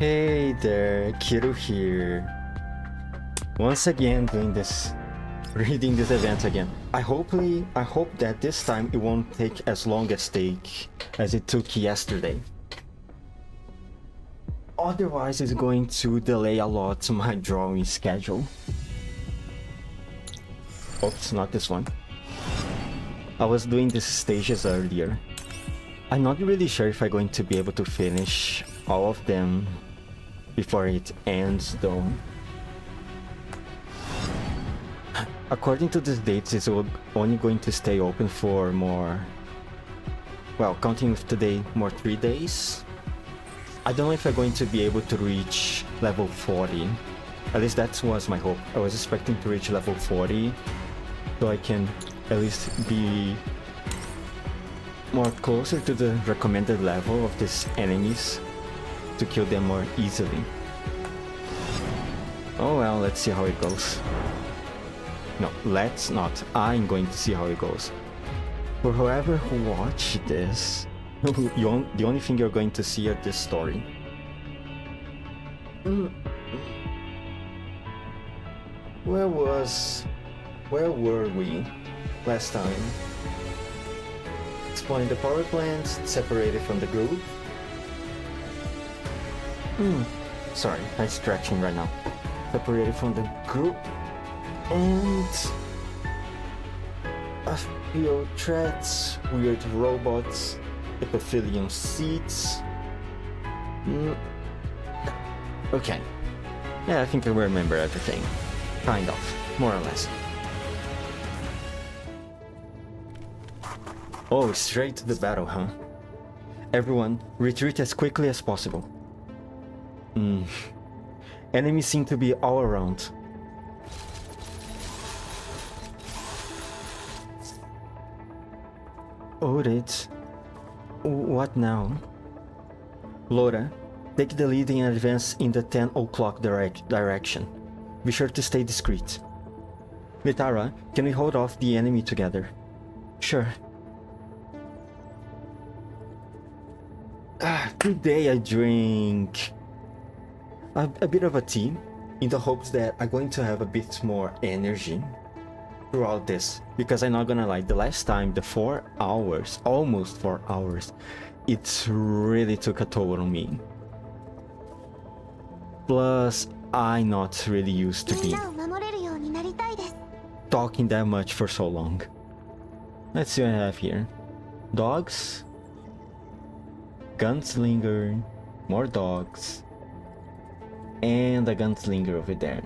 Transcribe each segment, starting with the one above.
Hey there, Kiru here. Once again reading this event again. I hope that this time it won't take as long as it took yesterday. Otherwise it's going to delay a lot my drawing schedule. Oops, not this one. I was doing these stages earlier. I'm not really sure if I'm going to be able to finish all of them before it ends though. According to the dates, it's only going to stay open for more, well, counting with today, more 3 days. I don't know if I'm going to be able to reach level 40. At least that was my hope. I was expecting to reach level 40 so I can at least be more closer to the recommended level of these enemies to kill them more easily. Oh well, let's see how it goes. No, let's not. I'm going to see how it goes. For whoever who watched this, the only thing you're going to see is this story. Where were we last time? Exploring the power plant, separated from the group. Sorry, I'm stretching right now. Separated from the group. And a few threats, weird robots, epithelium seeds. Okay. Yeah, I think I remember everything. Kind of, more or less. Oh, straight to the battle, huh? Everyone, retreat as quickly as possible. Enemies seem to be all around. Audit? What now? Laura, take the lead and advance in the 10 o'clock direction. Be sure to stay discreet. Litara, can we hold off the enemy together? Sure. Today I drink a bit of a tea in the hopes that I'm going to have a bit more energy throughout this, because I'm not gonna lie, the last time, the 4 hours, almost 4 hours, it really took a toll on me. Plus, I'm not really used to be talking that much for so long. Let's see what I have here. Dogs, gunslinger, more dogs, and a gunslinger over there.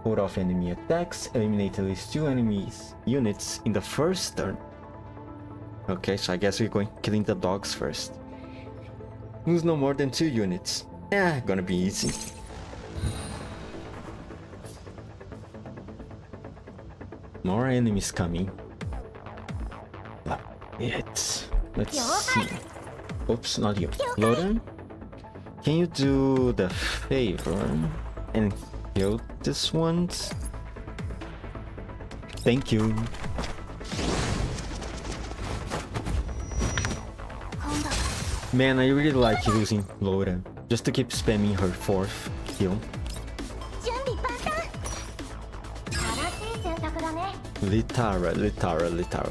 Hold off enemy attacks, eliminate at least 2 enemies units in the first turn. Okay, so I guess we're killing the dogs first. Lose no more than 2 units. Yeah, gonna be easy. More enemies coming. Let's see. Oops, not you. Loden, can you do the favor and kill this one? Thank you. Man, I really like using Laura just to keep spamming her 4th kill.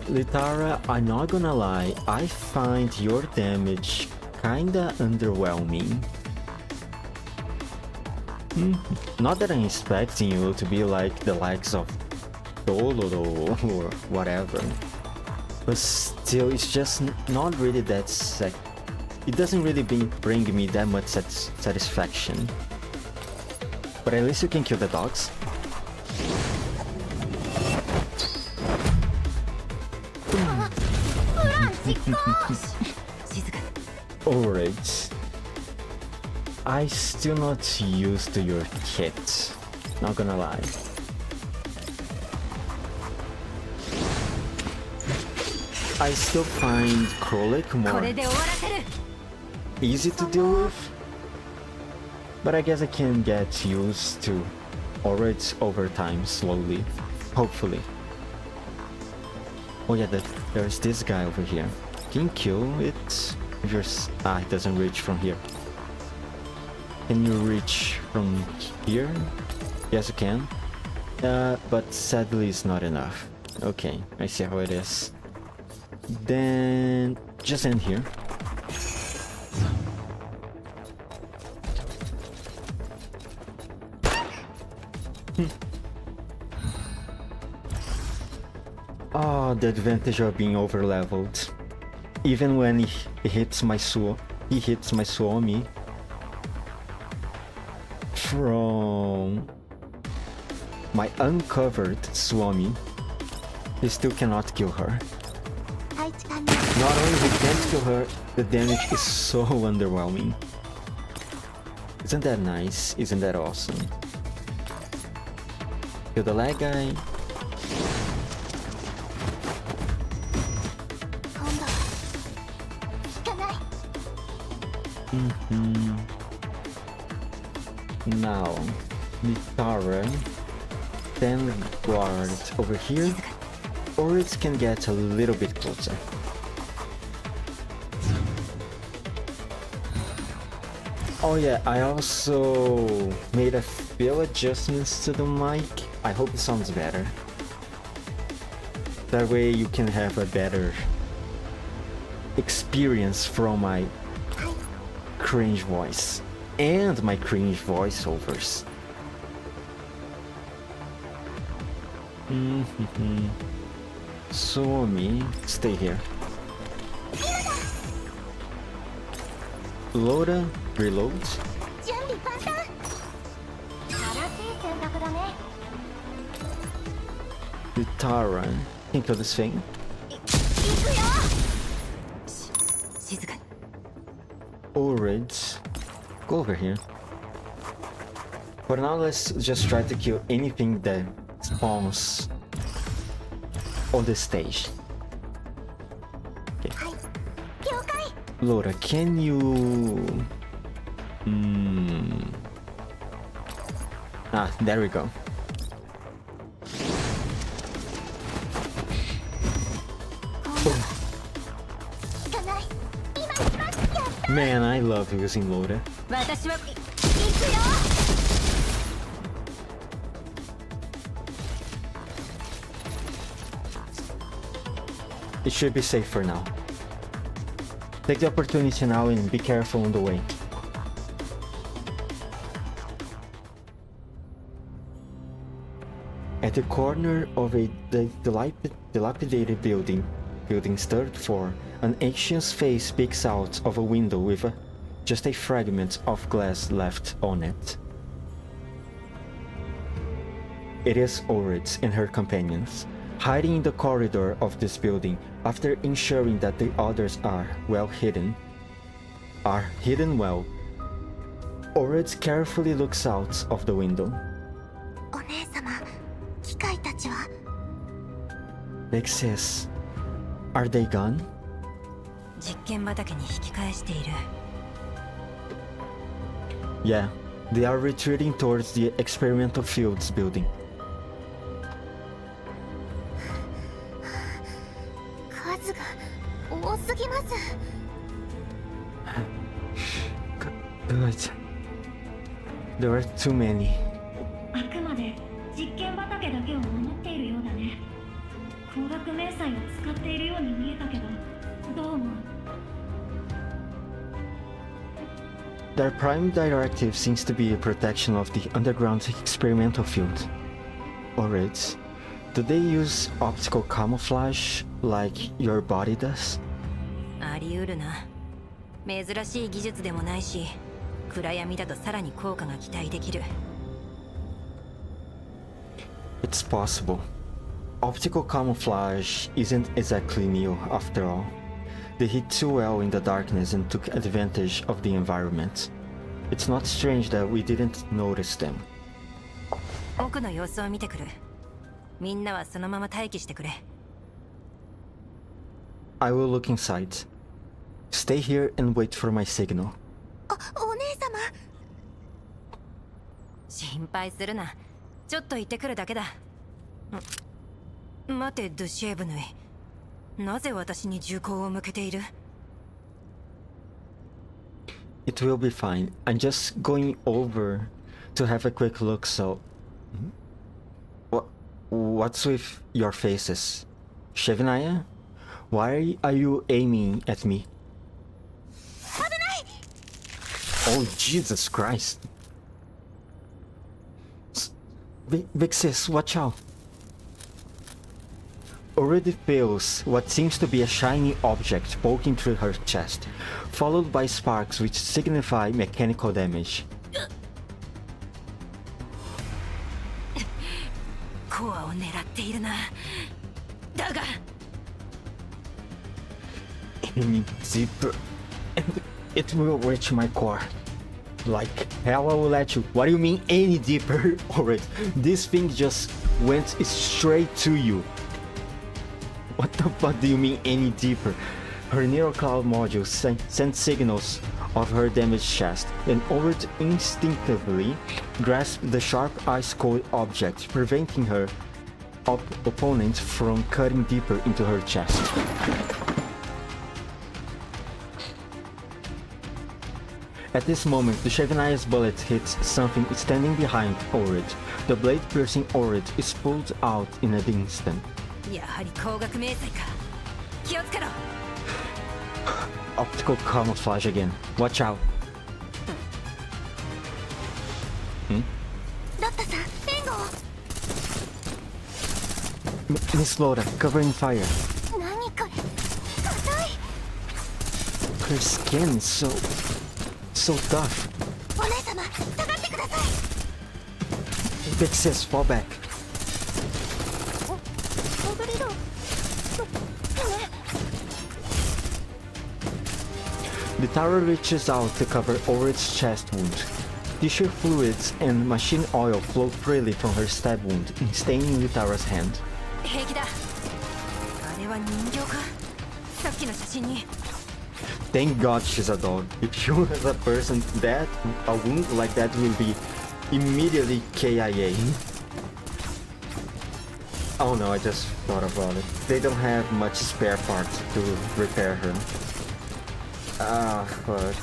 Litara, I'm not gonna lie, I find your damage kinda underwhelming. Not that I'm expecting you to be like the likes of Solo or whatever, but still, it's just not really that it doesn't really bring me that much satisfaction. But at least you can kill the dogs. Alright. I still not used to your kit, not gonna lie. I still find Krolik more easy to deal with, but I guess I can get used to Oryx over time, slowly, hopefully. Oh yeah, there's this guy over here. Can you kill it? If you're... it doesn't reach from here. Can you reach from here? Yes, you can. But sadly it's not enough. Okay, I see how it is. Then just end here. Oh, the advantage of being over leveled. Even when he hits my Suomi from my uncovered Suomi, he still cannot kill her. Not only he can't kill her, the damage is so underwhelming. Isn't that nice? Isn't that awesome? Kill the lag guy. Now, Nitara, then guard over here, or it can get a little bit closer. Oh yeah, I also made a few adjustments to the mic. I hope it sounds better. That way you can have a better experience from my cringe voice and my cringe voiceovers. Suomi, stay here. Loda, reload. The Tara, can kill this thing. Orids, go over here. For now, let's just try to kill anything that spawns on this stage. Okay. Laura, can you... Ah, there we go. Man, I love using Loda. It should be safe for now. Take the opportunity now and be careful on the way. At the corner of a dilapidated building's third floor, an ancient face peeks out of a window with just a fragment of glass left on it. It is Oritz and her companions, hiding in the corridor of this building after ensuring that the others are hidden well. Oritz carefully looks out of the window. Beck says, "Are they gone?" Yeah, they are retreating towards the experimental fields building. Good. There are too many. Their prime directive seems to be a protection of the underground experimental field. Oritz, do they use optical camouflage like your body does? It's possible. Optical camouflage isn't exactly new after all. They hid too well in the darkness and took advantage of the environment. It's not strange that we didn't notice them. I will look inside. Stay here and wait for my signal. 心配するな。ちょっと行ってくるだけだ。待て、ドゥシェーブヌイ。なぜ私に銃口を向けている？ It will be fine. I'm just going over to have a quick look, so... What's with your faces? Shevnaya? Why are you aiming at me? Oh, Jesus Christ. Vixis, watch out. Already feels what seems to be a shiny object poking through her chest, followed by sparks which signify mechanical damage. コアを狙っているな。だが Any deeper, and it will reach my core. Like hell I will let you. What do you mean any deeper? Alright, this thing just went straight to you. What the fuck do you mean any deeper? Her neural cloud module sent signals of her damaged chest, and Orid instinctively grasped the sharp ice-cold object, preventing her opponent from cutting deeper into her chest. At this moment, the Shevnaya's bullet hits something standing behind Orid. The blade-piercing Orid is pulled out in an instant. やはり光学迷彩か。気をつけろ。 Optical camouflage again. Watch out. Miss Loda, covering fire. Her skin is so tough. Big sis, fall back. The tower reaches out to cover Orid's chest wound. Tissue fluids and machine oil flow freely from her stab wound, staining Litara's hand. 平気だ。あれは人形か。さっきの写真に。 Thank God she's a dog. If she was a person, a wound like that will be immediately KIA. Oh no, I just thought about it. They don't have much spare parts to repair her. Ah, fuck.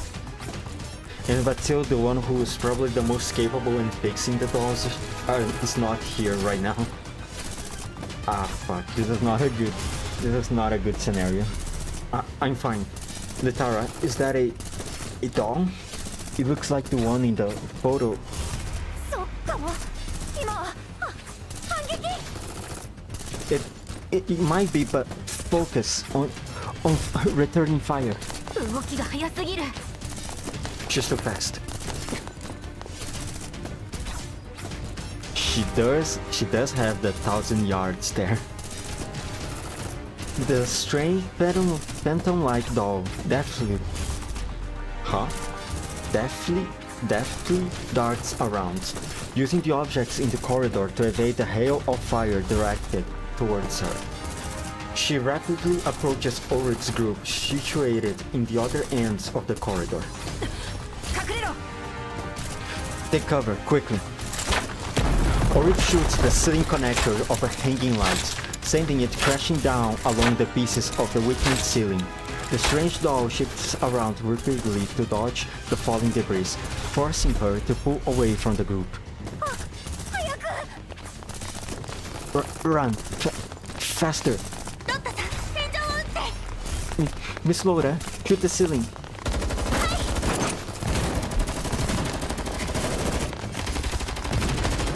And Vatil, the one who is probably the most capable in fixing the dolls, is not here right now. Ah, fuck. This is not a good scenario. I'm fine. Litara, is that a doll? It looks like the one in the photo. It might be, but focus on returning fire. 動きが早すぎる。 She's too fast. She does have the 1,000 yards there. The strange phantom-like doll deftly darts around, using the objects in the corridor to evade the hail of fire directed towards her. She rapidly approaches Orid's group, situated in the other ends of the corridor. 隠れろ。 Take cover, quickly. Orid shoots the ceiling connector of a hanging light, sending it crashing down along the pieces of the weakened ceiling. The strange doll shifts around repeatedly to dodge the falling debris, forcing her to pull away from the group. Run! Faster! Miss Laura, shoot the ceiling.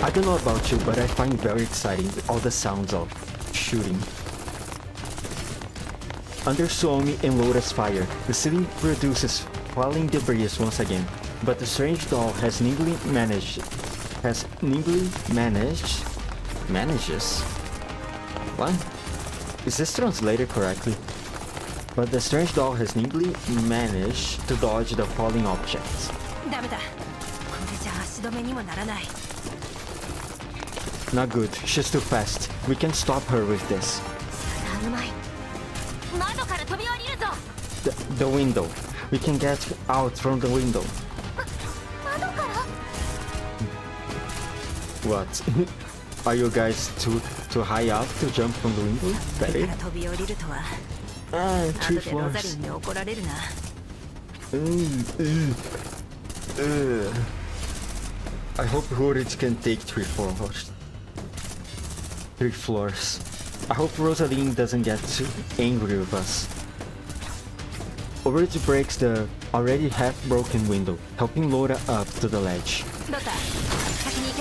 I don't know about you, but I find it very exciting all the sounds of shooting. Under Suomi and Loda's fire, the ceiling produces falling debris once again, but the strange doll manages. What? Is this translated correctly? But the strange doll has nimbly managed to dodge the falling objects. ダメだ。これじゃ足止めにもならない。 Not good, she's too fast. We can stop her with this. うまい。窓から飛び降りるぞ。The window. We can get out from the window. 窓から？ What? Are you guys too high up to jump from the window? That から it? 飛び降りるとは。 Ah, 後 3 でロザリ floors. ンに怒られるな。I hope Horrid can take 3 floors. 3 floors. I hope Rosaline doesn't get too angry with us. Horrid breaks the already half-broken window, helping Laura up to the ledge. ドタ先に行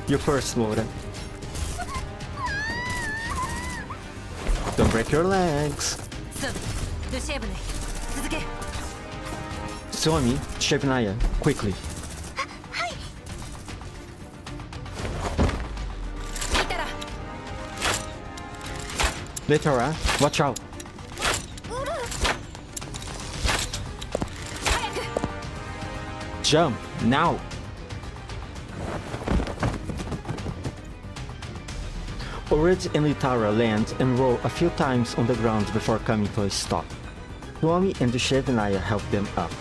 け You first, Laura. Don't break your legs. そうルシエブネ続け Suomi, Shevnaya, quickly. 見たら Litara, watch out. 早く Jump, now. Orid and Litara land and roll a few times on the ground before coming to a stop. Suomi and Shevnaya help them up.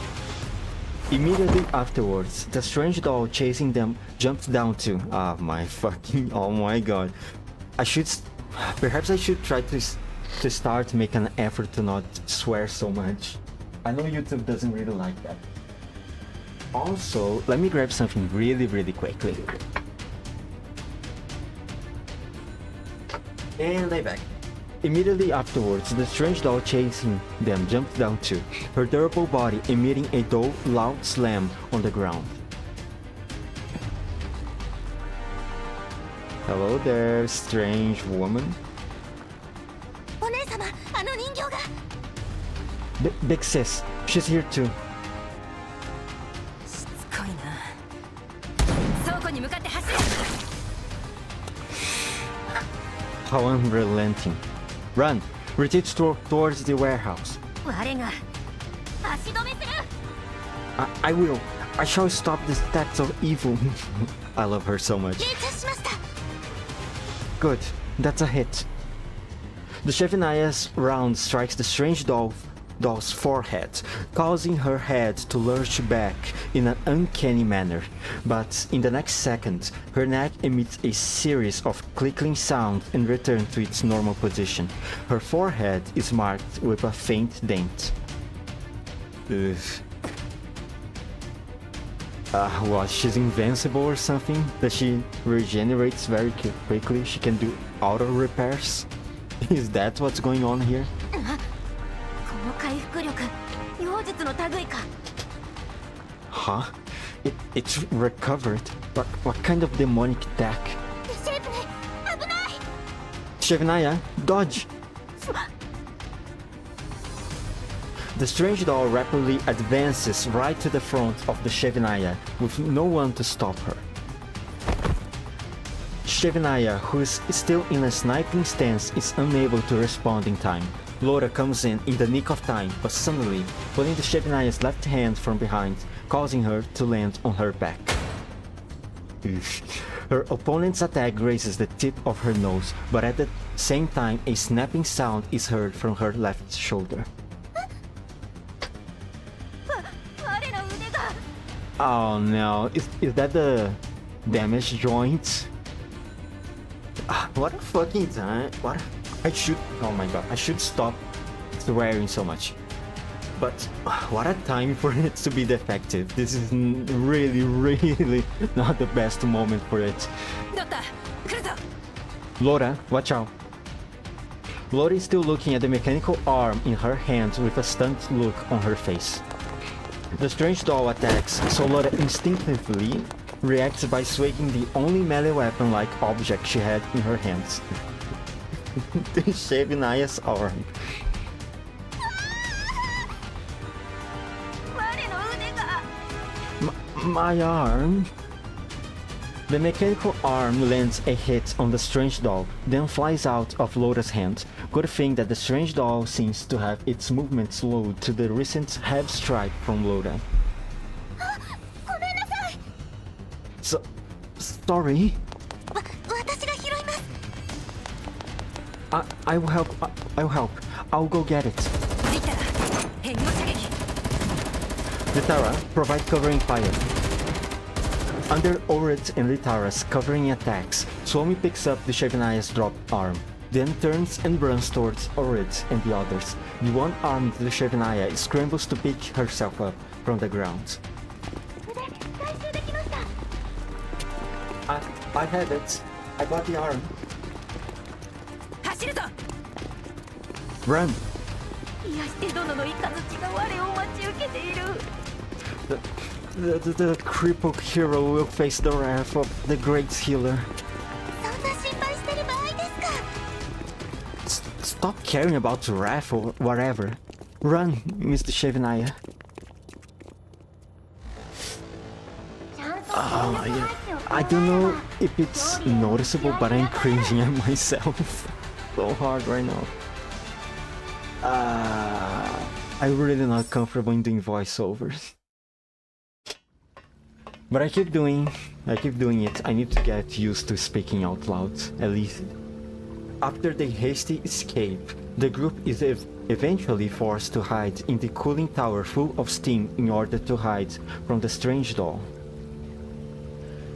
Immediately afterwards, the strange doll chasing them jumps down too. Oh my god. Perhaps I should try to start make an effort to not swear so much. I know YouTube doesn't really like that. Also, let me grab something really quickly. And lay back. Immediately afterwards, the strange doll chasing them jumps down too, her durable body emitting a dull, loud slam on the ground. Hello there, strange woman. お姉様あの人形が Big sis, she's here too. しつこいな倉庫に向かって走れ How unrelenting. Run! Retreat towards the warehouse. 我が足止めする I will. I shall stop this tax of evil. I love her so much. 連射しました Good. That's a hit. The Shevnaya's round strikes the strange doll's forehead, causing her head to lurch back in an uncanny manner. But in the next second, her neck emits a series of clicking sounds and returns to its normal position. Her forehead is marked with a faint dent. Ugh. What, she's invincible or something? That she regenerates very quickly? She can do auto repairs? Is that what's going on here? この回復力妖術の類か Huh? It's recovered? What kind of demonic attack? シェープネ危ない Shevnaya, dodge! The strange doll rapidly advances right to the front of the Shevnaya with no one to stop her. Shevnaya, who is still in a sniping stance, is unable to respond in time. Laura comes in the nick of time, but suddenly pulling the Shevnaya's left hand from behind, causing her to land on her back. Her opponent's attack grazes the tip of her nose, but at the same time a snapping sound is heard from her left shoulder. 我の腕が Oh no, is that the damage joint? What a fucking time. Oh my god, I should stop swearing so much. But what a time for it to be defective. This is really not the best moment for it. ドタ来るぞ Laura, watch out. Laura is still looking at the mechanical arm in her hand with a stunned look on her face. The strange doll attacks, so Laura instinctively reacts by swinging the only melee weapon-like object she had in her hands. The Shevnaya's arm. 我の腕が My arm. The mechanical arm lands a hit on the strange doll, then flies out of Laura's hand. Good thing that the strange doll seems to have its movement slowed to the recent heavy strike from Laura. ごめんなさい Sorry. 私が拾います I will help. I'll help. I'll go get it. リタラ援護射撃 Litara, provide covering fire. Under Orid and Litara's covering attacks, Suomi picks up the Shevnaya's dropped arm. then turns and runs towards Orid and the others. The one-armed Shevnaya scrambles to pick herself up from the ground. I had it. I got the arm. 走るぞ。 Run! 癒して殿の雷が我を待ち受けている。 The crippled hero will face the wrath of the great healer. そんな心配してる場合ですか。 Stop caring about the wrath or whatever. Run, Mr. Shevnaya. Yeah. I don't know if it's noticeable, but I'm cringing at myself so hard right now. I'm really not comfortable in doing voiceovers. But I keep doing it. I need to get used to speaking out loud, at least. After the hasty escape, the group is eventually forced to hide in the cooling tower full of steam in order to hide from the strange doll.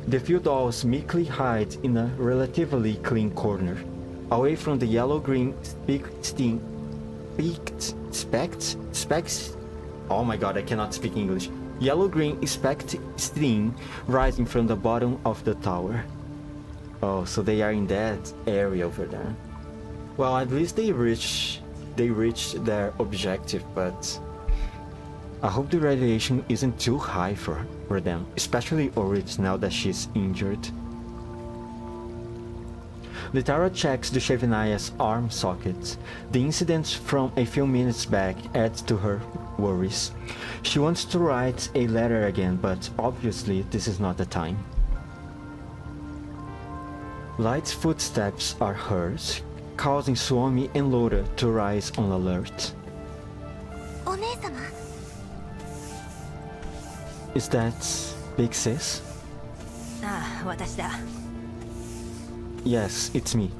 The few dolls meekly hide in a relatively clean corner, away from the yellow-green specks. Oh my god, I cannot speak English. Yellow-green specked steam rising from the bottom of the tower. Oh, so they are in that area over there. Well, at least they reached their objective, but I hope the radiation isn't too high for them, especially Orit now that she's injured. Litara checks the Shevnaya's arm socket. The incident from a few minutes back adds to her worries. She wants to write a letter again, but obviously this is not the time. Light footsteps are heard, causing Suomi and Laura to rise on alert. お姉様。 Is that Big Sis? ああ、私だ。 Yes, it's me.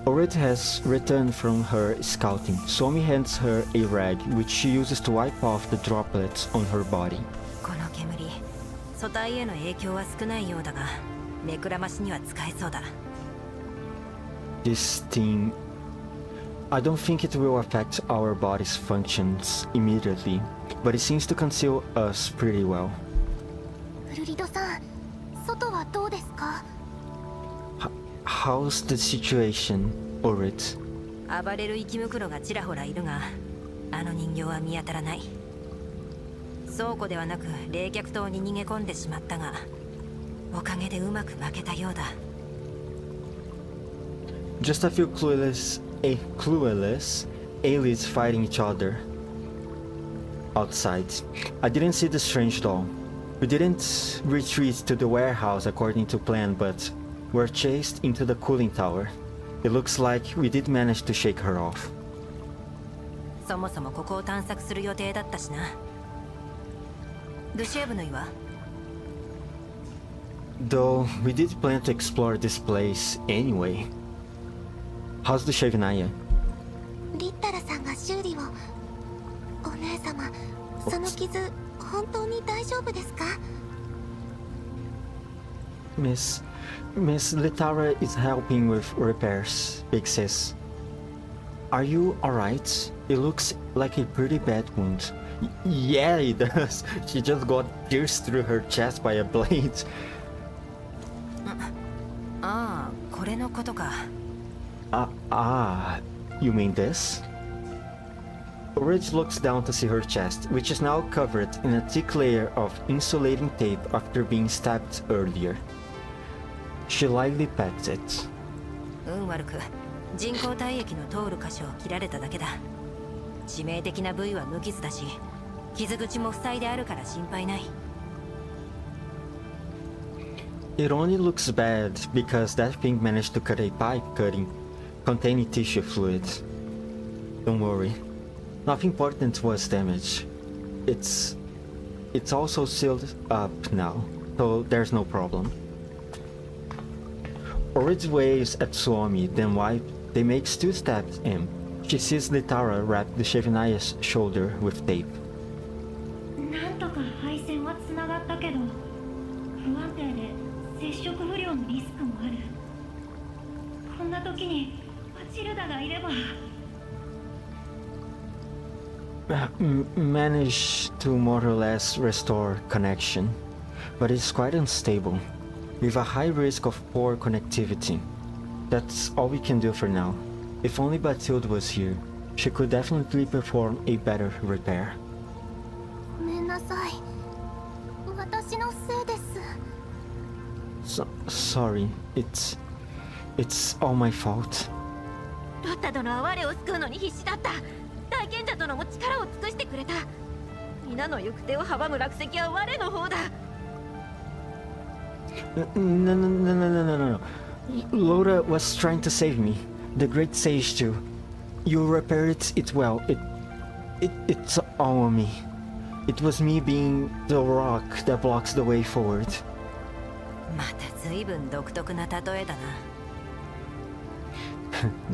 Orit has returned from her scouting. Suomi hands her a rag, which she uses to wipe off the droplets on her body. この煙、組対への影響は少ないようだが、目くらましには使えそうだ。 This thing... I don't think it will affect our body's functions immediately, but it seems to conceal us pretty well. ウルリドさん、外はどうですか？ How's the situation, Orit? 暴れる生き袋がちらほらいるが、あの人形は見当たらない。倉庫ではなく冷却塔に逃げ込んでしまったが、おかげでうまく負けたようだ。 Just a few clueless aliens fighting each other outside. I didn't see the strange doll. We didn't retreat to the warehouse according to plan, but were chased into the cooling tower. It looks like we did manage to shake her off. そもそもここを探索する予定だったしな。ルシエブの岩。 Though we did plan to explore this place anyway. How's the Shevnaya? リッタラさんが修理を。お姉様、その傷、本当に大丈夫ですか？ Miss Litara is helping with repairs, Big Sis. Are you alright? It looks like a pretty bad wound. Yeah, it does. She just got pierced through her chest by a blade. ああ、これのことか。 You mean this? Ridge looks down to see her chest, which is now covered in a thick layer of insulating tape after being stabbed earlier. She lightly pats it. 運悪く、人工体液の通る箇所を切られただけだ。致命的な部位は無傷だし、傷口も塞いであるから心配ない。 It only looks bad because that thing managed to cut a pipe containing tissue fluid. Don't worry. Nothing important was damaged. It's also sealed up now, so there's no problem. Orid waves at Suomi, then they make 2 steps in. She sees Litara wrap the Shevnaya's shoulder with tape. なんとか配線はつながったけど、不安定で接触不良のリスクもある。こんな時にマチルダがいれば。Managed to more or less restore connection, but it's quite unstable, with a high risk of poor connectivity. That's all we can do for now. If only Batilde was here, she could definitely perform a better repair. ごめんなさい。私のせいです。Sorry, it's all my fault. ロッタ殿は我を救うのに必死だった。大賢者殿も力を尽くしてくれた。皆の行く手を阻む落石は我の方だ。No. Loda was trying to save me. The great sage too. You repaired it well. It's all on me. It was me being the rock that blocks the way forward. また随分独特な例えだな。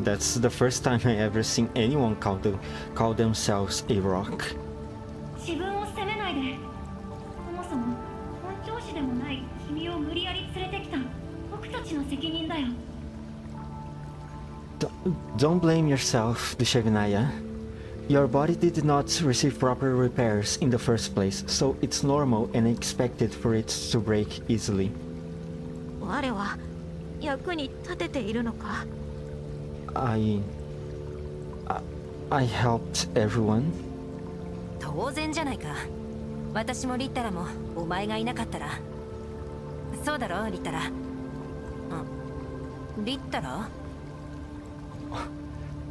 That's the first time I ever seen anyone call themselves a rock. 自分を責めないで。そもそも本調子でもない君を無理やり連れてきた僕たちの責任だよ。Don't blame yourself, Dushegnaya. Your body did not receive proper repairs in the first place, so it's normal and expected for it to break easily. 我は役に立てているのか。I helped everyone. 当然じゃないか。私もリッタラもお前がいなかったら。そうだろリッタラ。リッタラ？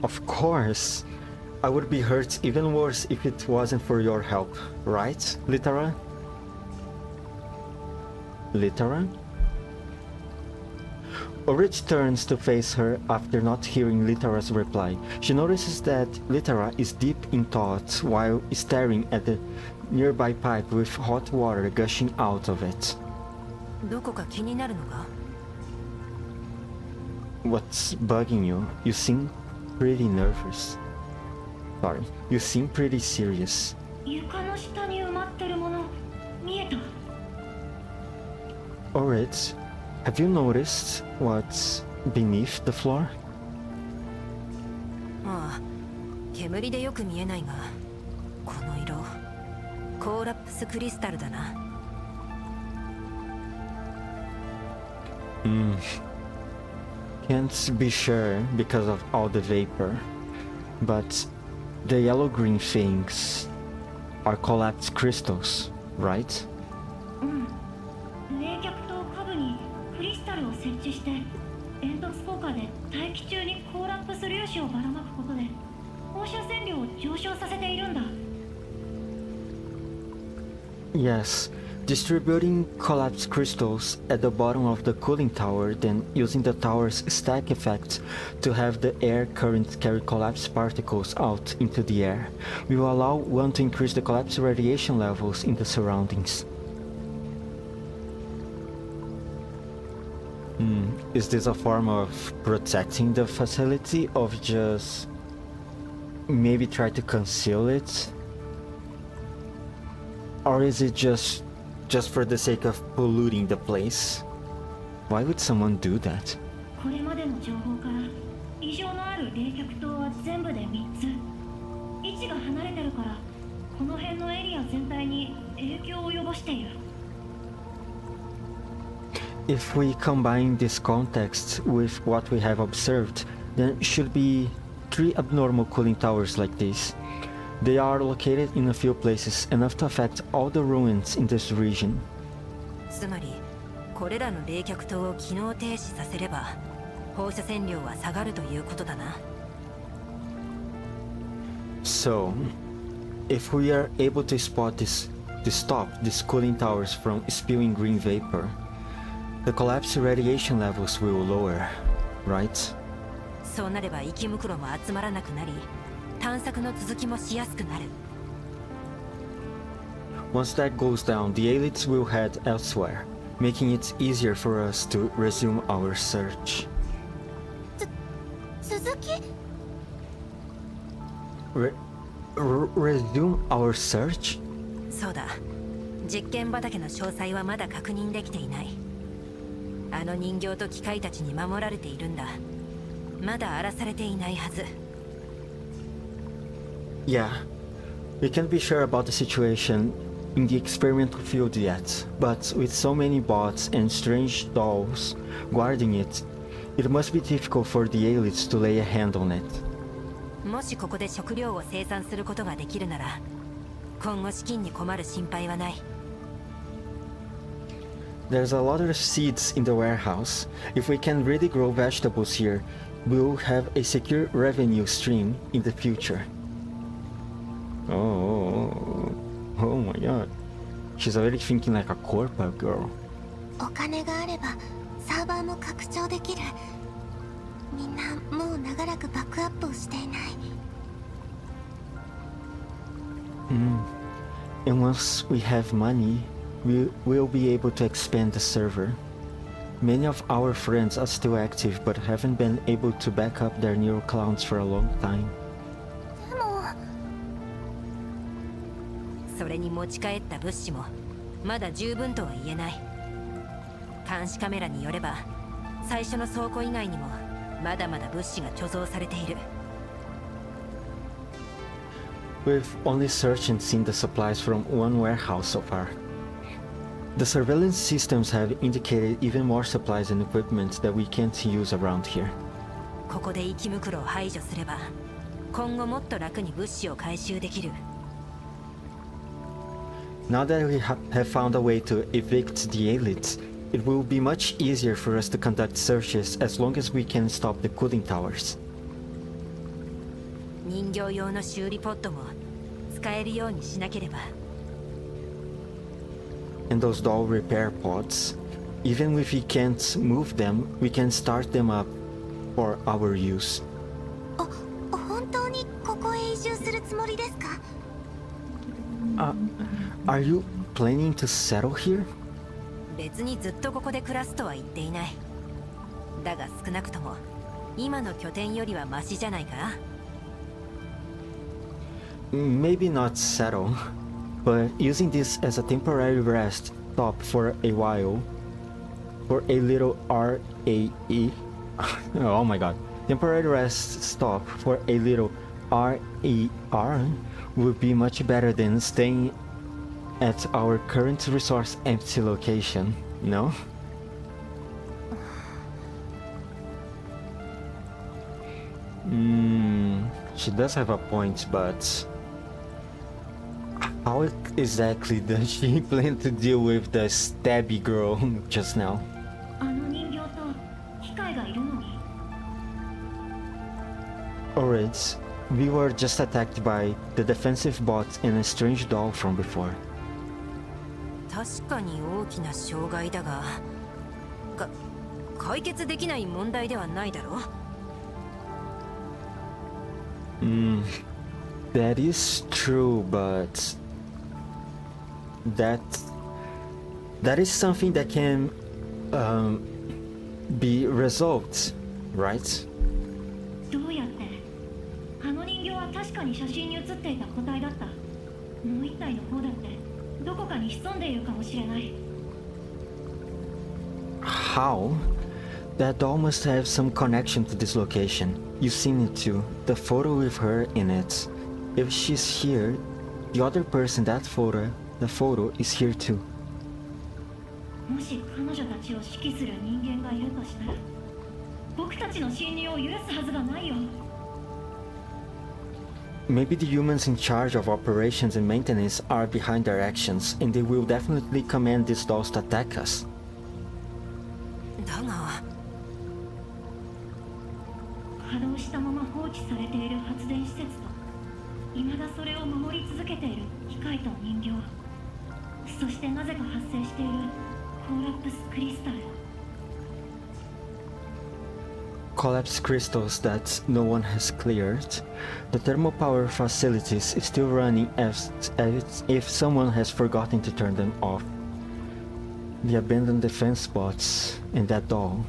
Of course. I would be hurt even worse if it wasn't for your help, right, Litara? Litara? Orich turns to face her after not hearing Litara's reply. She notices that Litara is deep in thought while staring at the nearby pipe with hot water gushing out of it. どこか気になるのか？ What's bugging you? You seem pretty nervous. Sorry, you seem pretty serious. 床の下に埋まってるもの見えた。Orich, have you noticed what's beneath the floor? ああ、煙でよく見えないが、この色、コーラップスクリスタルだな。Can't be sure because of all the vapor, but the yellow-green things are collapsed crystals, right? うん。冷却塔下部にクリスタルを設置して煙突効果で大気中にコーラップス粒子をばらまくことで放射線量を上昇させているんだ。 Yes, distributing collapsed crystals at the bottom of the cooling tower, then using the tower's stack effect to have the air current carry collapsed particles out into the air, will allow one to increase the collapse radiation levels in the surroundings. Is this a form of protecting the facility, of just maybe try to conceal it? Or is it just for the sake of polluting the place? Why would someone do that? これまでの情報から異常のある冷却塔は全部で3つ。位置が離れてるからこの辺のエリア全体に影響を及ぼしている。 If we combine this context with what we have observed, then should be 3 abnormal cooling towers like this. They are located in a few places, enough to affect all the ruins in this region. つまり、これらの冷却塔を機能停止させれば、放射線量は下がるということだな。So, if we are able to stop these cooling towers from spewing green vapor, the collapse radiation levels will lower, right? そうなれば生き袋も集まらなくなり、探索の続きもしやすくなる。Once that goes down, the elites will head elsewhere, making it easier for us to resume our search. 続き？ Resume our search? そうだ。実験畑の詳細はまだ確認できていない。あの人形と機械たちに守られているんだ。まだ荒らされていないはず。 Yeah, we can't be sure about the situation in the experimental field yet, but with so many bots and strange dolls guarding it, it must be difficult for the elites to lay a hand on it. もしここで食料を生産することができるなら、今後資金に困る心配はない。 There's a lot of seeds in the warehouse. If we can really grow vegetables here, we'll have a secure revenue stream in the future. Oh my god. She's already thinking like a corporate girl. お金があればサーバーも拡張できる。みんなもう長らくバックアップをしていない。And once we have money, we'll be able to expand the server. Many of our friends are still active but haven't been able to back up their neural clowns for a long time. でもそれに持ち帰った物資もまだ十分とは言えない。監視カメラによれば最初の倉庫以外にもまだまだ物資が貯蔵されている。 We've only searched and seen the supplies from one warehouse so far. The surveillance systems have indicated even more supplies and equipment that we can't use around here. ここで生き袋を排除すれば今後もっと楽に物資を回収できる。 Now that we have found a way to evict the elites, it will be much easier for us to conduct searches as long as we can stop the cooling towers. 人形用の修理ポットも使えるようにしなければ。 And those doll repair pods, even if we can't move them, we can start them up for our use. 本当にここへ移住するつもりですか？ Are you planning to settle here? 別にずっとここで暮らすとは言っていない。だが少なくとも今の拠点よりはマシじゃないか。 Maybe not settle, but using this as a temporary rest stop for a while, for a little RAE. Oh my god. Temporary rest stop for a little RER would be much better than staying at our current resource empty location, no? She does have a point, but how exactly does she plan to deal with the stabby girl just now? あの人形と機械がいるのに。 Alright, we were just attacked by the defensive bot and a strange doll from before. 確かに大きな障害だが、解決できない問題ではないだろう。That is true, but that is something that can be resolved, right? どうやって？あの人形は確かに写真に写っていた個体だった。もう一体の方だってどこかに潜んでいるかもしれない。 How? That doll must have some connection to this location. You've seen it too. The photo with her in it. If she's here, the other person the photo is here too. もし彼女たちを指揮する人間がいるとしたら、僕たちの侵入を許すはずがないよ。 Maybe the humans in charge of operations and maintenance are behind their actions, and they will definitely command these dolls to attack us. だが稼働したまま放置されている発電施設と、未だそれを守り続けている機械と人形、そしてなぜか発生しているコーラプスクリスタル。 Collapsed crystals that no one has cleared. The thermal power facilities is still running as if someone has forgotten to turn them off. The abandoned defense bots and that doll.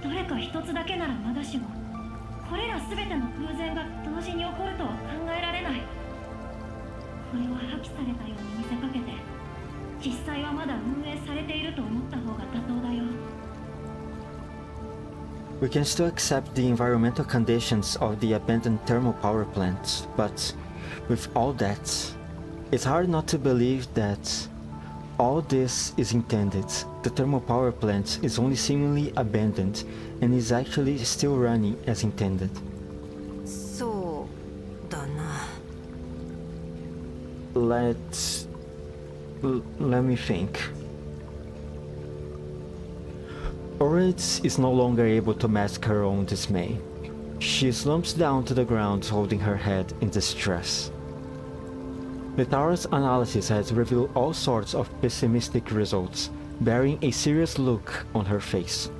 どれか一つだけならまだしも、これら全ての偶然が同時に起こるとは考えられない。これは破棄されたように見せかけて、実際はまだ運営されていると思った方が妥当だよ。We can still accept the environmental conditions of the abandoned thermal power plants, but with all that, it's hard not to believe that all this is intended. The thermal power plant is only seemingly abandoned and is actually still running as intended. そうだな。 Let me think. Oritz is no longer able to mask her own dismay. She slumps down to the ground holding her head in distress. Litara's analysis has revealed all sorts of pessimistic results, bearing a serious look on her face.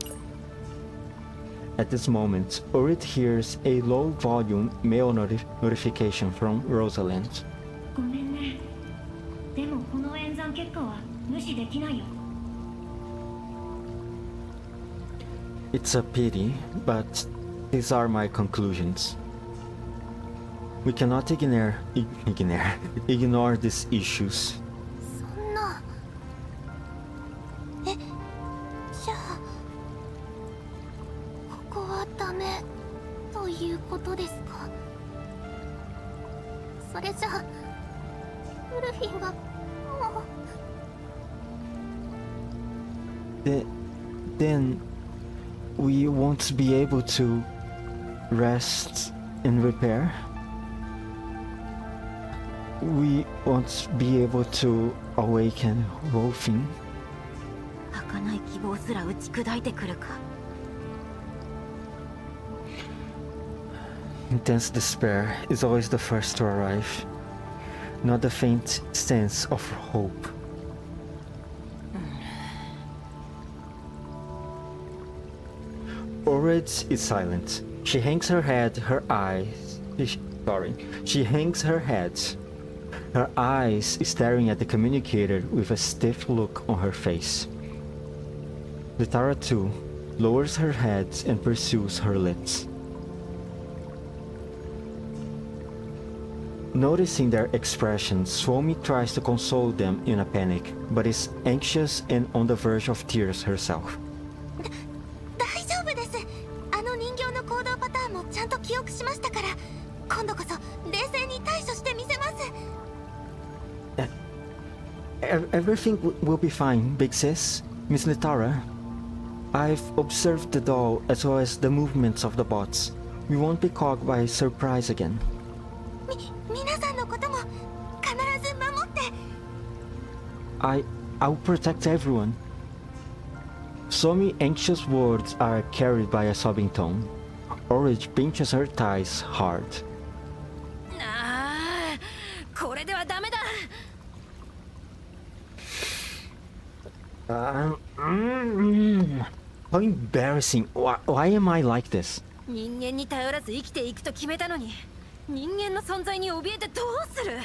At this moment, Orit hears a low-volume mail notification from Rosalind. ごめんね。でもこの演算結果は無視できないよ。 It's a pity, but these are my conclusions. We cannot ignore these issues. そんな。え、じゃあここはダメということですか。それじゃあウルフィンがもう。Then we won't be able to rest and repair. We won't be able to awaken Wolfing. 儚い希望すら打ち砕いてくるか。 Intense despair is always the first to arrive, not the faint sense of hope. Oritz is silent. She hangs her head, She hangs her head, her eyes staring at the communicator with a stiff look on her face. Litara too lowers her head and pursues her lips. Noticing their expressions, Suomi tries to console them in a panic, but is anxious and on the verge of tears herself. 大丈夫です。あの人形の行動パターンもちゃんと記憶しましたから、今度こそ冷静に対処してみせます。Everything will be fine, big sis. Miss Litara. I've observed the doll as well as the movements of the bots. We won't be caught by surprise again. 皆さんのことも必ず守って。I'll protect everyone. Somi's anxious words are carried by a sobbing tone. Orange pinches her thighs hard. ああ、これではダメだ。How embarrassing. Why am I like this? 人間に頼らず生きていくと決めたのに、人間の存在に怯えてどうする？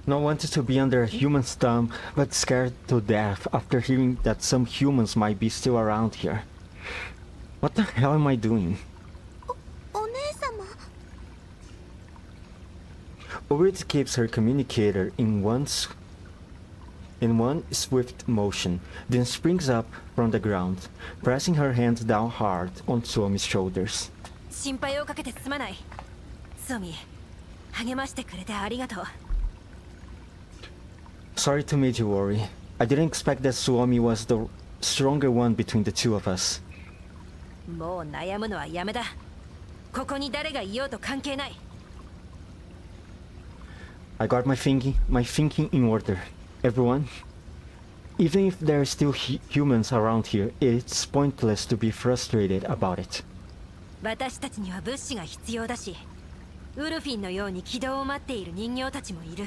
Not wanted to be under a human's thumb, but scared to death after hearing that some humans might be still around here. What the hell am I doing? お姉様。 Orit keeps her communicator in one swift motion, then springs up from the ground, pressing her hand down hard on Suomi's shoulders. 心配をかけてすまない。ソミ、励ましてくれてありがとう。 Sorry to make you worry. I didn't expect that Suomi was the stronger one between the two of us. もう悩むのはやめだ。ここに誰がいようと関係ない。 I got my thinking in order. Everyone, even if there are still humans around here, it's pointless to be frustrated about it. 私たちには物資が必要だし、ウルフィンのように軌道を待っている人形たちもいる。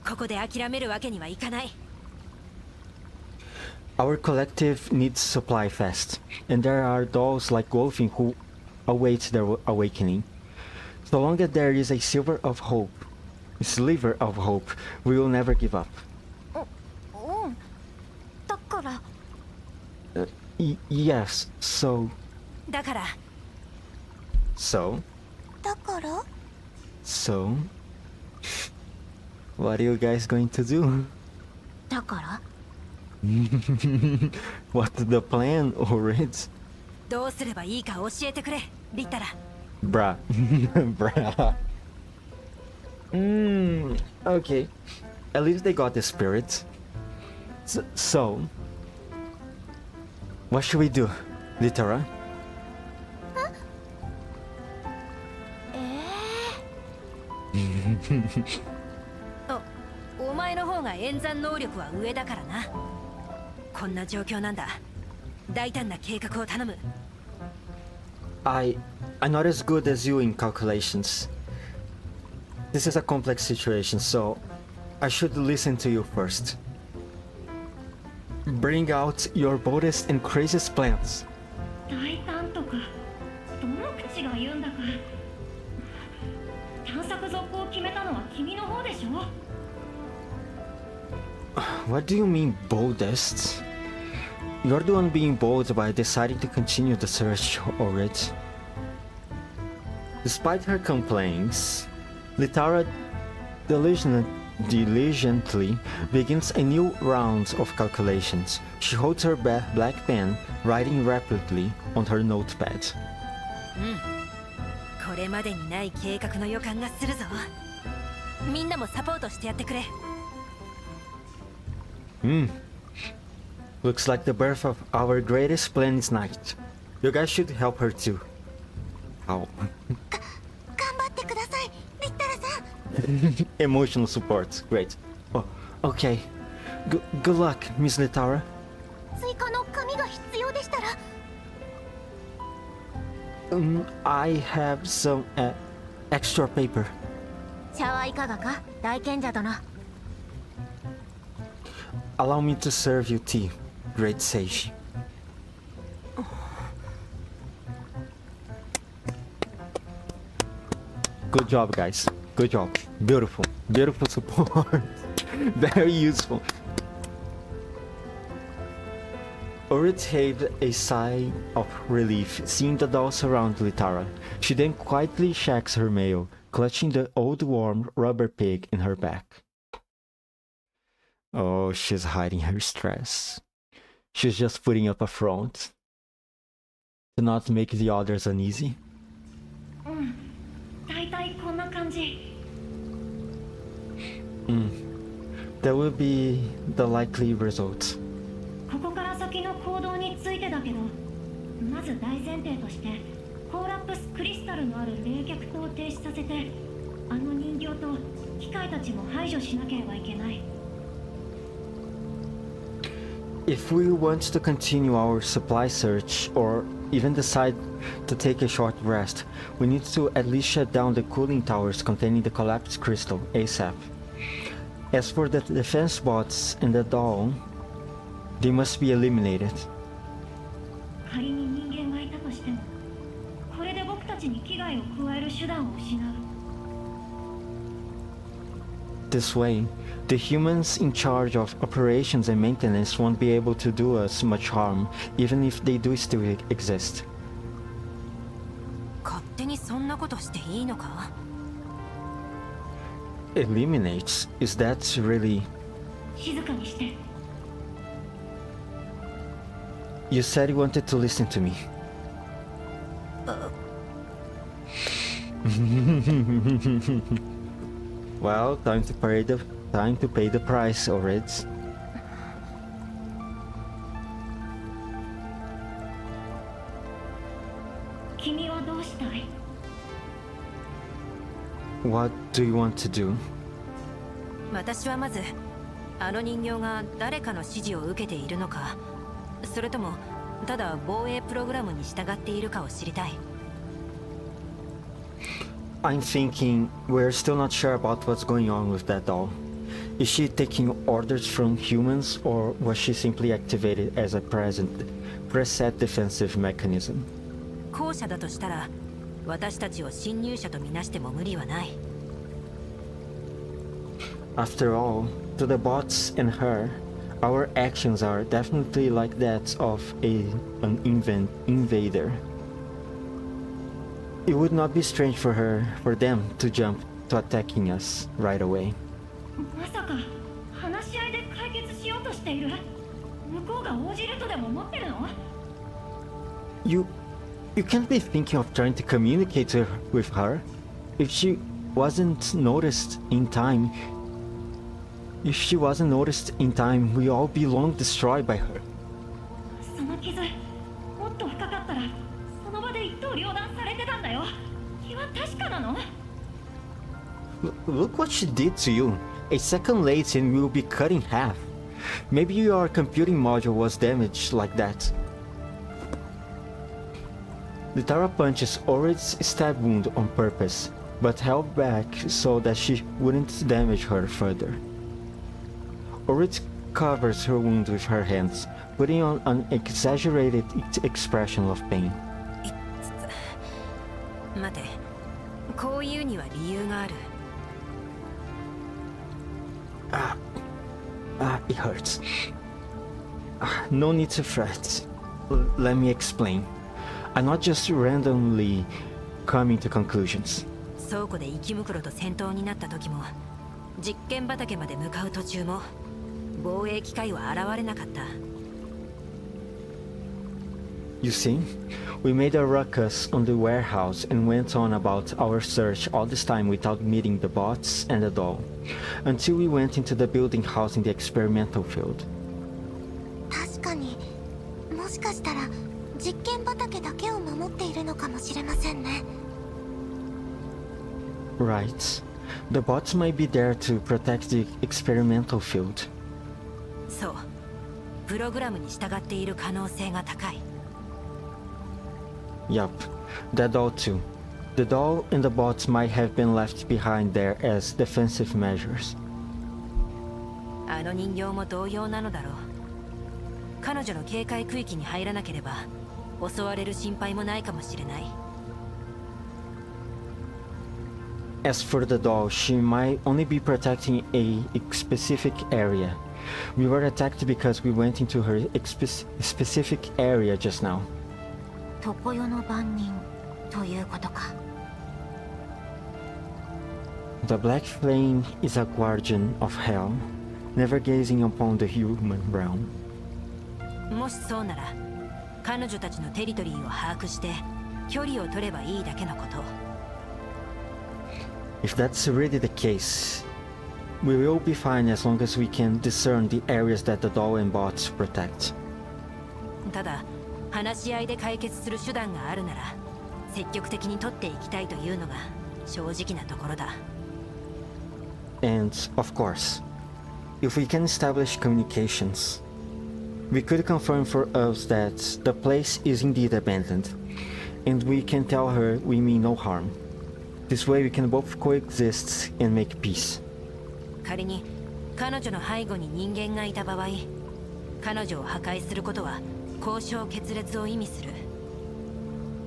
ここで諦めるわけにはいかない。 Our collective needs supply fast, and there are dolls like Wolfing who await their awakening. So long as there is a sliver of hope, we will never give up. うん。だから。Yes, so... だから。So? だから。So? What are you guys going to do? だから。 What's the plan, Orit? どうすればいいか教えてくれ、リッタラ。 Bruh. Bruh. Okay. At least they got the spirit. So, what should we do, Litara? お前の方が演算能力は上だからな。こんな状況なんだ。大胆な計画を頼む。I'm not as good as you in calculations. This is a complex situation, so I should listen to you first. Bring out your boldest and craziest plans. 大胆とかどの口が言うんだか。探索続行を決めたのは君の方でしょ。 What do you mean boldest? You're the one being bold by deciding to continue the search for it. Despite her complaints, Litara diligently begins a new round of calculations. She holds her black pen, writing rapidly on her notepad. これまでにない計画の予感がするぞ。みんなもサポートしてやってくれ。Looks like the birth of our greatest plan is night. You guys should help her too. Ow. 頑張ってください、リッタラさん。 Emotional support. Great. Oh, okay. Good luck, Miss Litara. 追加の紙が必要でしたら。I have some extra paper. 茶はいかがか、大賢者殿。 Allow me to serve you tea, great sage. Good job, guys. Good job. Beautiful. Beautiful support. Very useful. Orit heaved a sigh of relief, seeing the doll surround Litara. She then quietly checks her mail, clutching the old warm rubber pig in her back. Oh, she's hiding her stress. She's just putting up a front to not make the others uneasy. 大体こんな感じ。 That will be the likely result. ここから先の行動についてだけど、まず大前提としてコーラップスクリスタルのある冷却塔を停止させて、あの人形と機械たちも排除しなければいけない。 If we want to continue our supply search or even decide to take a short rest, we need to at least shut down the cooling towers containing the collapsed crystal ASAP. As for the defense bots and the doll, they must be eliminated. 仮に人間がいたとしても、これで僕たちに危害を加える手段を失う。 This way, the humans in charge of operations and maintenance won't be able to do us much harm, even if they do still exist. 勝手にそんなことしていいのか？ Eliminates? Is that really... 静かにして。 You said you wanted to listen to me. Well, time to pay the price already. 君はどうしたい？ What do you want to do? 私はまずあの人形が誰かの指示を受けているのか、それともただ防衛プログラムに従っているかを知りたい。 I'm thinking we're still not sure about what's going on with that doll. Is she taking orders from humans or was she simply activated as a preset defensive mechanism? 後者だとしたら私たちを侵入者とみなしても無理はない。 After all, to the bots and her, our actions are definitely like that of an invader. It would not be strange for them to jump to attacking us right away. まさか話し合いで解決しようとしている？向こうが応じるとでも思ってるの？ You can't be thinking of trying to communicate with her. If she wasn't noticed in time, we'd all be long destroyed by her. その傷もっと深かったらその場で一刀両断されてたんだよ。気は確かなの？ Look what she did to you. A second late and we'll be cut in half. Maybe your computing module was damaged like that. Litara punches Orid's stab wound on purpose, but held back so that she wouldn't damage her further. Orid covers her wound with her hands, putting on an exaggerated expression of pain. 待て、こういうには理由がある。It hurts. No need to fret. Let me explain. I'm not just randomly coming to conclusions. 倉庫で生袋と戦闘になった時も、実験畑まで向かう途中も、防衛機械は現れなかった。You see, we made a ruckus on the warehouse and went on about our search all this time without meeting the bots and the doll, until we went into the building housing the experimental field. 確かに、もしかしたら実験畑だけを守っているのかもしれませんね。Right. The bots might be there to protect the experimental field. そう、プログラムに従っている可能性が高い。Yup, that doll too. The doll and the bots might have been left behind there as defensive measures. あの人形も同様なのだろう。彼女の警戒区域に入らなければ襲われる心配もないかもしれない。As for the doll, she might only be protecting a specific area. We were attacked because we went into her specific area just now. 常世の番人ということか。The Black Flame is a guardian of hell, never gazing upon the human realm. もしそうなら、彼女たちのテリトリーを把握して距離を取ればいいだけのこと。If that's really the case, we will be fine as long as we can discern the areas that the doll and bots protect. ただ、話し合いで解決する手段があるなら、積極的に取っていきたいというのが正直なところだ。And, of course, if we can establish communications, we could confirm for us that the place is indeed abandoned, and we can tell her we mean no harm. This way we can both coexist and make peace. 仮に彼女の背後に人間がいた場合、彼女を破壊することは交渉決裂を意味する。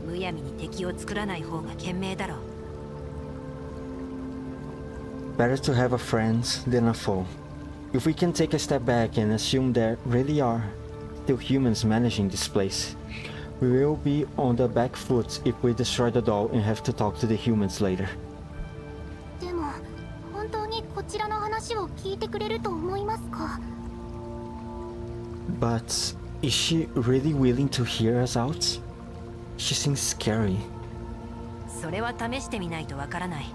むやみに敵を作らない方が賢明だろう。Better to have a friend than a foe. If we can take a step back and assume there really are still humans managing this place, we will be on the back foot if we destroy the doll and have to talk to the humans later. でも本当にこちらの話を聞いてくれると思いますか？ But is she really willing to hear us out? She seems scary. それは試してみないとわからない。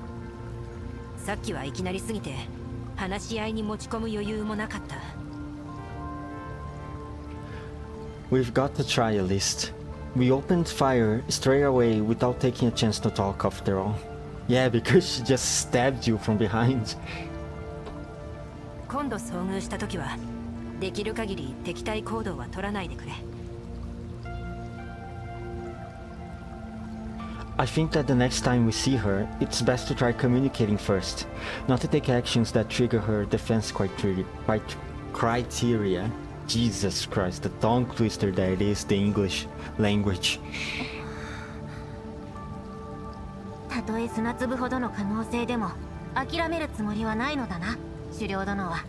さっきはいきなりすぎて話し合いに持ち込む余裕もなかった。We've got to try at least. We opened fire straight away without taking a chance to talk after all. Yeah, because she just stabbed you from behind. 今度遭遇した時はできる限り敵対行動は取らないでくれ。I think that the next time we see her, it's best to try communicating first, not to take actions that trigger her defense criteria. Jesus Christ, the tongue twister that it is the English language. たとえ砂粒ほどの可能性でも諦めるつもりはないのだな、狩猟殿は。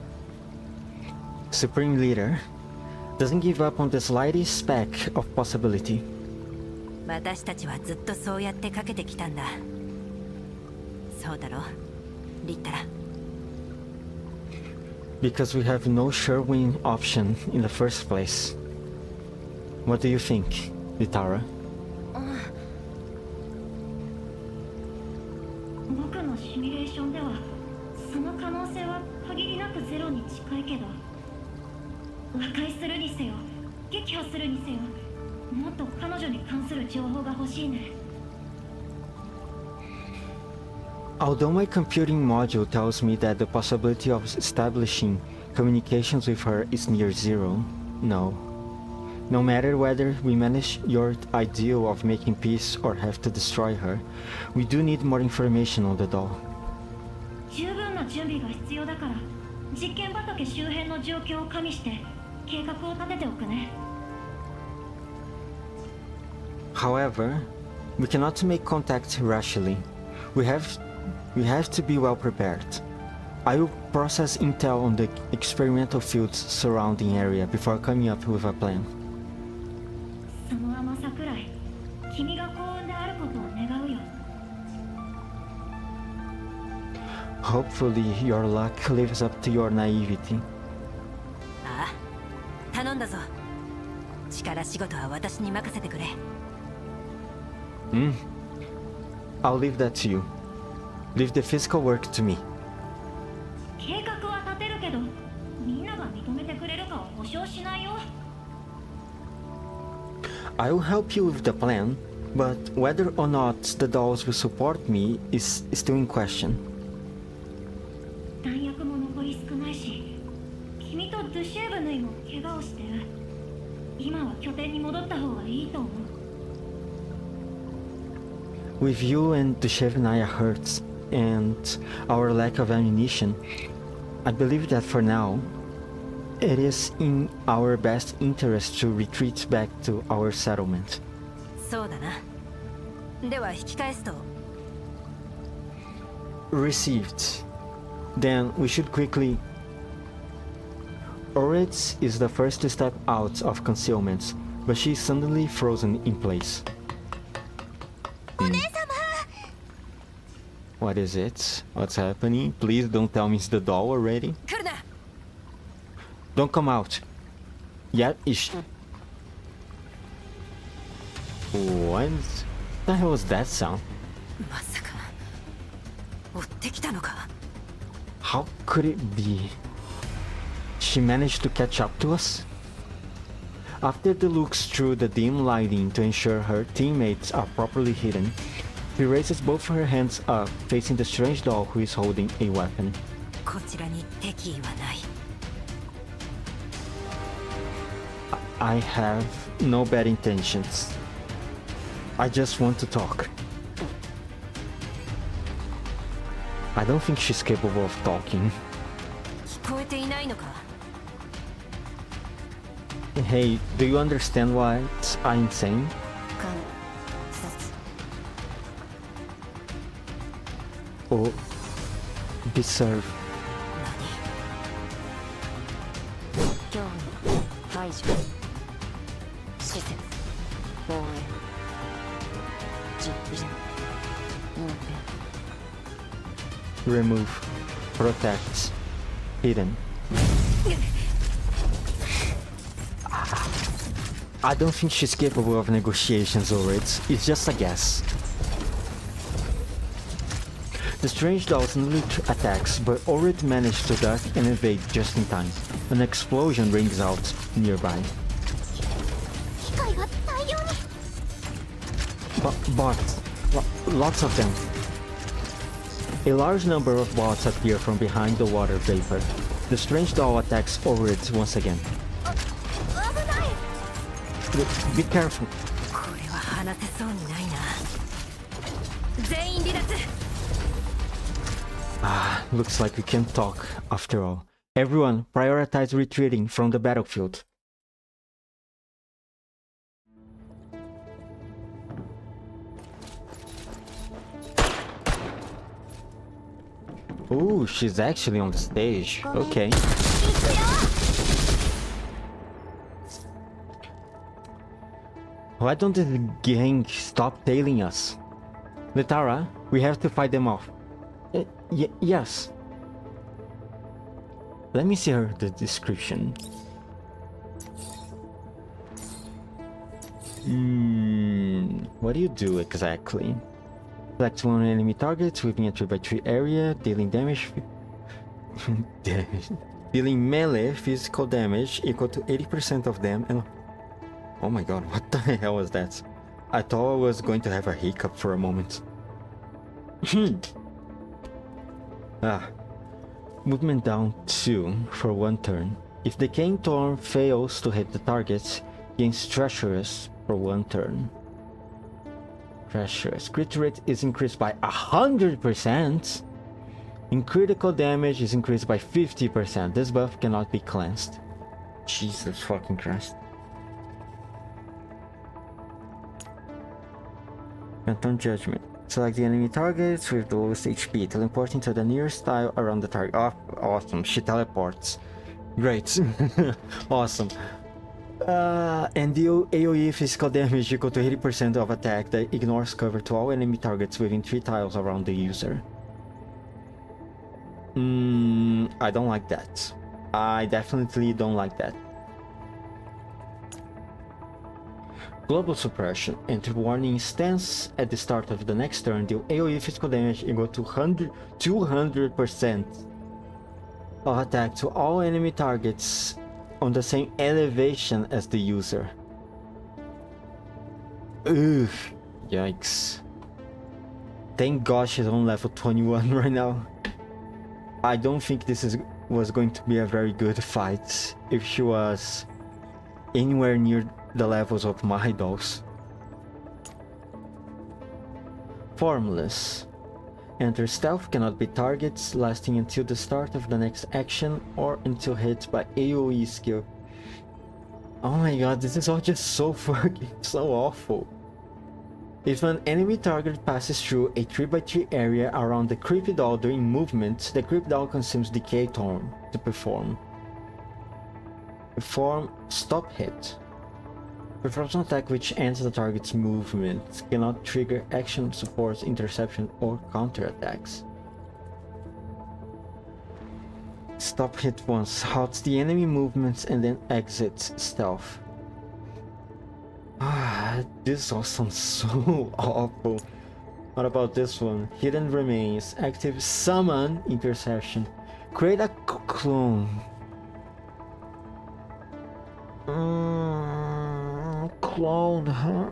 Supreme Leader doesn't give up on the slightest speck of possibility. 私たちはずっとそうやってかけてきたんだ。そうだろ、リッタラ。Because we have no sure win option in the first place. What do you think, Litara? ゼロに近いけど、和解するにせよ撃破するにせよ、もっと彼女に関する情報が欲しいね。 Although my computing module tells me that the possibility of establishing communications with her is near zero, no. No matter whether we manage your ideal of making peace or have to destroy her, we do need more information on the doll. 十分な準備が必要だから、実験畑周辺の状況を加味して計画を立てておくね。 However, we cannot make contact rashly. We have to be well prepared. I will process intel on the experimental fields surrounding area before coming up with a plan. その甘さくらい、君が幸運であることを願うよ。 Hopefully your luck lives up to your naivety. ああ、頼んだぞ。力仕事は私に任せてくれ。I'll leave that to you. Leave the physical work to me. 計画は立てるけど、みんなが認めてくれるかは保証しないよ。 I will help you with the plan, but whether or not the dolls will support me is still in question. 弾薬も残り少ないし、君とドゥシェーブヌイも怪我をしてる。今は拠点に戻った方がいいと思う。 With you and Dushevnaya hurts, and our lack of ammunition, I believe that for now, it is in our best interest to retreat back to our settlement. そうだな。では引き返すと。 Received. Then we should quickly... Oritz is the first to step out of concealment, but she is suddenly frozen in place. What is it? What's happening? Please don't tell me it's the doll already. 来るな。 Don't come out. Yet is... What the hell was that sound? まさか追ってきたのか。 How could it be? She managed to catch up to us? After the looks through the dim lighting to ensure her teammates are properly hidden, she raises both her hands up, facing the strange doll who is holding a weapon. こちらに敵意はない。 I have no bad intentions. I just want to talk. I don't think she's capable of talking. 聞こえていないのか。 Hey, do you understand what I'm saying? 観察。 Oh, deserve. 何？興味排除。施設防衛実践隠蔽。 Remove, protect, hidden. I don't think she's capable of negotiations or it's just a guess. The strange doll suddenly attacks, but Orit managed to duck and evade just in time. An explosion rings out nearby. 機械が大量に。 Bots. Lots of them. A large number of bots appear from behind the water vapor. The strange doll attacks Orit once again. 危ない。 Be careful. これは話せそうにないな。全員離脱。 Ah, looks like we can't talk after all. Everyone, prioritize retreating from the battlefield. Oh, she's actually on the stage. Okay. 行くよ。 Why don't the gang stop tailing us? Litara, we have to fight them off. Yes. Let me see the description. What do you do exactly? Select one enemy targets within a 3x3 area, dealing damage Dealing melee physical damage equal to 80% of them and... Oh my god, what the hell was that? I thought I was going to have a hiccup for a moment. Movement down 2 for 1 turn. If the Cane Thorn fails to hit the target, gains Treacherous for 1 turn. Treacherous. Crit rate is increased by 100%. And critical damage is increased by 50%. This buff cannot be cleansed. Jesus fucking Christ. Phantom Judgment. Select the enemy targets with the lowest HP, teleporting to the nearest tile around the target. Oh, awesome. She teleports. Great. Awesome. And deal AoE physical damage equal to 80% of attack that ignores cover to all enemy targets within 3 tiles around the user. I don't like that. I definitely don't like that. Global Suppression. Enter warning stance at the start of the next turn. Deal AoE physical damage equal to 200% of attack to all enemy targets on the same elevation as the user. Ugh. Yikes. Thank God she's on level 21 right now. I don't think this was going to be a very good fight if she was anywhere near the levels of my dolls. Formless. Enter stealth, cannot be targets, lasting until the start of the next action or until hit by AoE skill. Oh my god, this is all just so fucking so awful. If an enemy target passes through a 3x3 area around the creepy doll during movement, the creepy doll consumes Decay Thorn to perform. Perform Stop Hit. Performs an attack which ends the target's movement, cannot trigger action, support, interception, or counter attacks. Stop Hit once, halts the enemy movements and then exits stealth. This all sounds so awful. What about this one? Hidden Remains, active Summon Interception. Create a clone. Clone, huh?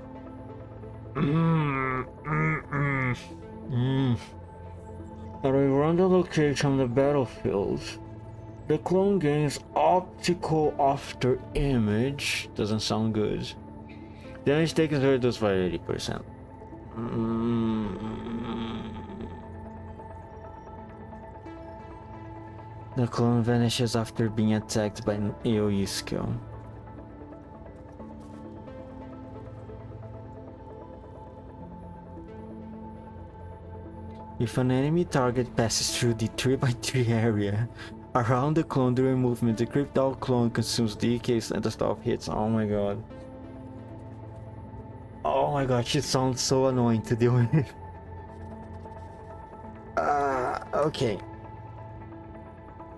At a random location on the battlefield, the clone gains optical after image. Doesn't sound good. Damage taken is reduced by 80%. The clone vanishes after being attacked by an AoE skill. If an enemy target passes through the 3x3 area around the clone during movement, the creeped out clone consumes DKs and the stop hits. Oh my god. Oh my god, she sounds so annoying to deal with. Okay.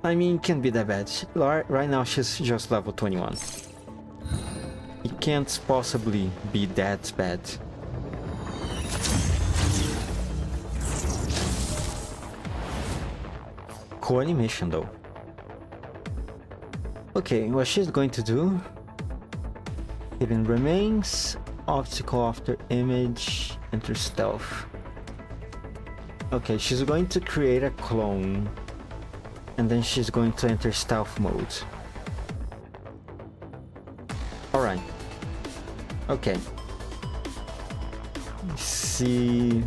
I mean, it can't be that bad. Right now she's just level 21. It can't possibly be that bad. Cool animation though. Okay, what she's going to do... Hidden Remains, Optical After Image, Enter Stealth. Okay, she's going to create a clone. And then she's going to enter stealth mode. Alright. Okay. Let's see...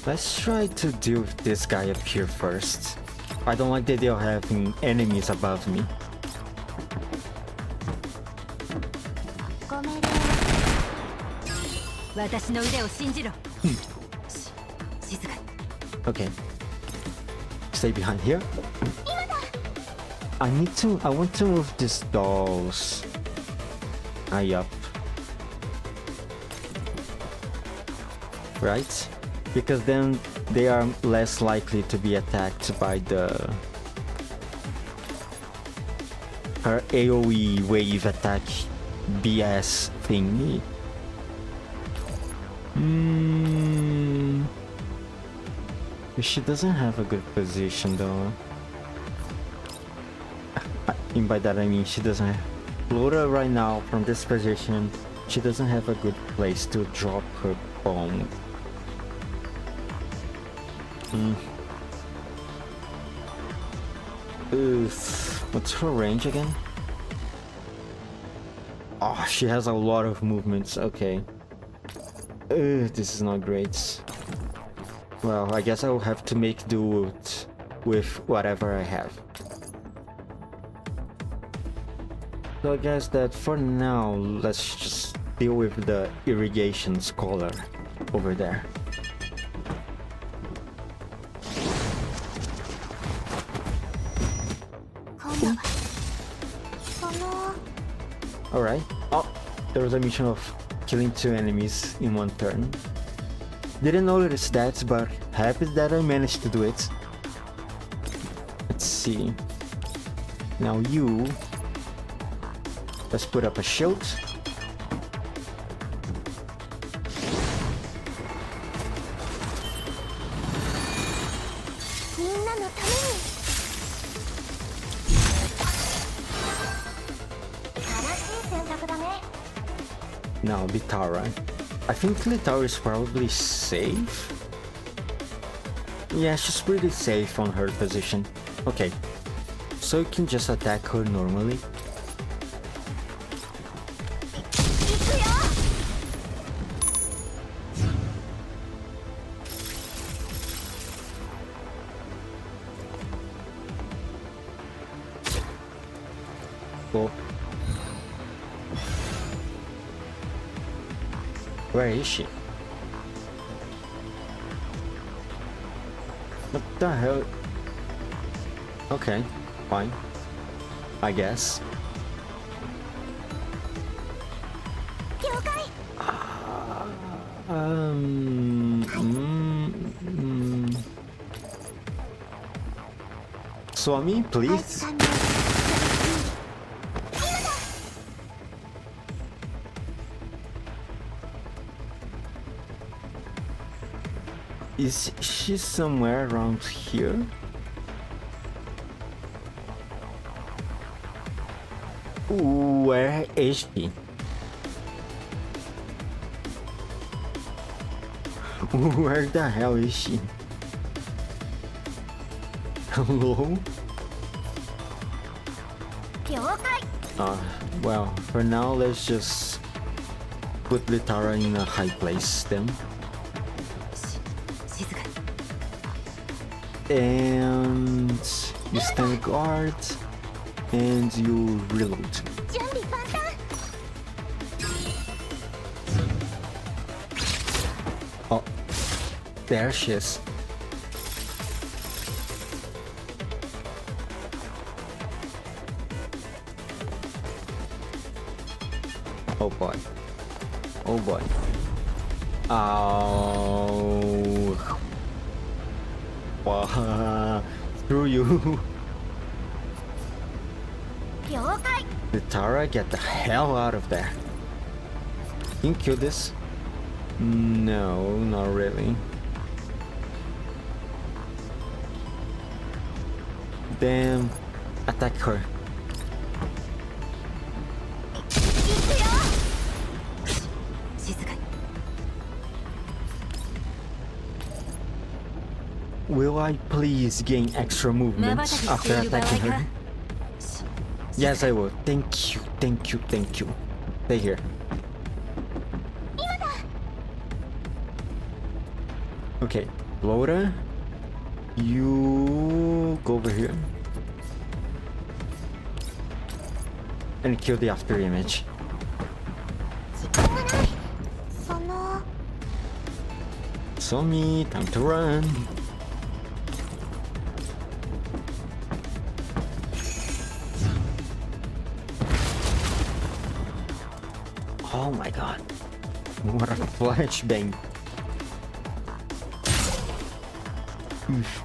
Let's try to deal with this guy up here first. I don't like the idea of having enemies above me. Okay. Stay behind here. I want to move these dolls high up. Right? Because then they are less likely to be attacked by her AoE wave attack BS thingy. Hmm. She doesn't have a good position though. And by that I mean she doesn't have... Laura right now from this position, she doesn't have a good place to drop her bomb. What's her range again? Oh, she has a lot of movements. Okay. This is not great. Well, I guess I will have to make do with whatever I have. So I guess that for now, let's just deal with the irrigation scholar over there. Alright. Oh, there was a mission of killing 2 enemies in 1 turn. Didn't notice that, but happy that I managed to do it. Let's see. Now you... Let's put up a shield. Now Litara. I think Litara is probably safe. Yeah, she's pretty safe on her position. Okay, so you can just attack her normally. Cool. Where is she? What the hell? Okay, fine. I guess. Swami, please. Is she somewhere around here? Where is she? Where the hell is she? Hello? Well, for now let's just put Litara in a high place then. And you stand guard and you reload. Oh, there she is. Oh boy. Oh boy. Oh. Screw you. Litara, get the hell out of there. Can you kill this? No, not really. Then attack her. Will I please gain extra movement after attacking her? Yes, I will. Thank you, thank you, thank you. Stay here. Okay, Laura, you go over here and kill the after image. Somi, time to run. Oh my god. What a flashbang. Oof.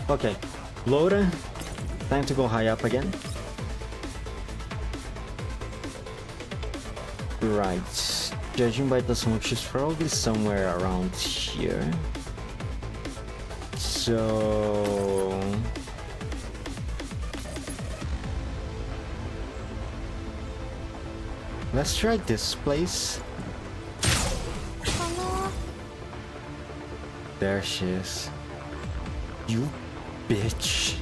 Okay, Laura, time to go high up again. Right, judging by the smoke, she's probably somewhere around here. So... let's try this place. There she is. You bitch.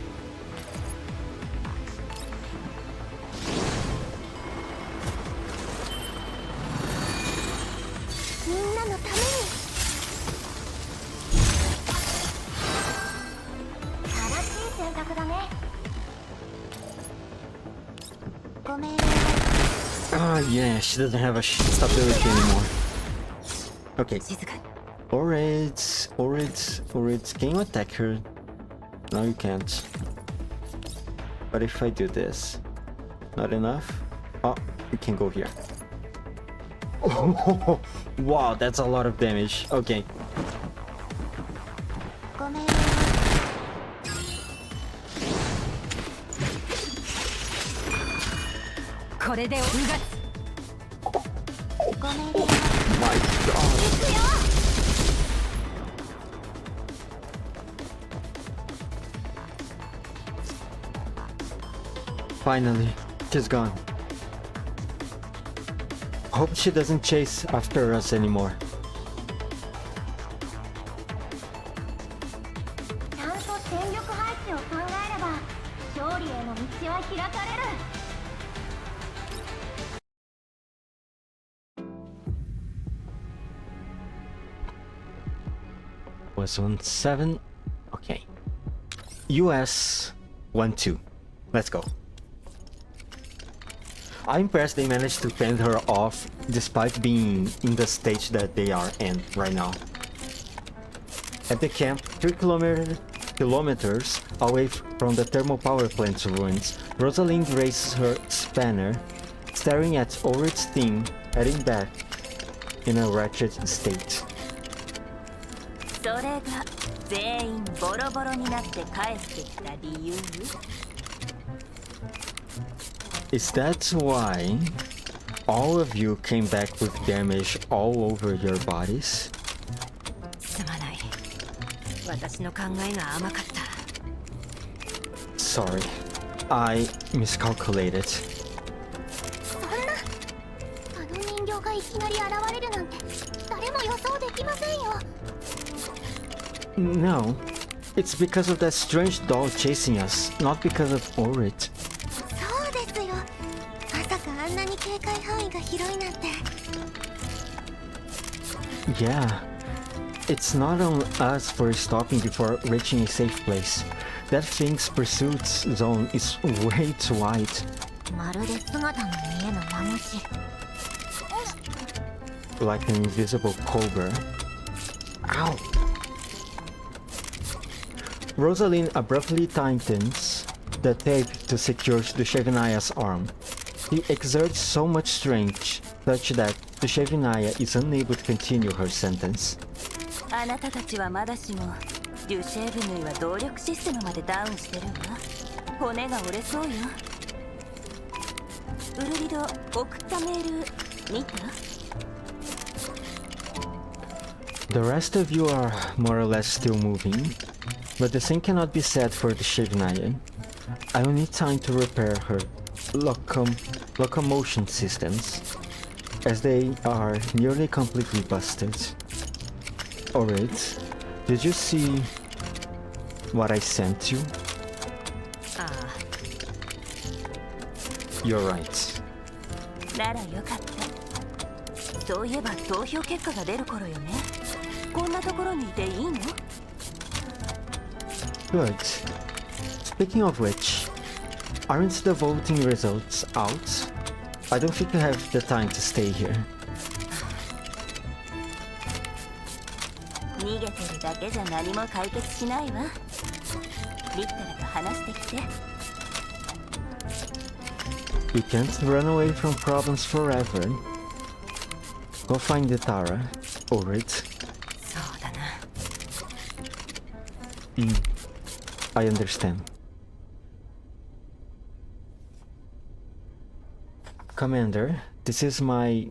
みんなのために正しい選択だねごめん Ah, yeah, she doesn't have a stability anymore. Okay. 静かに Orids, can you attack her? No, you can't. But if I do this, not enough? Oh, you can go here. Oh, wow, that's a lot of damage. Okay. ごめん これでうがつ ごめん My God. Finally, she's gone. Hope she doesn't chase after us anymore. ちゃんと戦力配置を考えれば勝利への道は開かれる Was 1-7. Okay. US 1-2. Let's go. I'm impressed they managed to fend her off despite being in the stage that they are in right now. At the camp, 3 kilometers away from the thermal power plant's ruins, Rosalind raises her spanner, staring at Orid's team heading back in a wretched state. それが全員ボロボロになって帰ってきた理由 Is that why all of you came back with damage all over your bodies? すまない私の考えが甘かった Sorry, I miscalculated. そんなあの人形がいきなり現れるなんて誰も予想できませんよ No, it's because of that strange doll chasing us, not because of Orid. そうですよまさかあんなに警戒範囲が広いなんて Yeah, it's not on us for stopping before reaching a safe place. That thing's pursuit zone is way too wide. まるで姿の見えぬマムシ Like an invisible cobra. Ow! Rosalind abruptly tightens the tape to secure Dushevianaya's arm. He exerts so much strength such that Dushevinaya is unable to continue her sentence. あなたたちはまだしもデュシェーブヌイは動力システムまでダウンしてるわ骨が折れそうよウルリド送ったメール見た The rest of you are more or less still moving, but the same cannot be said for Dushevinaya. I will need time to repair her locomotion systems, as they are nearly completely busted. Orid, did you see what I sent you? ああ You're right. ならよかったそういえば投票結果が出る頃よねこんなところにいていいの Good. Speaking of which, aren't the voting results out? I don't think I have the time to stay here. 逃げてるだけじゃ何も解決しないわリッタルと話してきて You can't run away from problems forever. Go find the Tara, Orid. そうだな I understand. Commander, this is my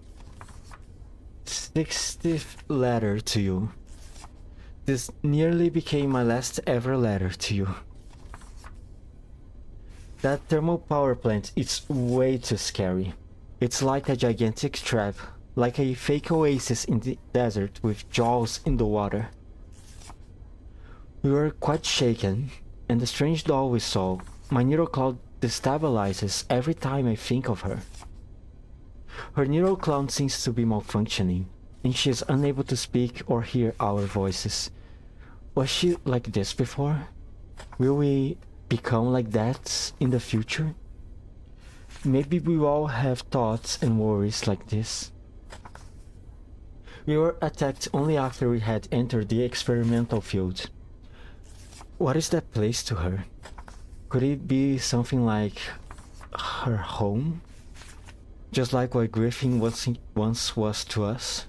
60th letter to you. This nearly became my last ever letter to you. That thermal power plant is way too scary. It's like a gigantic trap, like a fake oasis in the desert with jaws in the water. We were quite shaken, and the strange doll we saw, my neural cloud destabilizes every time I think of her. Her neural cloud seems to be malfunctioning, and she is unable to speak or hear our voices. Was she like this before? Will we become like that in the future? Maybe we all have thoughts and worries like this. We were attacked only after we had entered the experimental field. What is that place to her? Could it be something like her home? Just like what Griffin once was to us?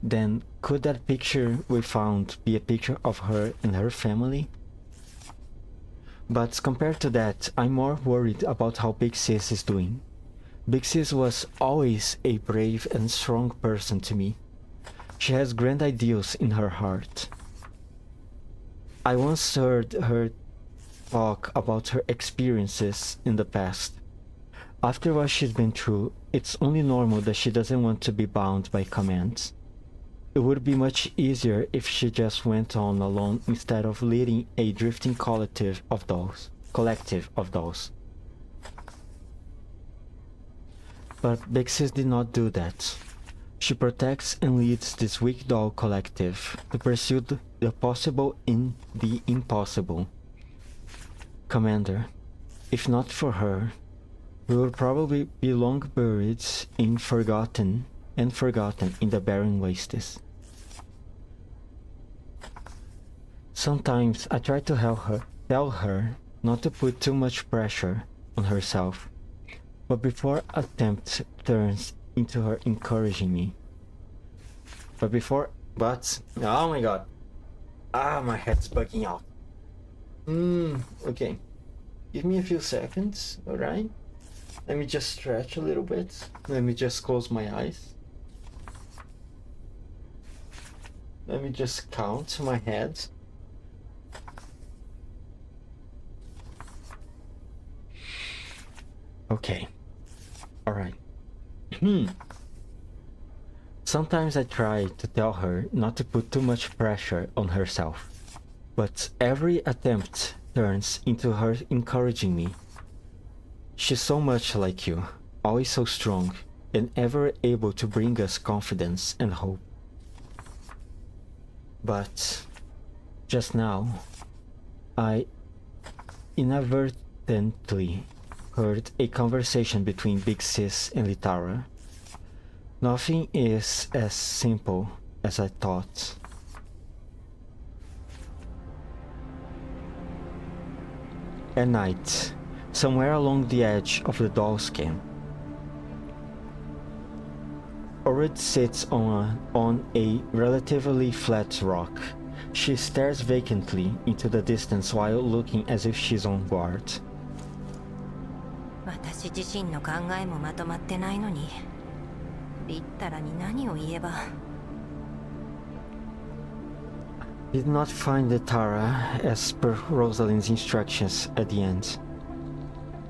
Then could that picture we found be a picture of her and her family? But compared to that, I'm more worried about how Big Sis is doing. Big Sis was always a brave and strong person to me. She has grand ideals in her heart. I once heard her talk about her experiences in the past. After what she's been through, it's only normal that she doesn't want to be bound by commands. It would be much easier if she just went on alone instead of leading a drifting collective of dolls. But Big Sis did not do that. She protects and leads this weak doll collective to pursue the possible in the impossible. Commander, if not for her, we would probably be long buried in forgotten in the barren wastes. Sometimes I try to tell her not to put too much pressure on herself, but before attempt turns into her encouraging me. Oh my god. My head's bugging out. Okay. Give me a few seconds, alright? Let me just stretch a little bit. Let me just close my eyes. Let me just count my head. Okay. Alright. Sometimes I try to tell her not to put too much pressure on herself, but every attempt turns into her encouraging me. She's so much like you, always so strong, and ever able to bring us confidence and hope. But just now, I inadvertently heard a conversation between Big Sis and Litara. Nothing is as simple as I thought. At night, somewhere along the edge of the doll's camp, Orid sits on a relatively flat rock. She stares vacantly into the distance while looking as if she's on guard. 私自身の考えもまとまってないのに、リッタラに何を言えば。Did not find the Tara as per Rosalind's instructions at the end.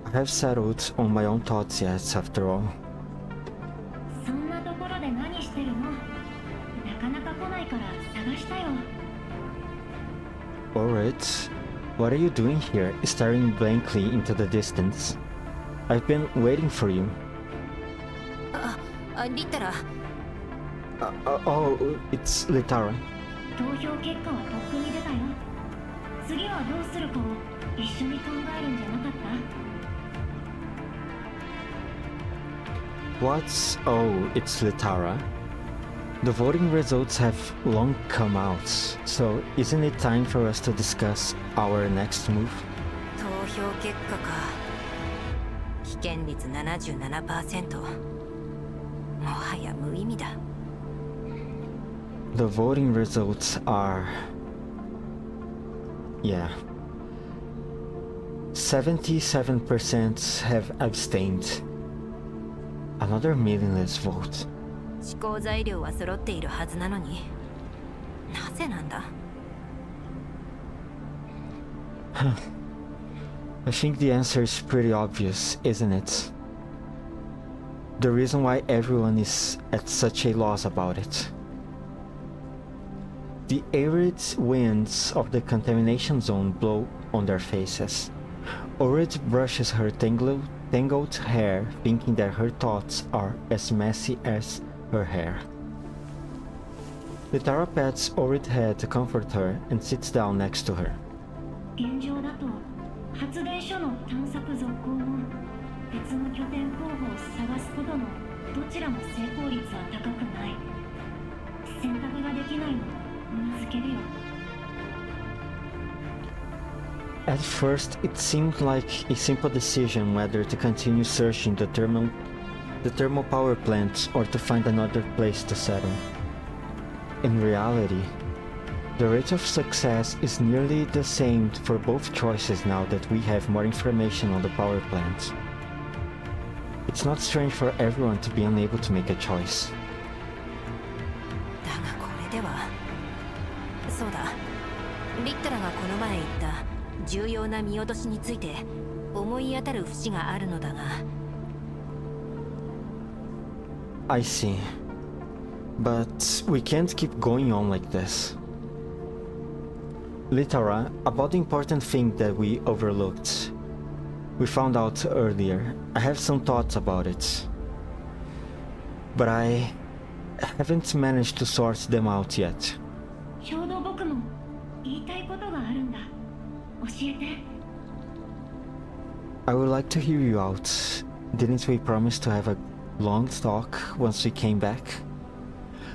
I have settled on my own thoughts yet, after all. そんなところで何してるの？なかなか来ないから探したよ。Alright, what are you doing here, staring blankly into the distance? I've been waiting for you. リッタラ。Oh, it's Litara. 投票結果はとっくに出たよ。次はどうするかを一緒に考えるんじゃなかった？ What's... Oh, it's Litara. The voting results have long come out, so isn't it time for us to discuss our next move? 投票結果か。危険率 77%。もはや無意味だ。The voting results are... Yeah. 77% have abstained. Another meaningless vote. 思考材料は揃っているはずなのになぜなんだ。 I think the answer is pretty obvious, isn't it? The reason why everyone is at such a loss about it. The arid winds of the contamination zone blow on their faces. Orid brushes her tangled hair, thinking that her thoughts are as messy as her hair. Litara pats Orid's head to comfort her and sits down next to her. 現状だと発電所の探索続行も別の拠点候補を探すことのどちらも成功率は高くない。選択ができないのうなずけるよ。 At first, it seemed like a simple decision whether to continue searching the thermal power plants or to find another place to settle. In reality, the rate of success is nearly the same for both choices now that we have more information on the power plants. It's not strange for everyone to be unable to make a choice. だがこれでは。そうだ、リッタラがこの前言った重要な見落としについて思い当たる節があるのだが。 I see. But we can't keep going on like this. Litara, about the important thing that we overlooked. We found out earlier. I have some thoughts about it. But I haven't managed to sort them out yet. ちょうど僕も言いたいことがあるんだ。教えて。 I would like to hear you out. Didn't we promise to have a long talk once we came back?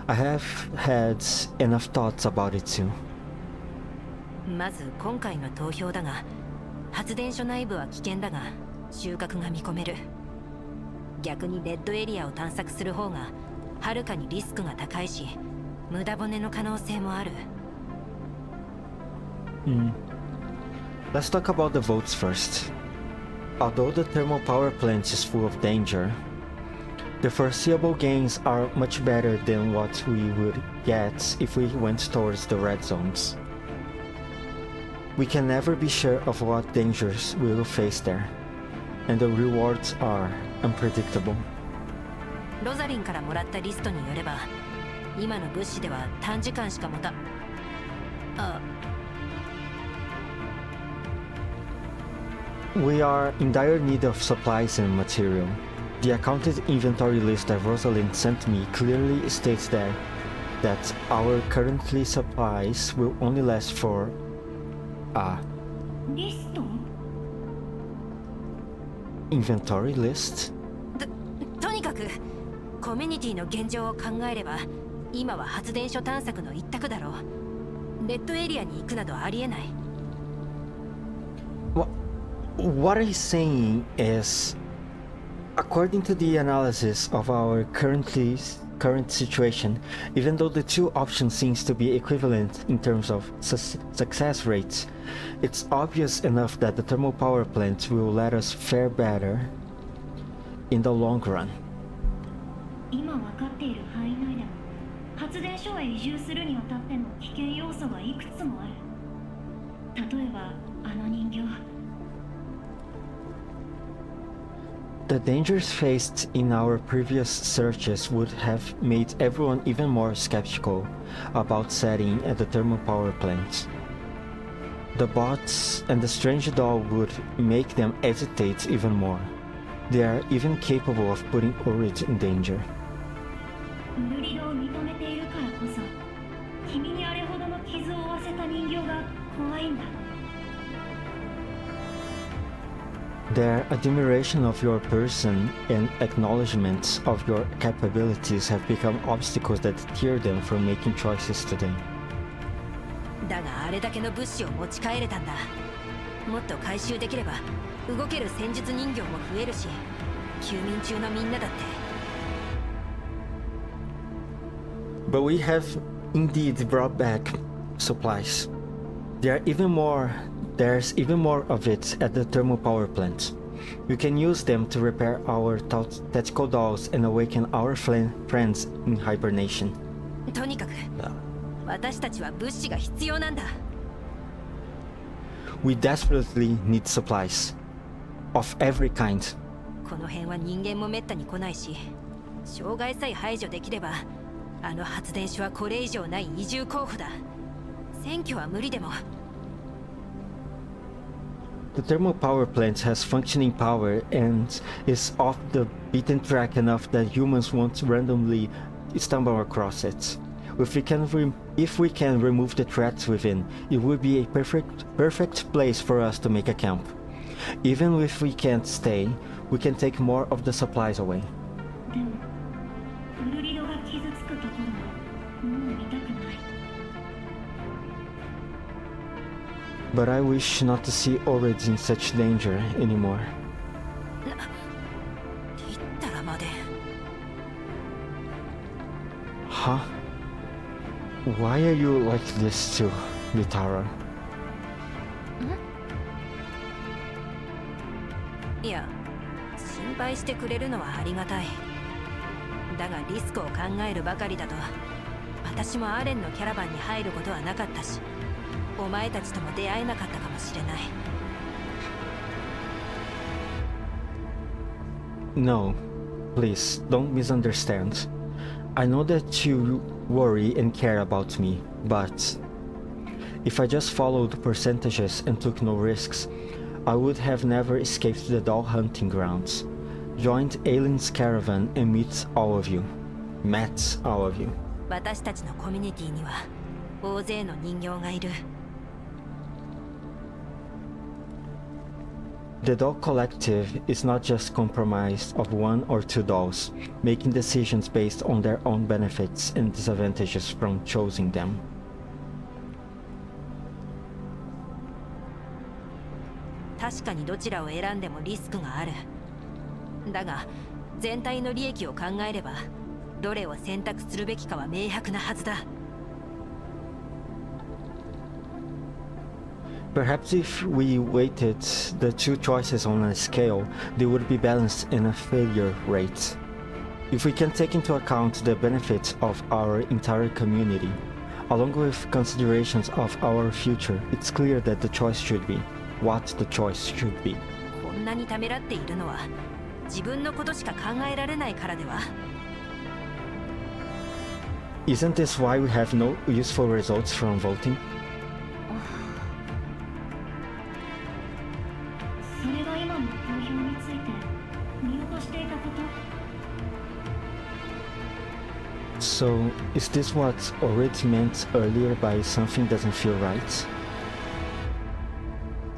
I have had enough thoughts about it too. まず今回の投票だが、発電所内部は危険だが収穫が見込める。逆にレッドエリアを探索する方がはるかにリスクが高いし、無駄骨の可能性もある。Let's talk about the votes first. Although the thermal power plant is full of danger, the foreseeable gains are much better than what we would get if we went towards the red zones. We can never be sure of what dangers we will face there, and the rewards are unpredictable. ロザリンからもらったリストによれば、今の物資では短時間しか持た。We are in dire need of supplies and material. The accounted inventory list that Rosalind sent me clearly states that our currently supplies will only last for リスト？ inventory list? とにかくコミュニティの現状を考えれば今は発電所探索の一択だろう。レッドエリアに行くなどありえない。What he's saying is, according to the analysis of our current situation, even though the two options seems to be equivalent in terms of success rates, it's obvious enough that the thermal power plant will let us fare better in the long run. 今分かっている範囲内でも発電所へ移住するにあたっての危険要素がいくつもある。例えばあの人形。The dangers faced in our previous searches would have made everyone even more skeptical about setting at the thermal power plant. The bots and the strange doll would make them hesitate even more. They are even capable of putting Orid in danger. ウルリドを認めているからこそ、君にあれほどの傷を負わせた人形が怖いんだ。Their admiration of your person and acknowledgement of your capabilities have become obstacles that deter them from making choices today. だがあれだけの物資を持ち帰れたんだ。もっと回収できれば動ける戦術人形も増えるし、休眠中のみんなだって。But we have indeed brought back supplies. They are even more There's even more of it at the thermal power plant. We can use them to repair our tactical dolls and awaken our friends in hibernation. とにかく私たちは物資が必要なんだ。 We desperately need supplies. Of every kind. この辺は人間もめったに来ないし、障害さえ排除できれば、あの発電所はこれ以上ない移住候補だ。選挙は無理でも。 The thermal power plant has functioning power and is off the beaten track enough that humans won't randomly stumble across it. If we can remove the threats within, it would be a perfect place for us to make a camp. Even if we can't stay, we can take more of the supplies away. でもウルリドが傷つくところはもう見たくない。 But I wish not to see Orids in such danger anymore. リッタラまで。 Huh? Why are you like this too, Litara? いや、心配してくれるのはありがたい。だがリスクを考えるばかりだと、私もアレンのキャラバンに入ることはなかったし、お前たちとも出会えなかったかもしれない。No, please, don't misunderstand. I know that you worry and care about me, but if I just followed percentages and took no risks, I would have never escaped the doll hunting grounds, joined Ailen's caravan and met all of you. 私たちのコミュニティには大勢の人形がいる。 The doll collective is not just comprised of one or two dolls, making decisions based on their own benefits and disadvantages from choosing them. 確かにどちらを選んでもリスクがある。だが全体の利益を考えれば、どれを選択するべきかは明白なはずだ。 Perhaps if we weighted the two choices on a scale, they would be balanced in a failure rate. If we can take into account the benefits of our entire community, along with considerations of our future, it's clear that the choice should be what the choice should be. こんなにためらっているのは自分のことしか考えられないからでは。 Isn't this why we have no useful results from voting? それが今の投票について見落としていたこと。 So, is this what Orit meant earlier by something doesn't feel right?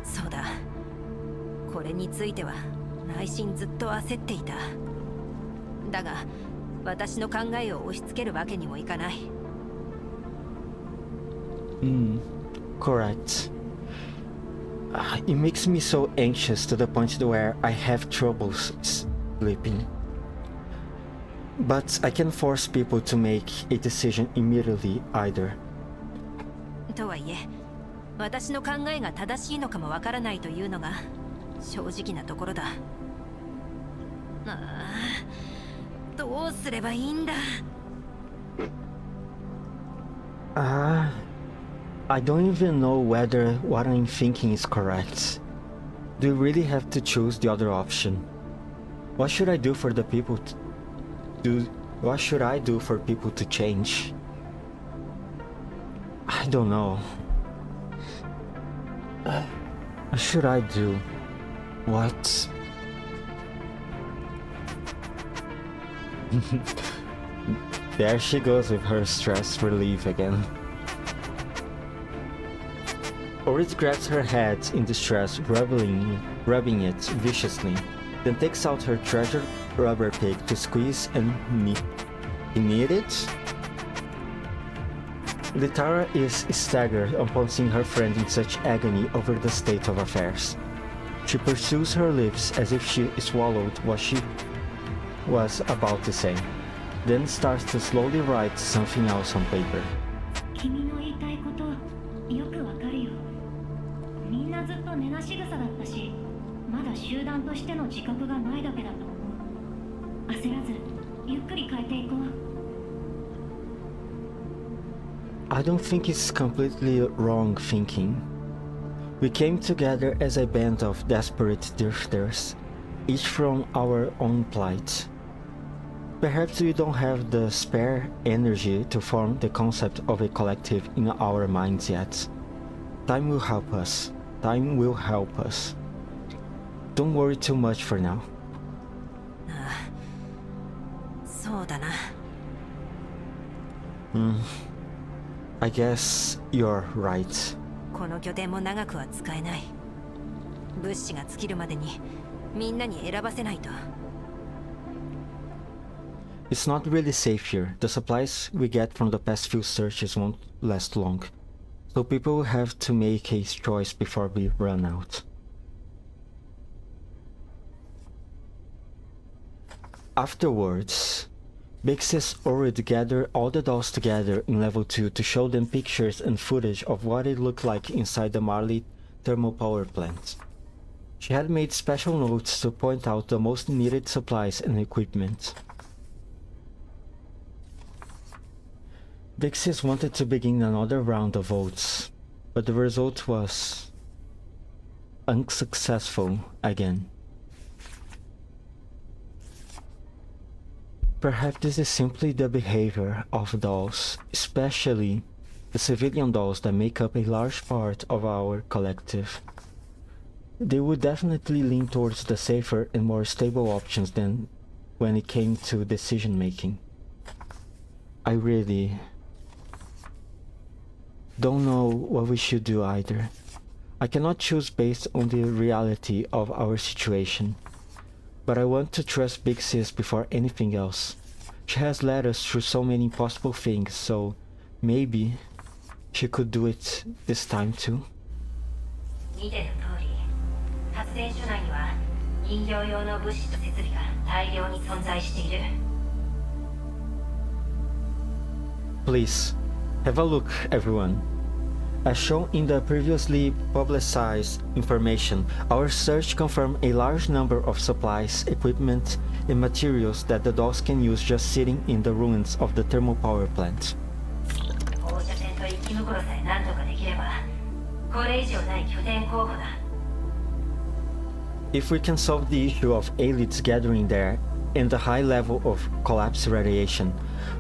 そうだ。これについては内心ずっと焦っていた。だが私の考えを押し付けるわけにもいかない。Correct. It makes me so anxious to the point where I have trouble sleeping. But I can't force people to make a decision immediately either. とはいえ、私の考えが正しいのかもわからないというのが正直なところだ。ああ、どうすればいいんだ。I don't even know whether what I'm thinking is correct. Do you really have to choose the other option? What should I do for the people what should I do for people to change? I don't know. What should I do? What? There she goes with her stress relief again. Orit grabs her head in distress, rubbing it viciously, then takes out her treasured rubber pig to squeeze and knit it? Litara is staggered upon seeing her friend in such agony over the state of affairs. She pursues her lips as if she swallowed what she was about to say, then starts to slowly write something else on paper. 君の言いたいことよくわかるよ。みんなずな仕草だったし、まだ集団としての自覚がないだけだと思う。焦らずゆっくり変えていこう。 I don't think it's completely wrong thinking. We came together as a band of desperate drifters, each from our own plight. Perhaps we don't have the spare energy to form the concept of a collective in our minds yet. Time will help us. Time will help us. Don't worry too much for now. ああ、そうだな。I guess you're right. この拠点も長くは使えない。物資が尽きるまでにみんなに選ばせないと。It's not really safe here. The supplies we get from the past few searches won't last long. So people will have to make a choice before we run out. Afterwards, Bixis already gathered all the dolls together in level 2 to show them pictures and footage of what it looked like inside the Marley thermal power plant. She had made special notes to point out the most needed supplies and equipment. Bixis wanted to begin another round of votes, but the result was unsuccessful again. Perhaps this is simply the behavior of dolls, especially the civilian dolls that make up a large part of our collective. They would definitely lean towards the safer and more stable options than when it came to decision making. I really don't know what we should do either. I cannot choose based on the reality of our situation, but I want to trust Big Sis before anything else. She has led us through so many impossible things, so maybe she could do it this time too. 見ての通り、発電所内には人形用の物資と設備が大量に存在している。Please, have a look, everyone. As shown in the previously publicized information, our search confirmed a large number of supplies, equipment, and materials that the dolls can use just sitting in the ruins of the thermal power plant. 放射線と生き残さえ何とかできれば、これ以上ない拠点候補だ。If we can solve the issue of elites gathering there and the high level of collapse radiation,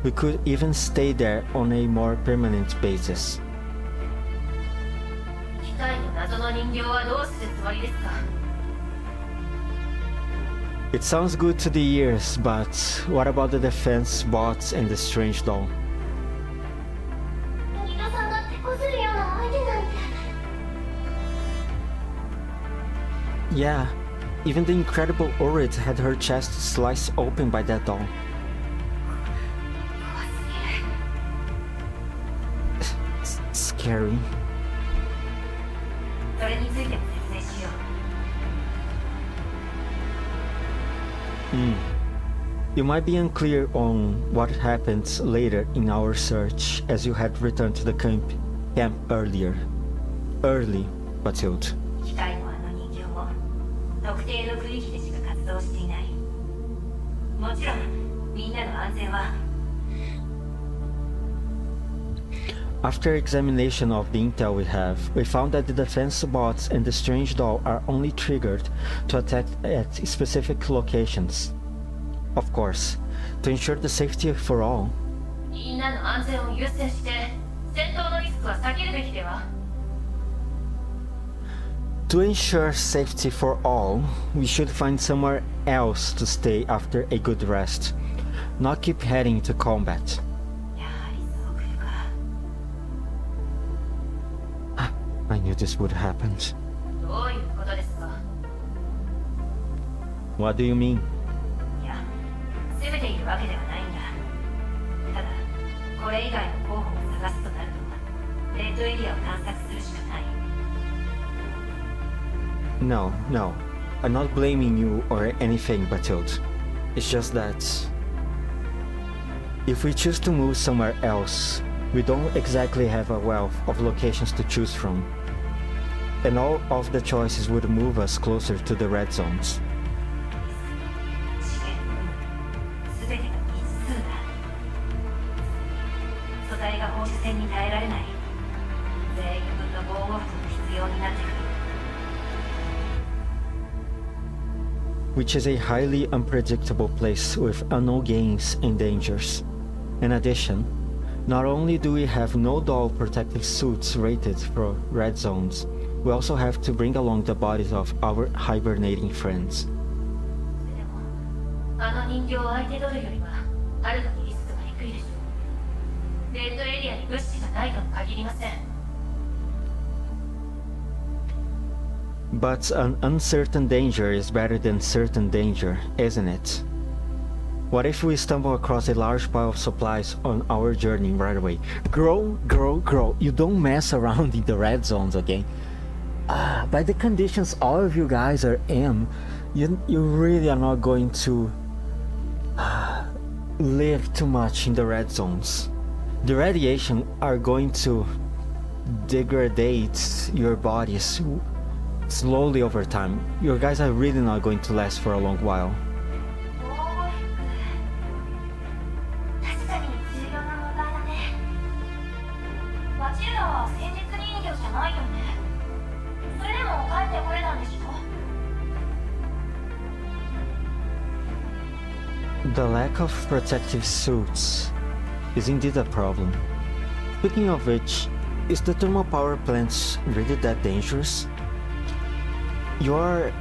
we could even stay there on a more permanent basis. 機械の謎の人形はどうするつもりですか？ It sounds good to the ears, but what about the defense bots and the strange doll? 皆さんが手こずるような相手なんて。 Yeah, even the incredible Orit had her chest sliced open by that doll. Scary. それについても説明しよう。You might be unclear on what happens later in our search, as you had returned to the camp earlier. Early, Batilde. 機械もあの人形も特定の区域でしか活動していない。もちろんみんなの安全は。 After examination of the intel we have, we found that the defense bots and the strange doll are only triggered to attack at specific locations. Of course, to ensure the safety for all. みんなの安全を優先して戦闘のリスクは避けるべきでは。 To ensure safety for all, we should find somewhere else to stay after a good rest, not keep heading to combat. やはりそう来るか。 I knew this would happen. どういうことですか？ What do you mean? いや、攻めているわけではないんだ。ただ、これ以外の候補を探すとなると、レッドエリアを探索するしかない。 No, I'm not blaming you or anything, Batilde. It's just that if we choose to move somewhere else, we don't exactly have a wealth of locations to choose from. and all of the choices would move us closer to the red zones. 資源全てが未知数だ。素材が放射線に耐えられない。全員分の防護服が必要になってくる。Which is a highly unpredictable place with unknown gains and dangers. In addition, not only do we have no dull protective suits rated for red zones, we also have to bring along the bodies of our hibernating friends. でもあの人形を相手取るよりははるかにリスクが低いでしょう。レッドエリアに物資がないとも限りません。But an uncertain danger is better than certain danger, isn't it? What if we stumble across a large pile of supplies on our journey right away? Grow, grow, grow. You don't mess around in the red zones, okay? By the conditions all of you guys are in, you really are not going to live too much in the red zones. The radiation are going to degrade your bodies slowly over time. You guys are really not going to last for a long while. 防護服確かに重要な問題だね。マチルダは戦術人形じゃないよね。それでも帰ってこれたんでしょ。 The lack of protective suits is indeed a problem. Speaking of which, is the thermal power plants really that dangerous? You're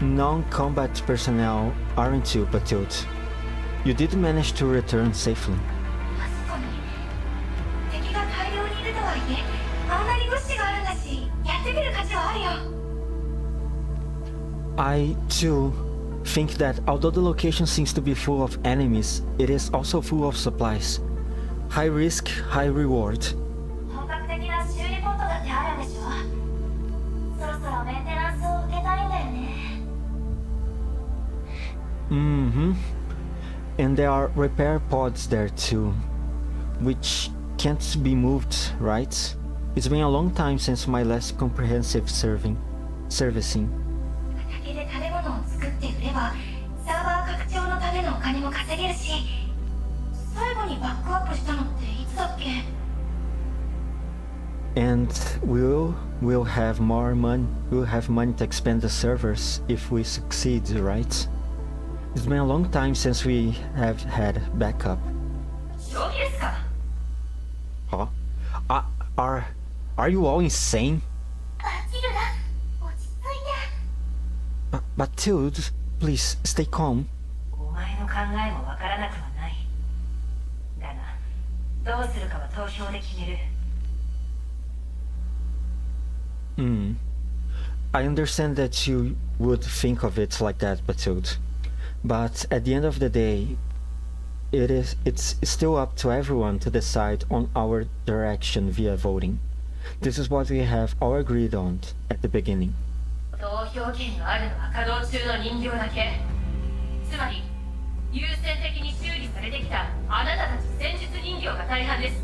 non-combat personnel, aren't you, Batilt? You did manage to return safely. 確かに敵が大量にいるとはいえ、あんなに物資があるんだし、やってくる価値はあるよ。 I, too, think that although the location seems to be full of enemies, it is also full of supplies. High risk, high reward. 本格的な修理ポットだってあるんでしょ。そろそろメンテナンスを受けたいんだよね。Mm-hmm. And there are repair pods there too, which can't be moved, right? It's been a long time since my last comprehensive servicing. 畑で食べ物を作って売れば、サーバー拡張のためのお金も稼げるし、最後にバックアップしたのっていつだっけ？ And we'll have more money. We'll have money to expand the servers if we succeed, right? It's been a long time since we have had backup. 正気ですか？ Huh? Are you all insane? バチルダ、落ち着いて。Batilde, please stay calm. お前の考えもわからなくはない。だがどうするかは投票で決める。I understand that you would think of it like that, Batilde. But at the end of the day, it's still up to everyone to decide on our direction via voting. This is what we have all agreed on at the beginning. 投票権があるのは稼働中の人形だけ。つまり優先的に修理されてきたあなたたち戦術人形が大半です。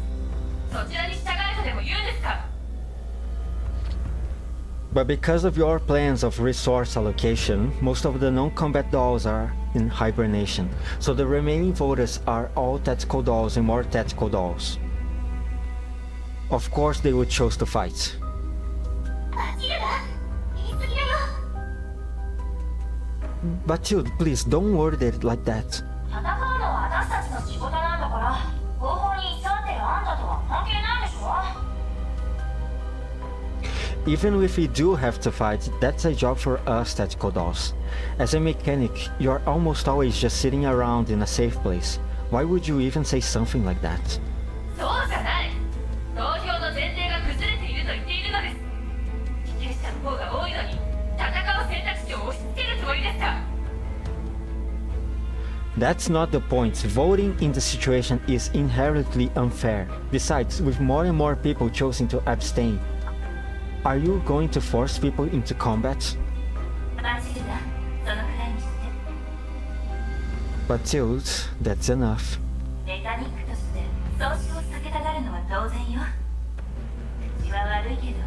そちらに従えとでも言うんですか？ But because of your plans of resource allocation, most of the non-combat dolls are in hibernation, so the remaining voters are all tactical dolls and more tactical dolls. Of course they would choose to fight. バチルダ、言い過ぎだよ。 Batilde, please don't word it like that. 戦うのは私たちの仕事なんだから、後方に居座ってるあんたとは関係ないでしょ。 Even if we do have to fight, that's a job for us tactical dolls. As a mechanic, you're almost always just sitting around in a safe place. Why would you even say something like that? そうじゃない。投票の前提が崩れていると言っているのです。被験者の方が多いのに戦う選択肢を押し付けるつもりですか？ That's not the point. Voting in the situation is inherently unfair. Besides, with more and more people choosing to abstain, are you going to force people into combat? バチルダ、そのくらいにして。 Batilde, that's enough. メカニックとして投資を避けたがるのは当然よ。口は悪いけど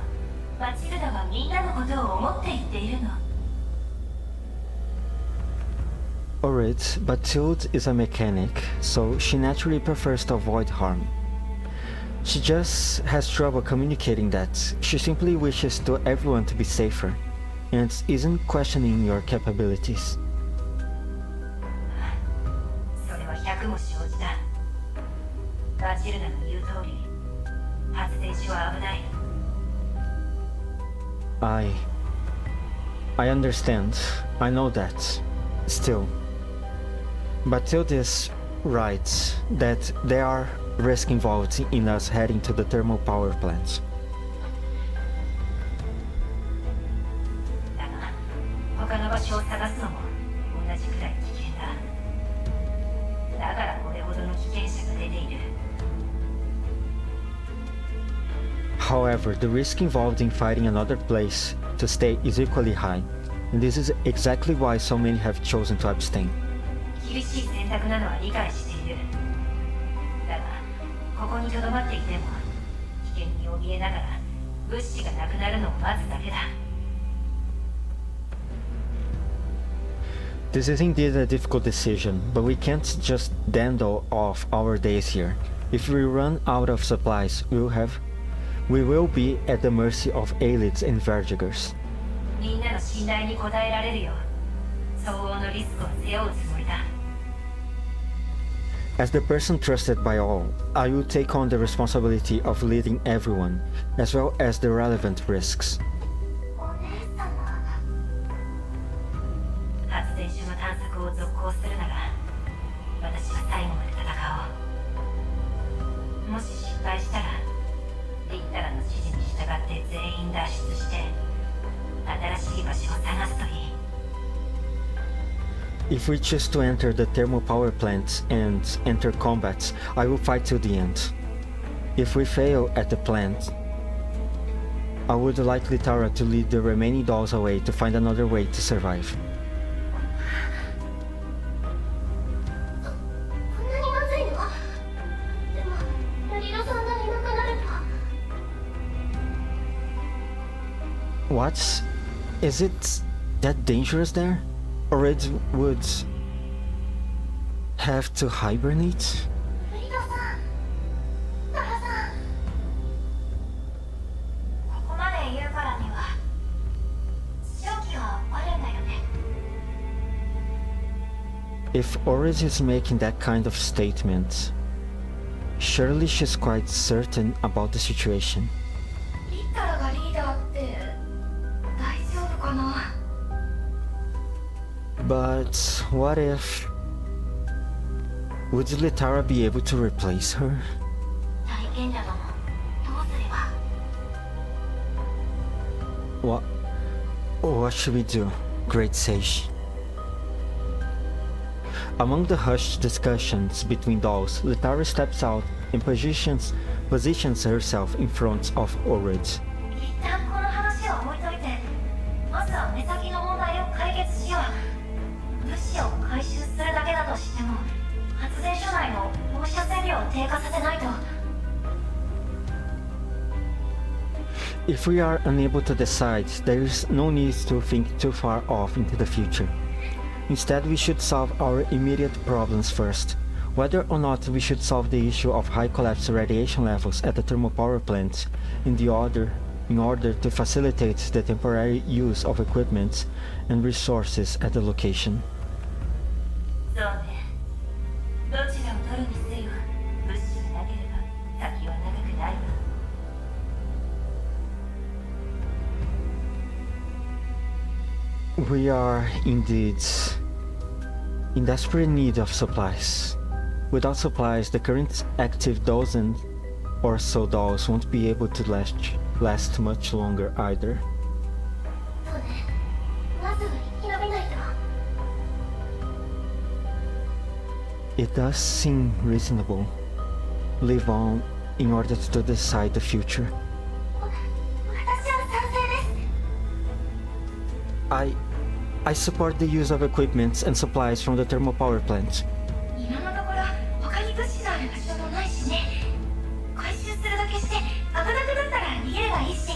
マチルダはみんなのことを思って言っているの。 Alright, Bathilde is a mechanic, so she naturally prefers to avoid harm. She just has trouble communicating that she simply wishes to everyone to be safer, and isn't questioning your capabilities. それは百も承知だ。マチルダの言う通り、発電所は危ない。I understand. I know that. Still, Bathilde is right that there are risks involved in us heading to the thermal power plant. だが、他の場所を探すのも同じくらい危険だ。だからこれほどの危険者が出ている。However, the risk involved in finding another place to stay is equally high, and this is exactly why so many have chosen to abstain. 厳しい選択なのは理解している。だが、ここに留まっていても危険に怯えながら物資がなくなるのを待つだけだ。This is indeed a difficult decision, but we can't just dandle off our days here. If we run out of supplies, we will be at the mercy of Aelids and Verdigers. みんなの信頼に応えられるよう相応のリスクを背負うつもりだ。 As the person trusted by all, I will take on the responsibility of leading everyone, as well as the relevant risks. 発電所の探索を続行するなら私は最後まで戦おう。もし失敗したらリッタラの指示に従って全員脱出して新しい場所を探すといい。 If we choose to enter the thermal power plant and enter combat, I will fight till the end. If we fail at the plant, I would like Litara to lead the remaining dolls away to find another way to survive. こんなにまずいの？でもラリラさんがいなくなると。 What? Is it that dangerous there? Or it would have to hibernate? ラリラさん、タラさん。ここまで言うからには正気があるんだよね。 If Oris is making that kind of statement, surely she's quite certain about the situation. リッタラがリーダーって大丈夫かな？ But what if... Would Litara be able to replace her? 体験者ども、どうすれば？ What should we do, Great Sage? Among the hushed discussions between dolls, Litara steps out and positions herself in front of Orid. 一旦この話は置いといて、まずは目先の問題を解決しよう。物資を回収するだけだとしても、発電所内の放射線量を低下させないと。 If we are unable to decide, there is no need to think too far off into the future. Instead, we should solve our immediate problems first. Whether or not we should solve the issue of high collapse radiation levels at the thermal power plant in order to facilitate the temporary use of equipment and resources at the location. そうね。どちらを取るにせよ、物資がなければ先は長くないわ。 We are indeed in desperate need of supplies. Without supplies, the current active dozen or so dolls won't be able to last much longer either. そうね。まず生き延びないと。 It does seem reasonable. Live on in order to decide the future. 私は賛成です。 I support the use of equipment and supplies from the thermal power plant. 今のところ他に物資のある場所もないしね。回収するだけして危なくなったら逃げればいいし。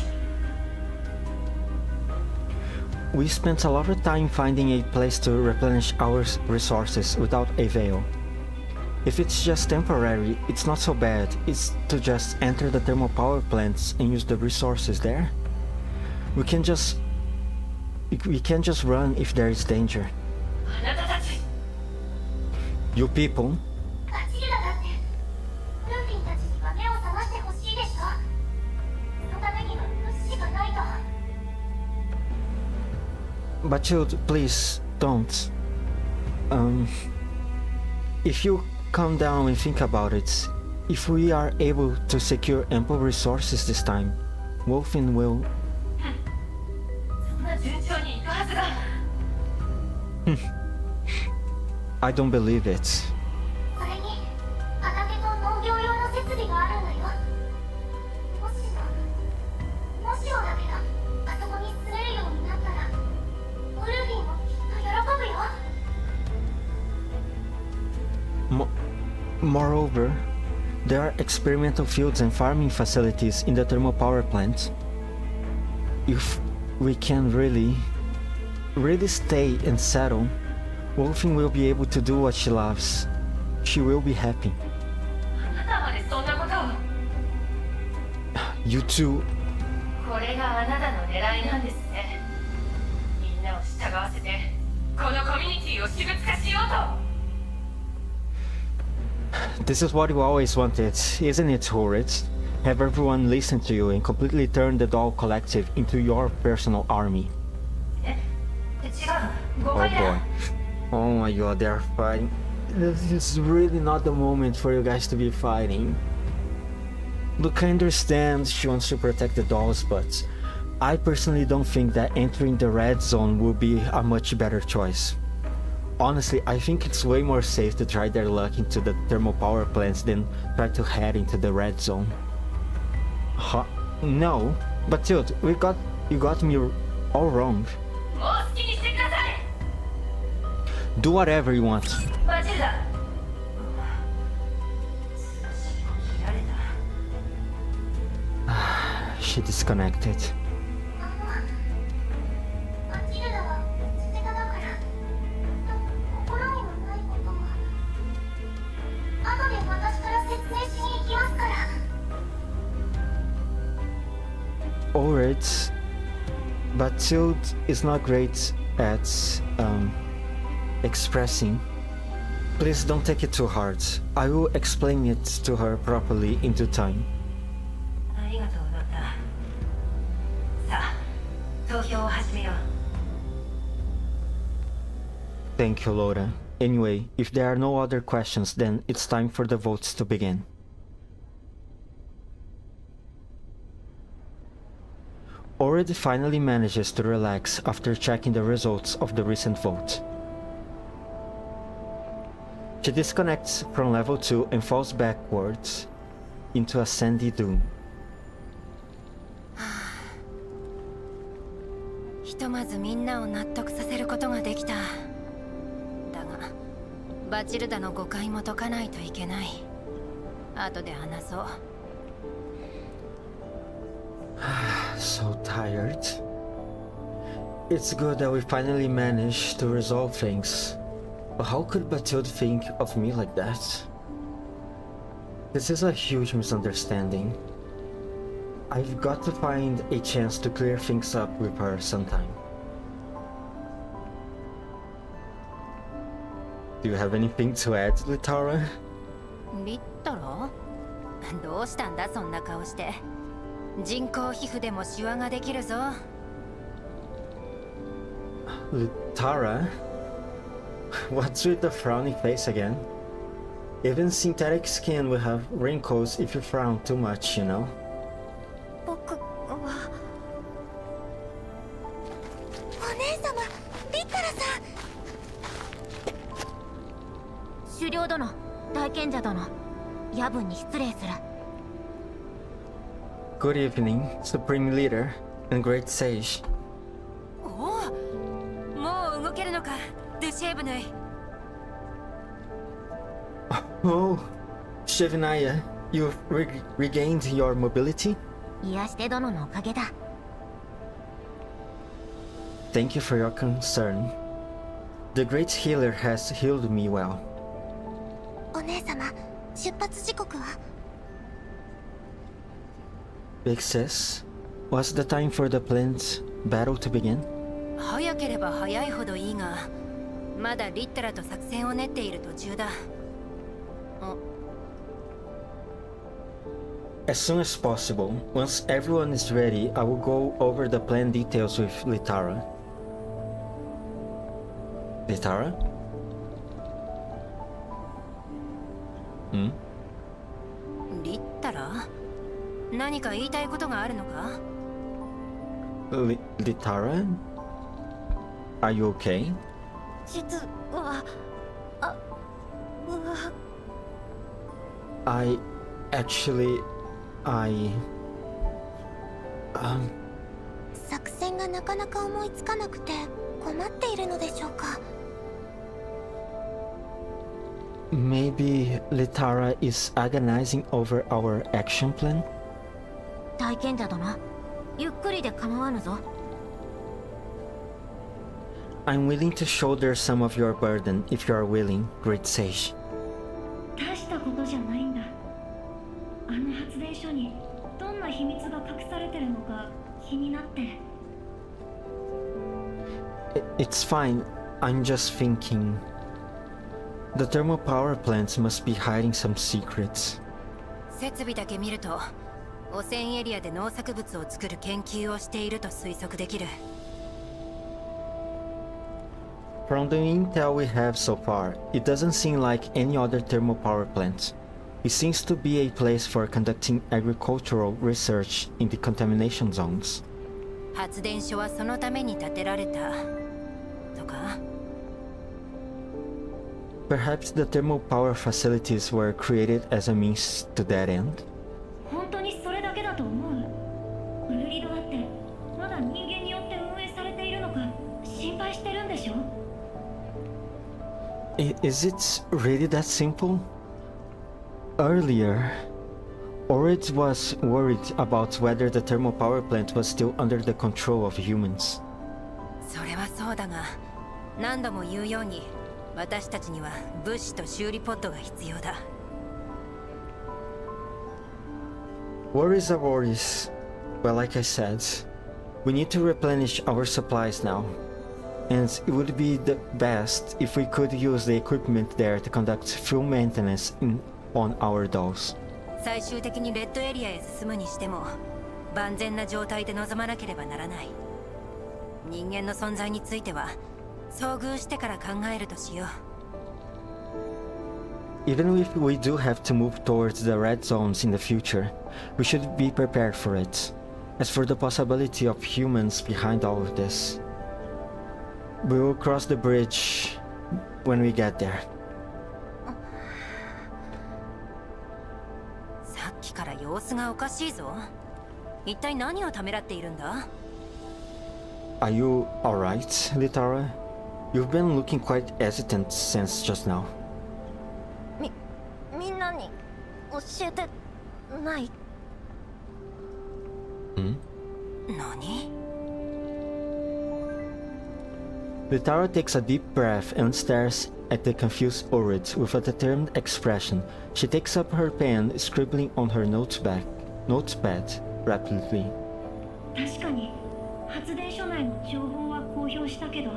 We spent a lot of time finding a place to replenish our resources without a veil. If it's just temporary, it's not so bad. It's to just enter the thermal power plants and use the resources there. We can just run if there is danger. あなたたち You people, バチルダだってルフィたちには目を覚ましてほしいでしょ。そのためには無視しかないと。 Bachild, please don't. If you calm down and think about it, if we are able to secure ample resources this time, Wolfen will. そんな順調にいくはずが。 I don't believe it. それに畑と農業用の設備があるんだよ。もしもだけどあそこに住めるようになったらウルフィンもきっと喜ぶよ。 Moreover, there are experimental fields and farming facilities in the thermal power plant. If we can really stay and settle, Wolfen will be able to do what she loves. She will be happy. あなたまでそんなことを。 You too. これがあなたの狙いなんですね。みんなを従わせてこのコミュニティを私物化しようと。 This is what you always wanted, isn't it, Horrid? Have everyone listen to you and completely turn the Doll Collective into your personal army. 違う。誤 Oh 解だ。 boy. Oh my god, they are fighting. This is really not the moment for you guys to be fighting. Look, I understand she wants to protect the dolls, but I personally don't think that entering the red zone will be a much better choice. Honestly, I think it's way more safe to try their luck into the thermal power plants than try to head into the red zone. Huh? No, but dude, you got me all wrong. もう好きにしてください。 Do whatever you want. バチルダ。切られた。 She disconnected. バチルダは捨てただから心にもないことは後で私から説明しに行きますから。 Alright, Batilde is not great at expressing. Please don't take it too hard. I will explain it to her properly in due time. ありがとうロタ。さあ投票を始めよう。 Thank you, Laura. Anyway, if there are no other questions, then it's time for the votes to begin. Orid finally manages to relax after checking the results of the recent vote. She disconnects from level 2 and falls backwards into a sandy dune. ひとまずみんなを納得させることができた。だがバチルダの誤解も解かないといけない。後で話そう。 So tired. It's good that we finally managed to resolve things. But how could Batilde think of me like that? This is a huge misunderstanding. I've got to find a chance to clear things up with her sometime. Do you have anything to add, Litara? リットロ？どうしたんだそんな顔して。人工皮膚でもシワができるぞ。 Litara? What's with the frowny face again? Even synthetic skin will have wrinkles if you frown too much, you know? 僕はお姉様リッタラさん。狩猟殿、大賢者殿、夜分に失礼する。 Good evening, Supreme Leader and Great Sage. おお、もう動けるのか、ドゥシェーブヌイ。 Oh, Shevinaya, you've regained your mobility? 癒して殿のおかげだ。Thank you for your concern. The great healer has healed me well. お姉様、出発時刻は？ Big sis, what's the time for the planned battle to begin? 早ければ早いほどいいが、まだリッタラと作戦を練っている途中だ。As soon as possible. Once everyone is ready, I will go over the plan details with Litara. Litara? Hmm? リッタラ？何か言いたいことがあるのか？ Litara? Are you okay? 実はI作戦がなかなか思いつかなくて困っているのでしょうか。 maybe Litara is agonizing over our action plan? 大賢者殿、ゆっくりで構わぬぞ。 I'm willing to shoulder some of your burden if you are willing, great sage. 大したことじゃないんだ。あの発電所にどんな秘密が隠されてるのか気になって。It's fine. I'm just thinking. The thermal power plants must be hiding some secrets. 設備だけ見ると、汚染エリアで農作物を作る研究をしていると推測できる。From the intel we have so far, it doesn't seem like any other thermal power plant. It seems to be a place for conducting agricultural research in the contamination zones. 発電所はそのために建てられたとか？ Perhaps the thermal power facilities were created as a means to that end? 本当にそれだけだと思う？ブルリドだってまだ人間によって運営されているのか心配してるんでしょ？ Is it really that simple? Earlier, Orid was worried about whether the thermal power plant was still under the control of humans. それはそうだが、何度も言うように、私たちには物資と修理ポットが必要だ。Worries are worries. But like I said, we need to replenish our supplies now. And it would be the best if we could use the equipment there to conduct full maintenance on our dolls. 最終的にレッドエリアへ進むにしても、万全な状態で臨まなければならない。人間の存在については、遭遇してから考えるとしよう。Even if we do have to move towards the red zones in the future, we should be prepared for it. As for the possibility of humans behind all of this, we will cross the bridge when we get there. さっきから様子がおかしいぞ。一体何をためらっているんだ？ Are you alright, Litara? You've been looking quite hesitant since just now. みんなに教えてない。何？ Litara takes a deep breath and stares at the confused Orid with a determined expression. She takes up her pen, scribbling on her notepad rapidly. 確かに発電所内の情報は公表したけど、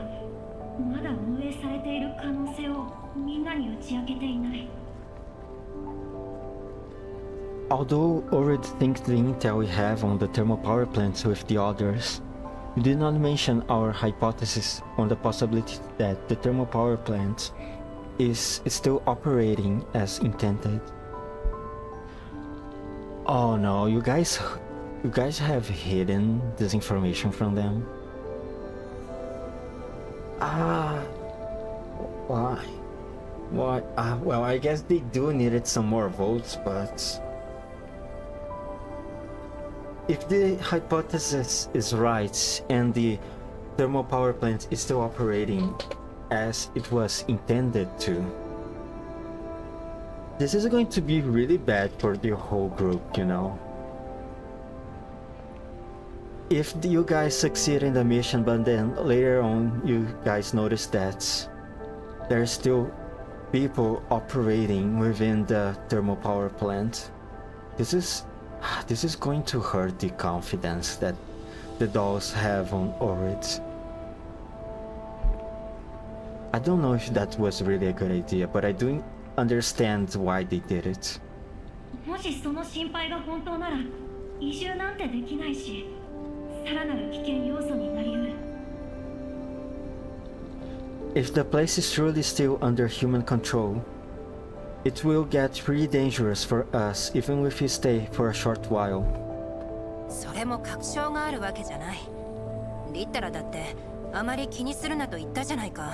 まだ運営されている可能性をみんなに打ち明けていない。 Although Orid thinks the intel we have on the thermal power plants with the others, we did not mention our hypothesis on the possibility that the thermal power plant is still operating as intended. Oh no, you guys have hidden this information from them? Why? What? Well, I guess they do needed some more votes, but if the hypothesis is right and the thermal power plant is still operating as it was intended to, this is going to be really bad for the whole group, you know. if you guys succeed in the mission, but then later on you guys notice that there's still people operating within the thermal power plant, this is going to hurt the confidence that the dolls have on Orid. I don't know if that was really a good idea, but I do understand why they did it. もしその心配が本当なら移住なんてできないし、さらなる危険要素になりうる。 If the place is truly still under human control, it will get pretty dangerous for us even if we stay for a short while. それも確証があるわけじゃない。リッタラだってあまり気にするなと言ったじゃないか。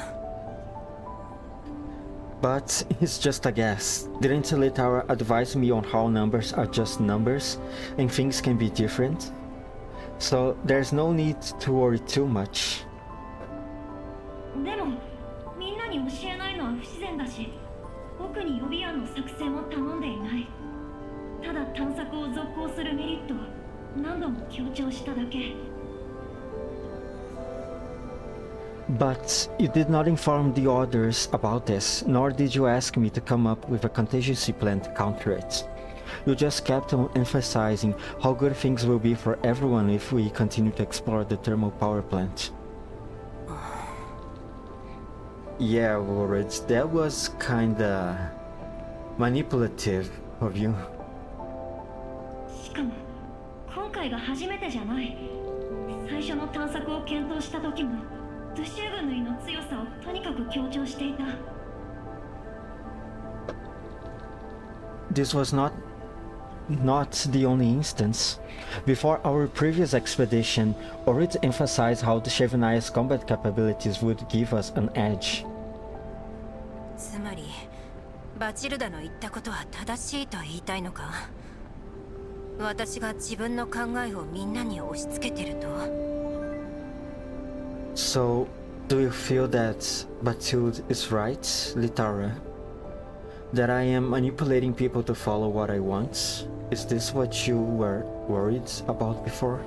But it's just a guess. Didn't Litara advise me on how numbers are just numbers and things can be different? So there's no need to worry too much. でもみんなに教えないのは不自然だし、僕に予備案の作成も頼んでいない。ただ探索を続行するメリットを何度も強調しただけ。 But you did not inform the others about this, nor did you ask me to come up with a contingency plan to counter it. You just kept on emphasizing how good things will be for everyone if we continue to explore the thermal power plant. Yeah, Warren, that was kinda manipulative of you. しかも今回が初めてじゃない。最初の探索を検討した時もドゥシューブヌイの強さをとにかく強調していた。 This was not the only instance. Before our previous expedition, Orit emphasized how the Chevenaya's combat capabilities would give us an edge. つまりバチルダの言ったことは正しいと言いたいのか。私が自分の考えをみんなに押し付けてると。 So, do you feel that Batilde is right, Litara? That I am manipulating people to follow what I want? Is this what you were worried about before?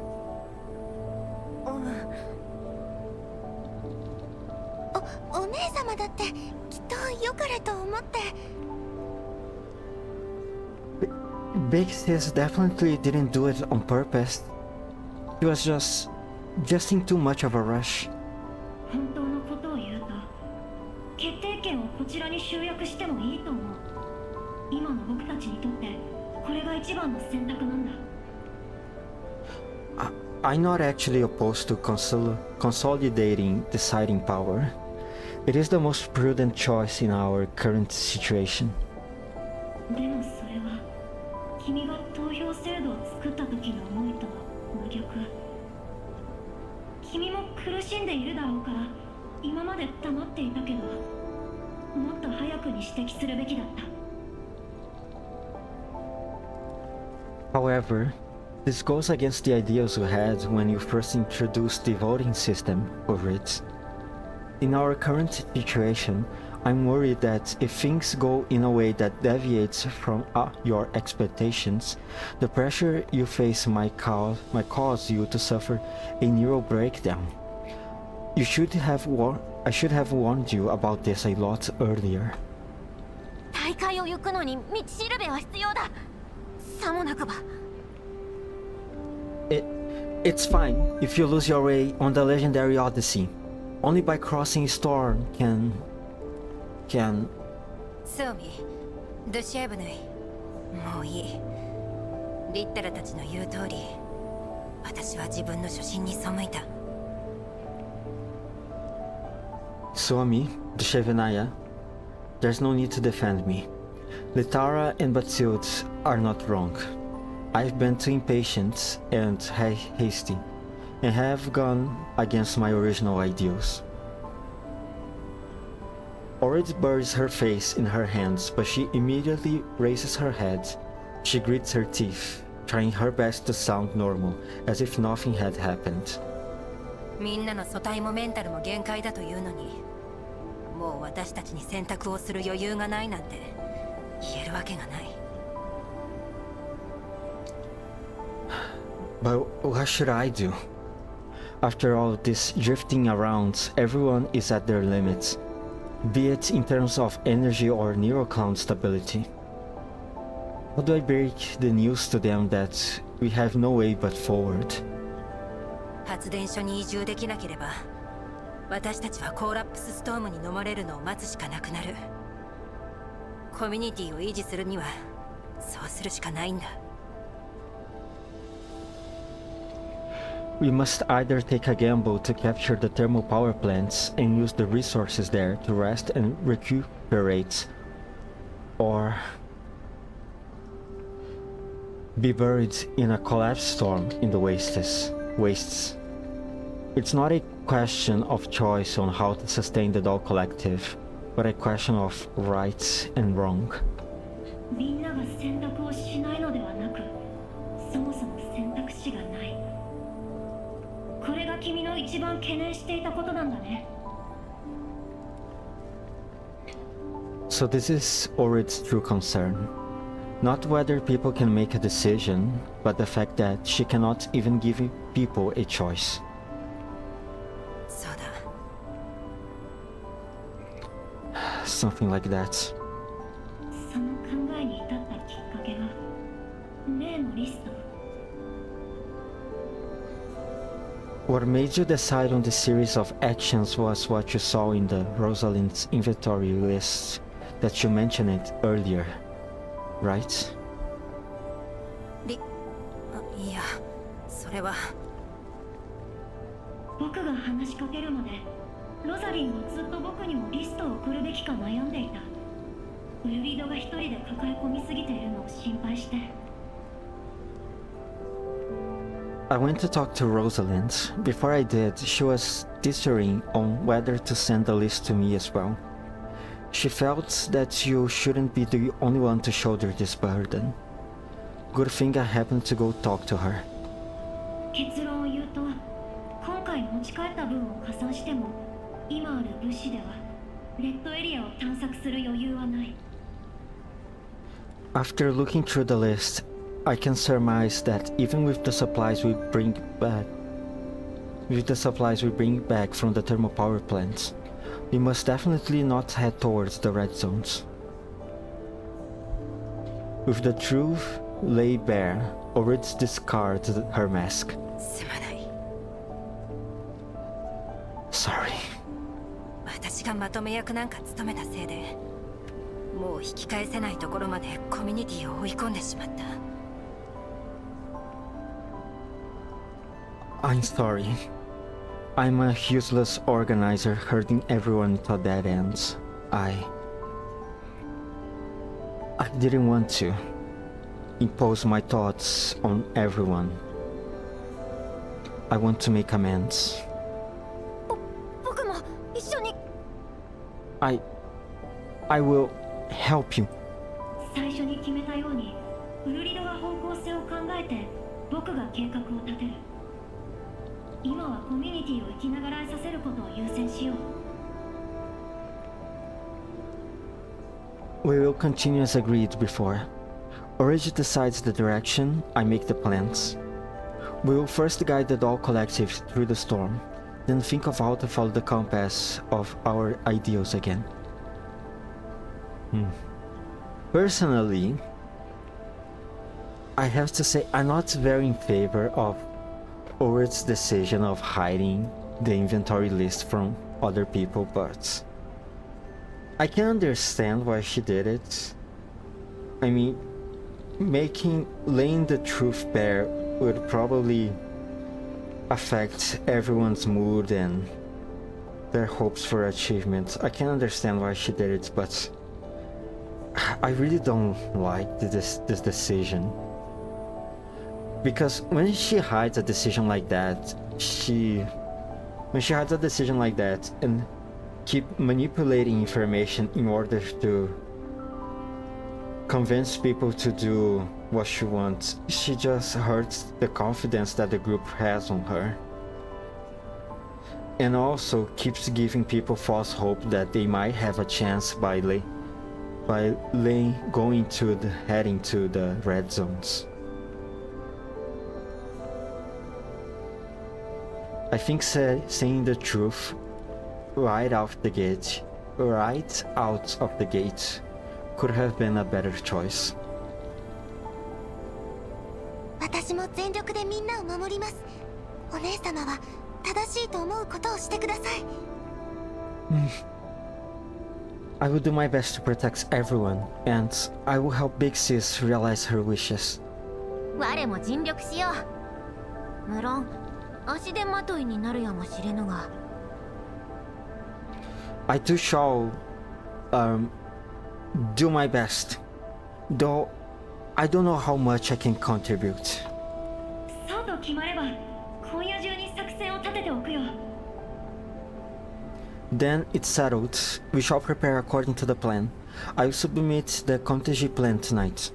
お姉様だってきっと良かれと思って。Big Sis definitely didn't do it on purpose. She was just in too much of a rush. 本当のことを言うと、決定権をこちらに集約してもいいと思う。今の僕たちにとってこれが一番の選択なんだ。I'm not actually opposed to consolidating deciding power. It is the most prudent choice in our current situation. でもそれは君が投票制度を作った時の思いと真逆。君も苦しんでいるだろうから今まで黙っていたけど、もっと早くに指摘するべきだった。 However, this goes against the ideas we had when you first introduced the voting system over it. In our current situation, I'm worried that if things go in a way that deviates from your expectations, the pressure you face might cause you to suffer a neural breakdown. I should have warned you about this a lot earlier. 大会を行くのに道しるべは必要だ。さもなくば。 It's fine if you lose your way on the legendary Odyssey. Only by crossing a storm can... そうみ、ドゥシェーブヌイ。もういい。リッタラたちの言う通り、私は自分の初心に背いた。Suomi, the Chevenaya, there's no need to defend me. Litara and Batilde are not wrong. I've been too impatient and hasty, and have gone against my original ideals. Orid buries her face in her hands, but she immediately raises her head. She grits her teeth, trying her best to sound normal, as if nothing had happened. みんなの素体もメンタルも限界だというのに、もう私たちに選択をする余裕がないなんて言えるわけがない。 But what should I do? After all this drifting around, everyone is at their limits, be it in terms of energy or neurocloud stability. How do I break the news to them that we have no way but forward? 発電所に移住できなければ、私たちはコーラプスストームに飲まれるのを待つしかなくなる。コミュニティを維持するにはそうするしかないんだ。We must either take a gamble to capture the thermal power plants and use the resources there to rest and recuperate, or be buried in a collapse storm in the wastes. It's not a question of choice on how to sustain the Doll Collective, but a question of right and wrong. みんなが選択をしないのではなく、そもそも選択肢がない。これが君の一番懸念していたことなんだね。So this is Orid's true concern. Not whether people can make a decision, but the fact that she cannot even give people a choice. そうだ。Something like that. その考えに至ったきっかけが例のリスト。What made you decide on the series of actions was what you saw in the Rosalind's inventory list that you mentioned it earlier, right? いや、それは。僕が話しかけるまでロザリンはずっと僕にもリストを送るべきか悩んでいた。ウルリドが一人で抱え込みすぎているのを心配して。I went to talk to Rosalind. Before I did, she was dithering on whether to send the list to me as well. She felt that you shouldn't be the only one to shoulder this burden. Good thing I happened to go talk to her. 結論を言うと、今回持ち帰った分を加算しても、今ある物資ではレッドエリアを探索する余裕はない。After looking through the list, I can surmise that even with the supplies we bring back from the thermal power plants, we must definitely not head towards the red zones. With the truth lay bare, Orid discarded her mask. すまない。Sorry. 私がまとめ役なんか務めたせいで、もう引き返せないところまでコミュニティを追い込んでしまった。I'm sorry. I'm a useless organizer herding everyone to dead ends. I didn't want to impose my thoughts on everyone. I want to make amends. 僕も一緒に。I will help you. 最初に決めたように、ウルリドが方向性を考えて、僕が計画を立てる。今はコミュニティを生きながらえさせることを優先しよう。We will continue as agreed before. Origi decides the direction, I make the plans. We will first guide the Doll Collective through the storm, then think of how to follow the compass of our ideals again. Personally, I have to say I'm not very in favor of Orid's decision of hiding the inventory list from other people, but I can understand why she did it. I mean, laying the truth bare would probably affect everyone's mood and their hopes for achievement. I can understand why she did it, but I really don't like this decision. Because when she hides a decision like that, and keep manipulating information in order to convince people to do what she wants, she just hurts the confidence that the group has on her. And also keeps giving people false hope that they might have a chance by heading to the red zones. I think saying the truth right out the gate, could have been a better choice. 私も全力でみんなを守ります。お姉様は正しいと思うことをしてください。I will do my best to protect everyone, and I will help Big Sis realize her wishes. 我も尽力しよう。無論足手まといになるやもしれぬが。I too shall do my best, though I don't know how much I can contribute. そうと決まれば今夜中に作戦を立てておくよ。Then it's settled. We shall prepare according to the plan. I will submit the contingency plan tonight.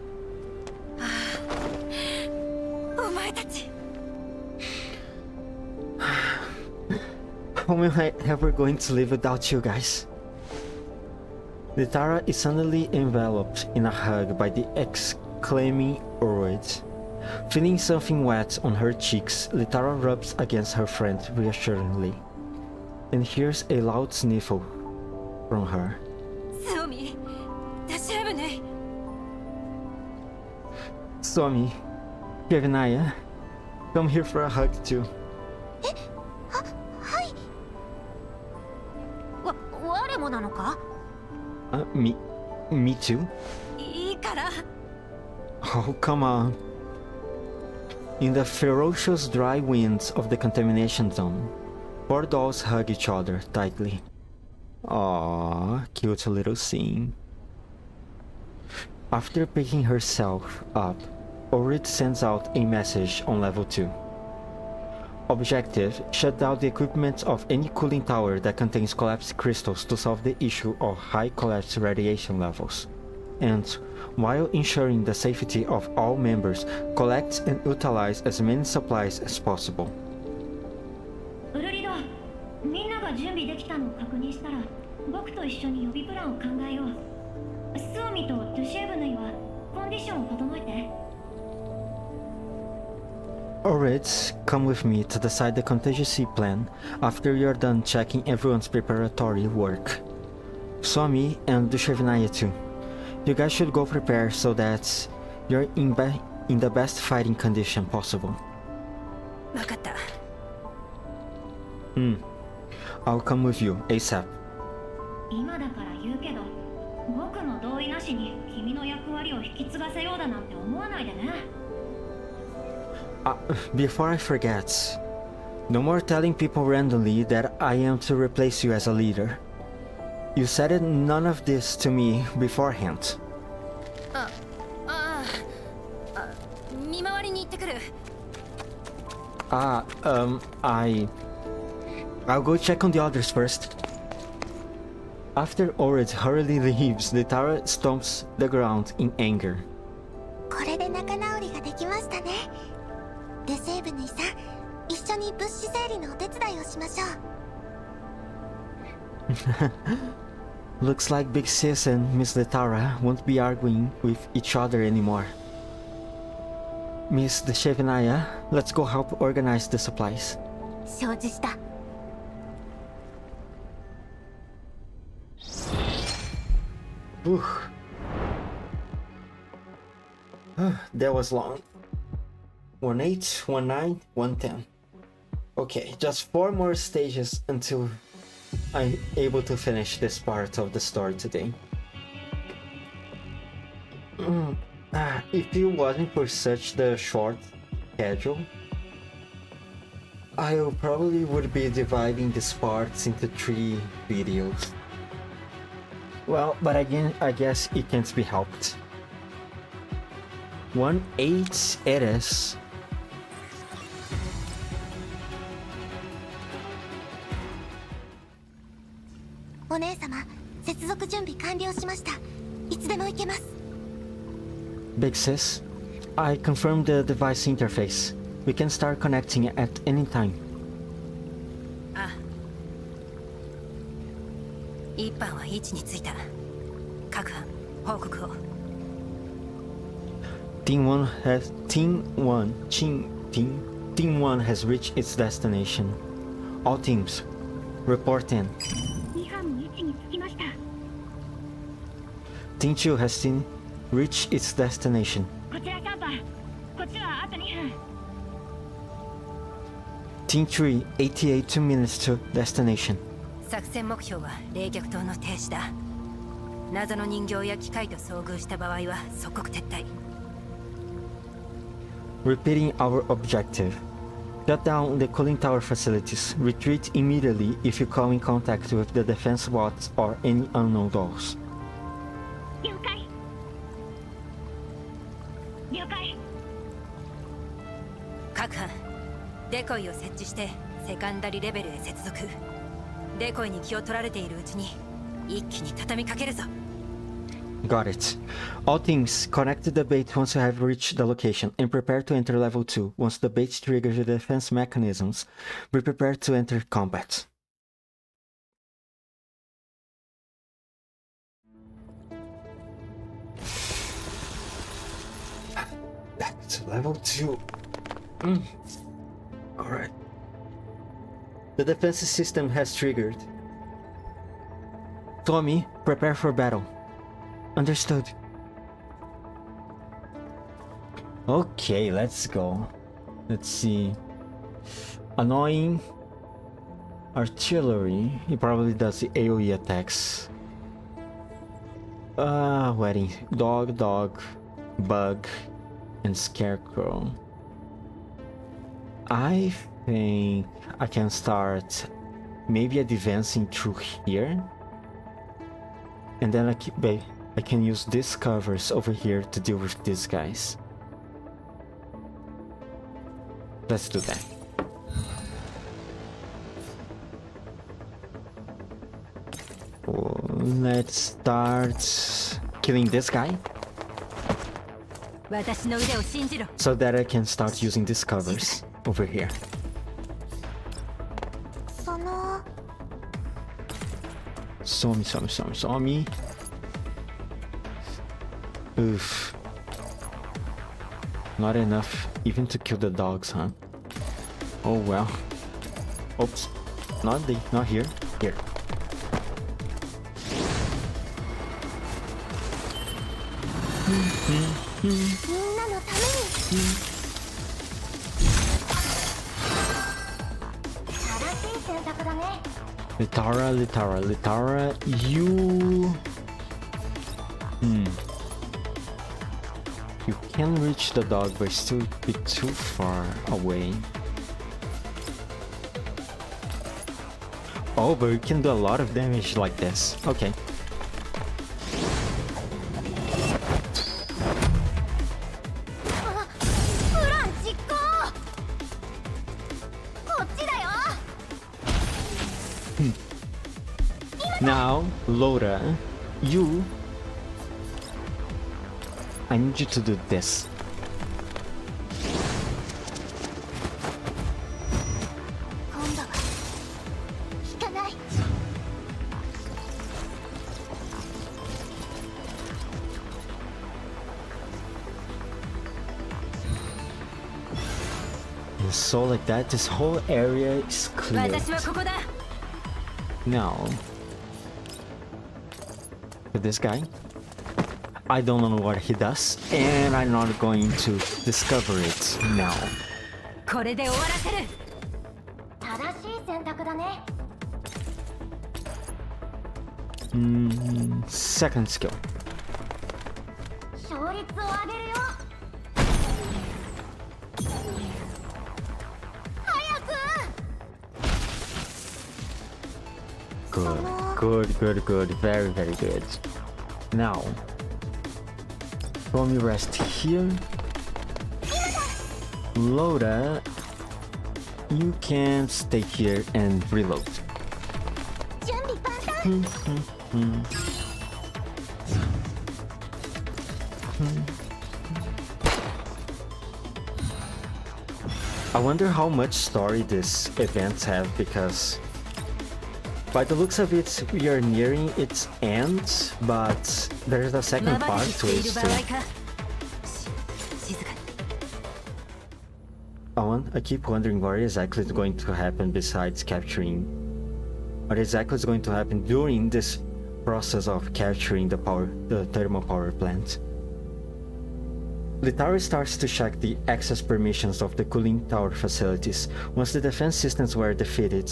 お前たち How am I ever going to live without you guys? Litara is suddenly enveloped in a hug by the exclaiming Orid. Feeling something wet on her cheeks, Litara rubs against her friend reassuringly, and hears a loud sniffle from her. スオミ大丈夫ね Somi, Kevinaya, come here for a hug too. はい。我もなのか？ Me too? いいから Oh, come on. In the ferocious dry winds of the contamination zone, four dolls hug each other tightly. Aww, cute little scene. After picking herself up, Orid sends out a message on level 2. Objective: shut down the equipment of any cooling tower that contains collapsed crystals to solve the issue of high collapse radiation levels. And, while ensuring the safety of all members, collect and utilize as many supplies as possible. ウルリド、みんなが準備できたのを確認したら僕と一緒に予備プランを考えよう。スオミとドゥシェーブヌイはコンディションを整えて。Orid, come with me to decide the contingency plan after you're done checking everyone's preparatory work. Swami and Dushevinaya too. You guys should go prepare so that you're in the best fighting condition possible. 分かった I'll come with you ASAP. 今だから言うけど、僕の同意なしに君の役割を引き継がせようだなんて思わないでね。Before I forget, no more telling people randomly that I am to replace you as a leader. You said none of this to me beforehand. 見回りに行ってくる I'll go check on the others first. After Orid hurriedly leaves, Litara stomps the ground in anger. これで仲直りができましたね。デセーブヌイさん、一緒に物資整理のお手伝いをしましょう。Looks like Big Sis and Miss Litara won't be arguing with each other anymore. Miss Deshevinaya, let's go help organize the supplies. 承知した。Whew. That was long. 1-8, 1-9, 1-10. Okay, just 4 more stages until I'm able to finish this part of the story today. If it wasn't for such the short schedule, I probably would be dividing these parts into 3 videos. Well, but again, I guess it can't be helped. 1-8 it is. お姉様、接続準備完了しました。いつでも行けます。Big Sis, I confirmed the device interface. We can start connecting at any time. あ一班は位置についた各班報告を Team 1 has reached its destination. All teams, report in. 2班の位置につきました。 Team 2 has reached its destination. こちら3班、こっちはあと2分。 Team 3, 88 minutes to destination. 作戦目標は冷却塔の停止だ。謎の人形や機械と遭遇した場合は即刻撤退。 Repeating our objective. Shut down the cooling tower facilities. Retreat immediately if you come in contact with the defense bots or any unknown dolls. 了解。了解。各班、デコイを設置してセカンダリレベルへ接続。デコイに気を取られているうちに一気に畳みかけるぞ。 Got it. All teams, connect to the bait once you have reached the location and prepare to enter level 2. Once the bait triggers the defense mechanisms, be prepared to enter combat. Back to level 2. Alright. The defense system has triggered. Tommy, prepare for battle. Understood. Okay, let's go. Let's see. Annoying artillery. He probably does the AoE attacks. Wedding. Dog, bug, and scarecrow. I think I can start maybe advancing through here. And then I can use these covers over here to deal with these guys. Let's do that. Let's start killing this guy 私の腕を信じろ。 so that I can start using these covers over here. その Saw me. Oof. Not enough even to kill the dogs, huh? Oh well. Oops. Not here. Here. みんなのために正しい選択だね。 Litara, you... You can reach the dog but still be too far away. Oh, but you can do a lot of damage like this. Okay. プラン実行。こっちだよ。 Now, Laura, you... I need you to do this. And so like that, this whole area is cleared. 私はここだ。 Now, for this guy, I don't know what he does, and I'm not going to discover it now. これで終わらせる。正しい選択だね。 Second skill. 勝率を上げるよ。Good. Very good. Now, let me rest here. Loda, you can stay here and reload. 準備万端。 I wonder how much story these events have, because by the looks of it, we are nearing its end, but there's a second まば part たきして to い it る場合 too. か。静かに。I keep wondering what exactly is going to happen besides capturing. What exactly is going to happen during this process of capturing the thermal power plant. Litara starts to check the access permissions of the cooling tower facilities once the defense systems were defeated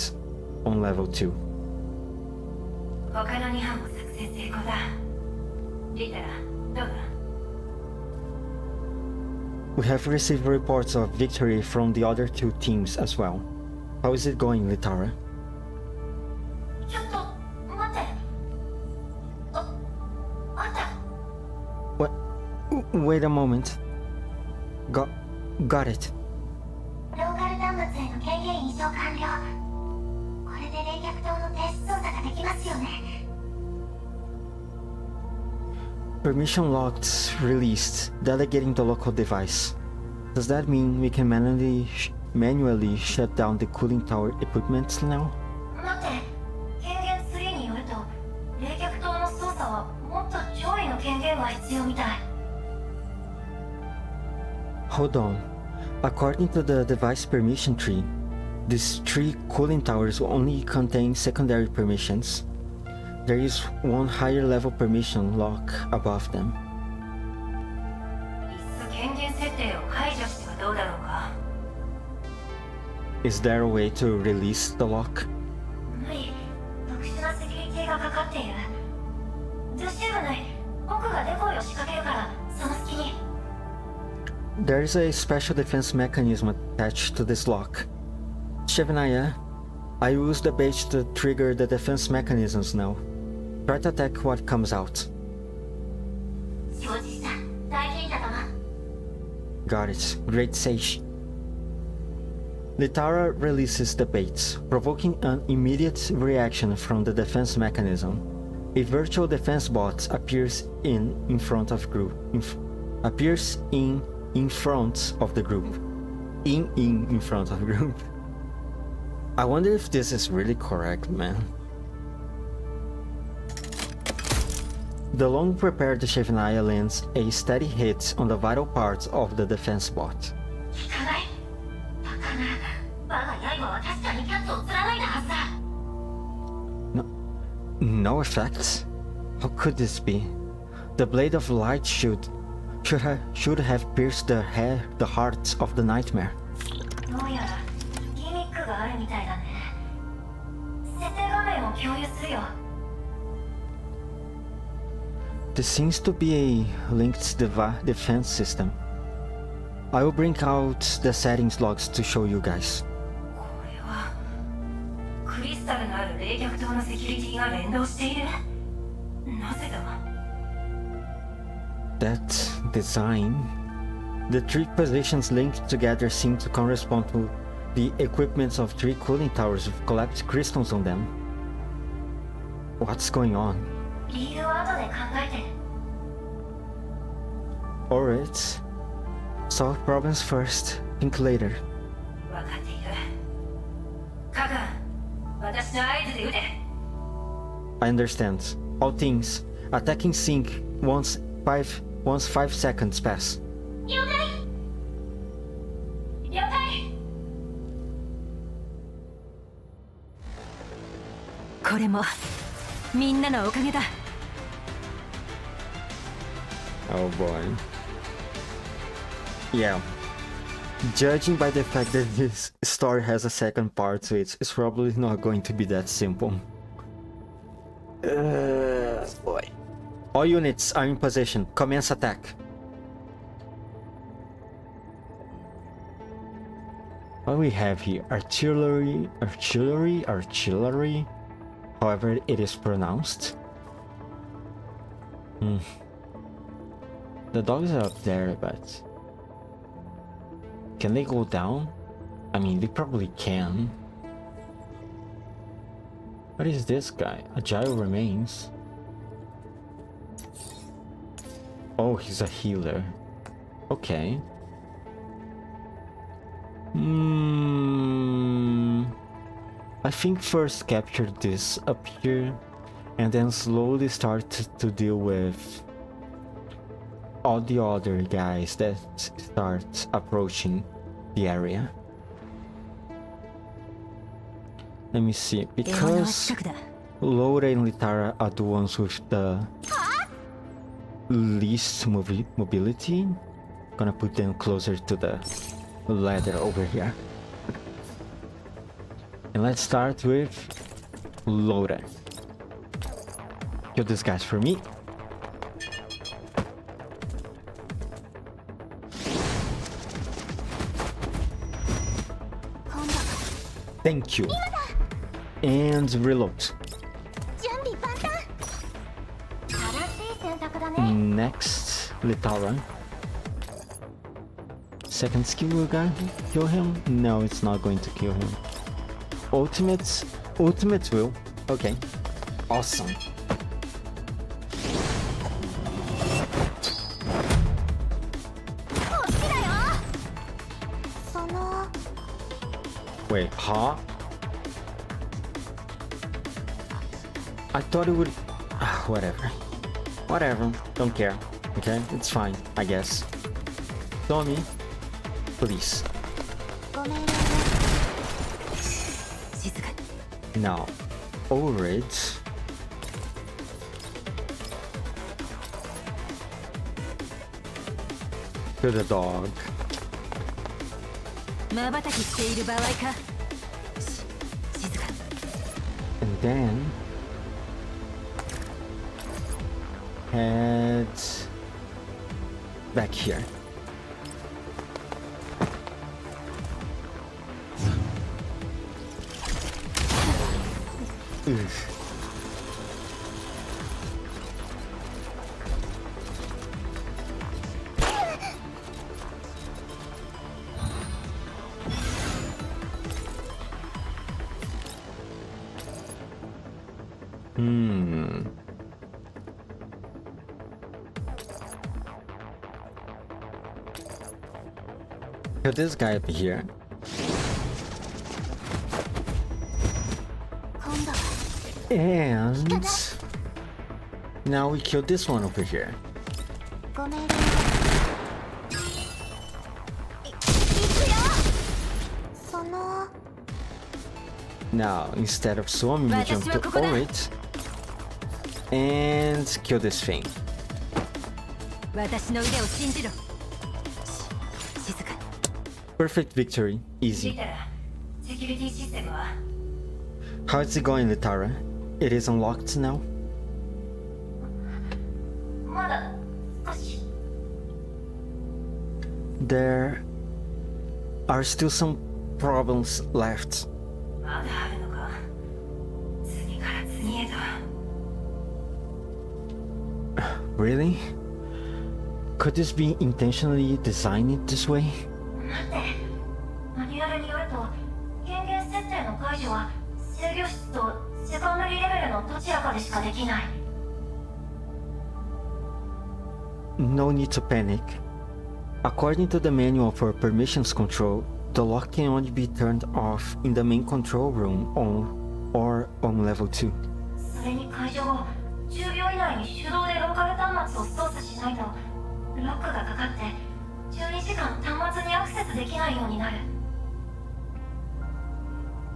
on level 2. 他の2班も作戦成功だ。リタラ、どうだ？ We have received reports of victory from the other 2 teams as well. How is it going, Litara? ちょっと待って。あった。 What? Wait a moment. Got it. ローカル端末への権限移送完了。これで冷却塔の停止操作ができますよね。 Permission locked released, delegating the local device. Does that mean we can manually shut down the cooling tower equipment now? 待って。権限3によると、冷却塔の操作はもっと上位の権限が必要みたい。 Hold on. According to the device permission tree, these 3 cooling towers only contain secondary permissions. There is one higher level permission lock above them. いっそ権限設定を解除してはどうだろうか。 Is there a way to release the lock? 無理。特殊なセキュリティがかかっている。ズシウム内、僕がデコイを仕掛けるから、その隙に。 There is a special defense mechanism attached to this lock. Shevnaya, I use the bait to trigger the defense mechanisms now. Try to attack what comes out. 承知した。大賢者だな。 Got it. Great Sage. Litara releases the bait, provoking an immediate reaction from the defense mechanism. A virtual defense bot appears in front of group. In front of the group. In front of the group. I wonder if this is really correct, man. The long-prepared Shevnaya lands a steady hit on the vital parts of the defense bot. 効かない。だから我が刃は確かにキャッツを貫いたはずだ。 No effect? How could this be? The blade of light should have pierced the heart of the nightmare. どうやらギミックがあるみたいだね。設定画面を共有するよ。 This seems to be a linked defense system. I will bring out the settings logs to show you guys. これはクリスタルのある冷却塔のセキュリティが連動している。なぜだ？ That design. The 3 positions linked together seem to correspond to the equipments of 3 cooling towers with collapsed crystals on them. What's going on? 理由は後で考えて。 Alright. Solve problems first, think later. 分かっている。カガン、私の合図で撃て。 I understand. All things. Attacking sync once 5 seconds pass. 了解。了解。これもみんなのおかげだ。 Oh boy. Yeah. Judging by the fact that this story has a second part to it, it's probably not going to be that simple. Boy. All units are in position. Commence attack. What we have here? Artillery. However it is pronounced. The dogs are up there, but... Can they go down? I mean, they probably can. What is this guy? Agile remains. Oh, he's a healer. Okay. I think first capture this up here and then slowly start to deal with all the other guys that start approaching the area. Let me see. 獲物は Because 近くだ。 Laura and Litara are the ones with the least mobility. Gonna put them closer to the ladder over here. And let's start with Laura. Kill these guys for me. Thank you. And reload. 準備万端。正しい選択だね。 Next, Litara. Second skill will gonna kill him? No, it's not going to kill him. Ultimates will. Okay. Awesome. こっちだよ。その Wait, huh? I thought it would. Whatever. Whatever. Don't care. Okay? It's fine, I guess. Tommy, please. ごめんね。静かに。 Now, Orid. To the dog. 瞬きしている場合か。静かに。 And then head back here. Oof. Kill this guy up here. 今度は And now we kill this one over here. ごめんね。いくよ。その Now, instead of swarming, we jump to Orit and kill this thing. 私の腕を信じろ。静かに。 Perfect victory. 見 Easy. たらセキュリティシステムは How's it going, Litara? It is unlocked now? まだ少し。 There are still some problems left. まだあるのか。次から次へと。 Really? Could this be intentionally designed this way? 待って、マニュアルによると権限設定の解除は制御室とセカンダリーレベルのどちらかでしかできない。 No need to panic. According to the manual for permissions control, the lock can only be turned off in the main control room on level 2. それに解除後、10秒以内に手動でローカル端末を操作しないとロックがかかって12時間端末にアクセスできないようになる。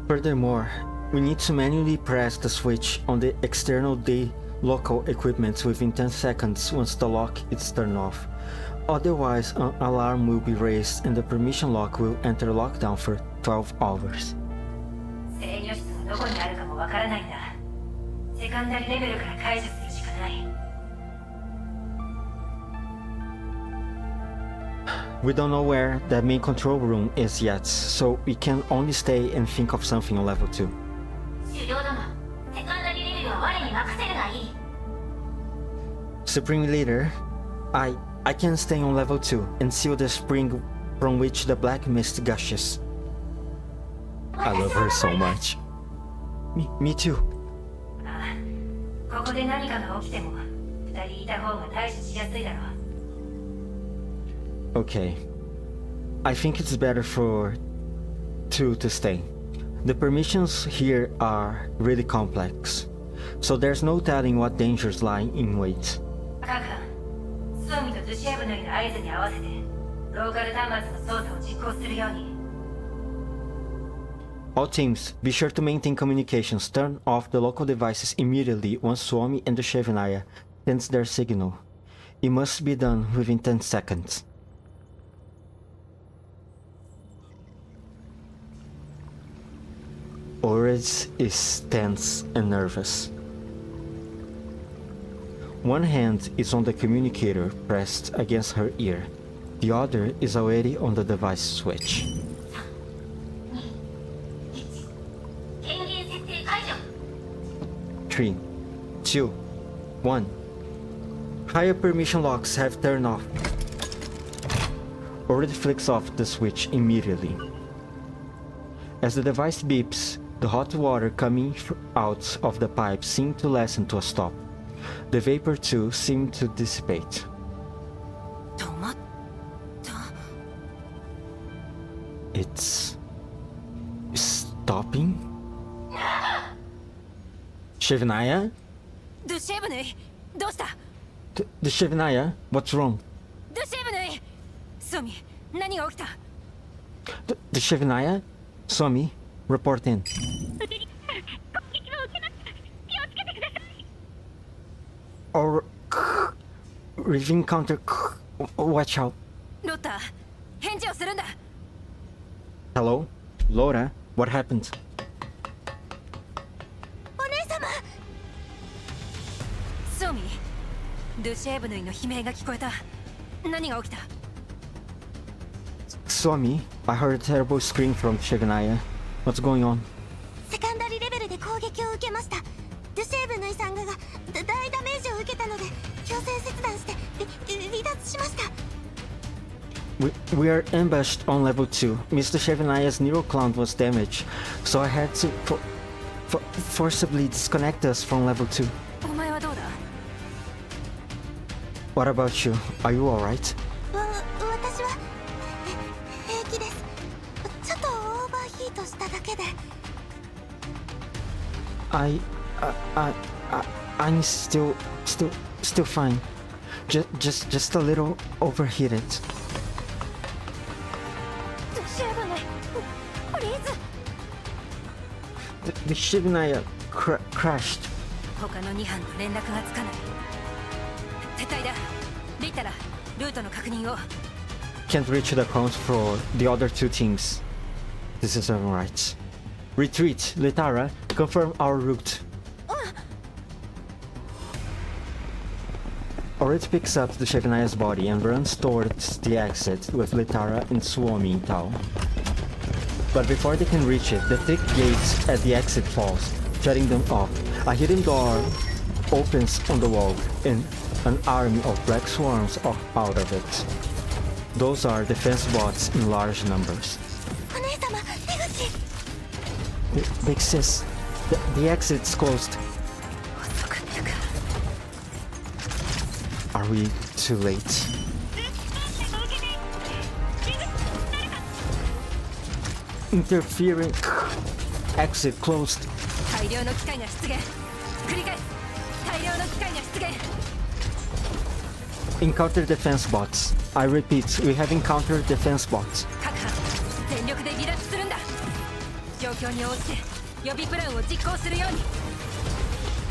Furthermore, we need to manually press the switch on the external day local equipment within 10 seconds once the lock is turned off. Otherwise, an alarm will be raised and the permission lock will enter lockdown for 12 hours. 制御室がどこにあるかもわからないんだ。セカンダリレベルから解除するしかない。 We don't know where the main control room is yet, so we can only stay and think of something on level 2. 狩猟だが、セカンダリーレベルは我に任せるがいい。 Supreme Leader, I can stay on level 2 and seal the spring from which the black mist gushes. I love her so much. Me too. ああ、ここで何かが起きても二人いた方が対処しやすいだろう。 Okay. I think it's better for 2 to stay. The permissions here are really complex, so there's no telling what dangers lie in wait. カカ、スワミとドゥシエブヌリの合図に合わせてローカル端末の操作を実行するように。All teams, be sure to maintain communications. Turn off the local devices immediately once Suomi and the Chevenaya sends their signal. It must be done within 10 seconds. Orange is tense and nervous. One hand is on the communicator pressed against her ear. The other is already on the device switch. 電源設定解除 3, 2, 1. Higher permission locks have turned off. Orange flicks off the switch immediately. As the device beeps, the hot water coming out of the pipe seemed to lessen to a stop. The vapor too seemed to dissipate. 止まった。 It's stopping? Chevenaya? ドゥシェブヌイ、どうした？ The Chevenaya? What's wrong? ドゥシェブヌイ、ソミ、何が起きた？ The Chevenaya? Suomi, report in. うちに攻撃を受けました。気をつけてください。 Or Reeve counter. Watch out. ロッター、返事をするんだ。 Hello? Laura? What happened? お姉様。ソミ、ドゥシェブヌイの悲鳴が聞こえた。何が起きた？ Suomi, I heard a terrible scream from Chevenaya. What's going on? セカンダリレベルで攻撃を受けました。ドゥシェーブヌイさんが大ダメージを受けたので強制切断して離脱しました。 We are ambushed on level 2. Mr. Chevenaya's neural cloud was damaged, so I had to forcibly disconnect us from level 2. お前はどうだ？ What about you? Are you alright? 私は平気です。ちょっとオーバーヒートしただけで。I'm still fine. Just a little overheated. ドゥシェブヌイ、プリーズ。 The Chevenaya crashed. 他の2班と連絡がつかない。撤退だ。リタラ、ルートの確認を。 Can't reach the accounts for the other two teams. This is alright. Retreat, Litara, confirm our route. Orit picks up the Chevenaya's body and runs towards the exit with Litara and Suomi in tow. But before they can reach it, the thick gate at the exit falls, shutting them off. A hidden door opens on the wall, and an army of black swarms out of it. Those are defense bots in large numbers. お姉様、出口。 Big sis, the exit's closed. 遅かったか。 Are we too late? Interfering. Exit closed. 大量の機械が出現。繰り返す。大量の機械が出現。 Encounter defense bots. I repeat, we have encountered defense bots. 各班、全力で離脱するんだ。状況に応じて予備プランを実行するように。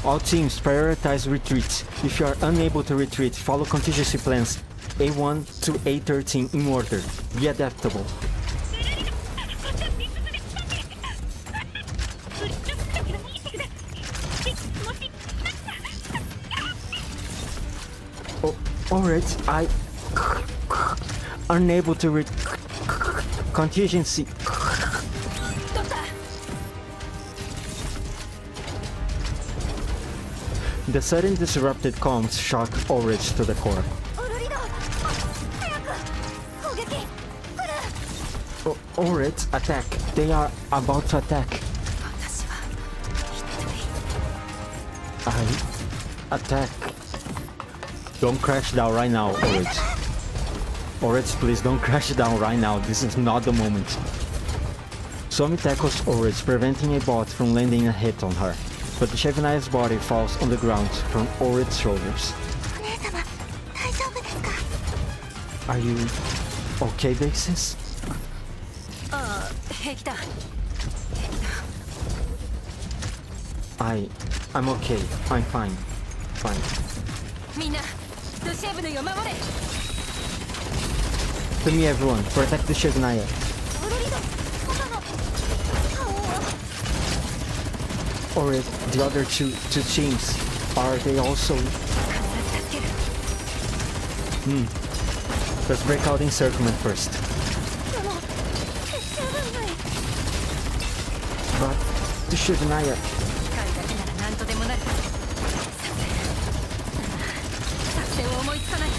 All teams prioritize retreat. If you are unable to retreat, follow contingency plans A1 to A13 in order. Be adaptable. Oh, alright, I unable to contingency. ドクター、 The sudden disrupted comms shock Ulrich to the core. オルリド、早く攻撃。来る。 Ulrich, attack. They are about to attack. 私は一体。 I attack. Don't crash down right now, Ulrich. Ulrich, please don't crash down right now. This is not the moment. Suomi tackles Ulrich, preventing a bot from landing a hit on her. But the Chevenaya's body falls on the ground from Ulrich's shoulders. お姉様、大丈夫ですか？ Are you okay, Big Sis? ああ、平気だ。I'm okay. I'm fine. Fine. みんなドシェーブヌイを守れ To me, everyone, protect the Shiganaya. オルリドパパの顔を Or if the other two teams, are they also? 必ず助ける Let's break out encirclement first. でも結晶分類 But the Shiganaya. 光だけなら何とでもなる作戦を思いつかないか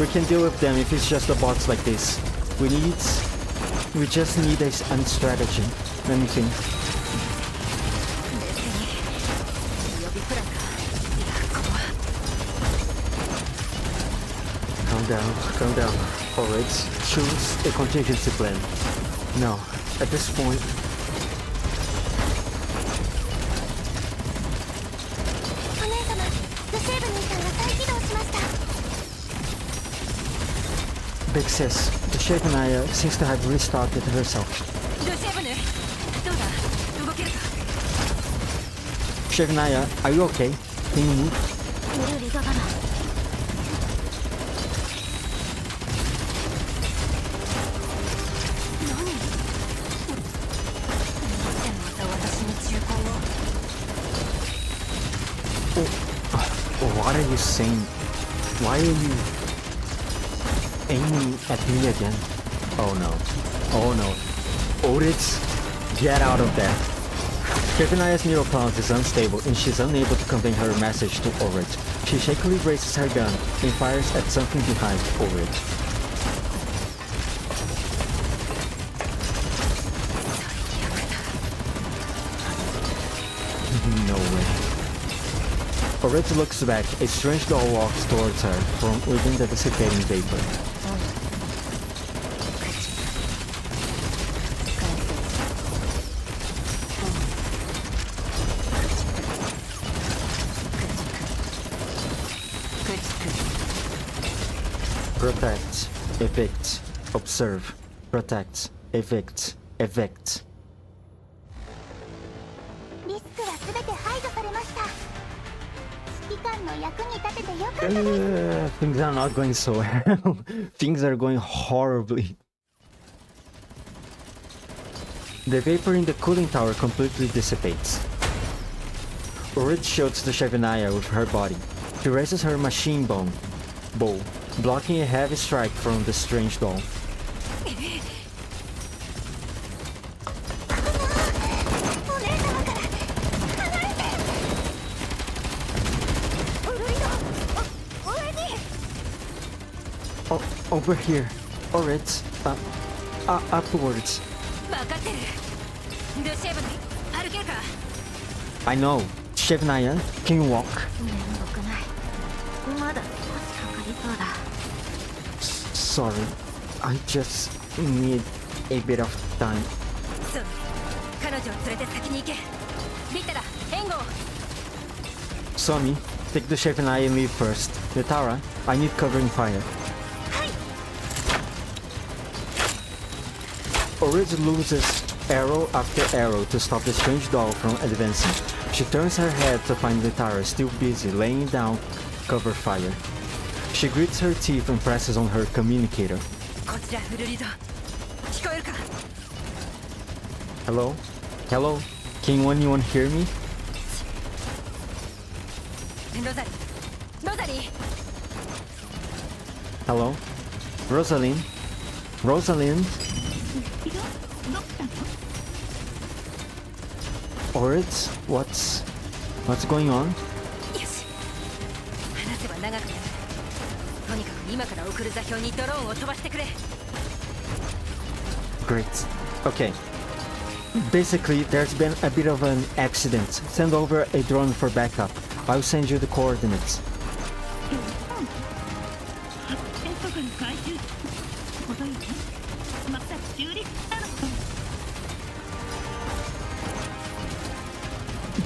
We can deal with them if it's just the bots like this. We just need a strategy. Anything. 冷静に予備プランかいやここは Calm down. Alright, choose a contingency plan. No, at this point, お姉様ルシェーブヌイさんが再起動しました Big Sis, the Shiganaya seems to have restarted herself. ドシェーブヌイどうだ動けるか Shiganaya, are you okay? Can you move? オルリドマまた私に忠告を What are you saying? Why are you aiming at me again? Oh no. Oritz, get out of there. Shiganaya's neurocloud is unstable and she's unable to convey her message to Oritz. She shakily raises her gun and fires at something behind Oritz. No way. Oritz looks back. A strange doll walks towards her from within the dissipating vapor. Protect, evict, observe, protect, evict, evict. リスクは全て排除されました指揮官の役に立ててよかったです Things are not going so well. Things are going horribly. The vapor in the cooling tower completely dissipates. Oritz shoots the Shiganaya with her body. She raises her machine bow, blocking a heavy strike from the strange doll. お姉様から離れてオルリド上に Oh, over here. Oritz, upwards. 分かってるドシェーブヌイ歩けるか I know. Shiganaya, can you walk? 面倒くないまだ少しかかりそうだ Sorry, I just need a bit of time. そう彼女を連れて先に行けリタラ援護 Somi, take the Shiganaya and leave first. Nitara, I need covering fire. Oritz loses arrow after arrow to stop the strange doll from advancing. She turns her head to find Nitara still busy laying down cover fire. She grits her teeth and presses on her communicator. こちらフルリド聞こえるか Hello? Hello? Can anyone hear me? ロザリロザリ Hello? Rosalind? Rosalind? リドどうしたの Oritz? What's going on? よし話せば長くなるとにかく今から送る座標にドローンを飛ばしてくれ Great. Okay. Basically, there's been a bit of an accident. Send over a drone for backup. I'll send you the coordinates. 発展速に回収ことよねまた中立したのか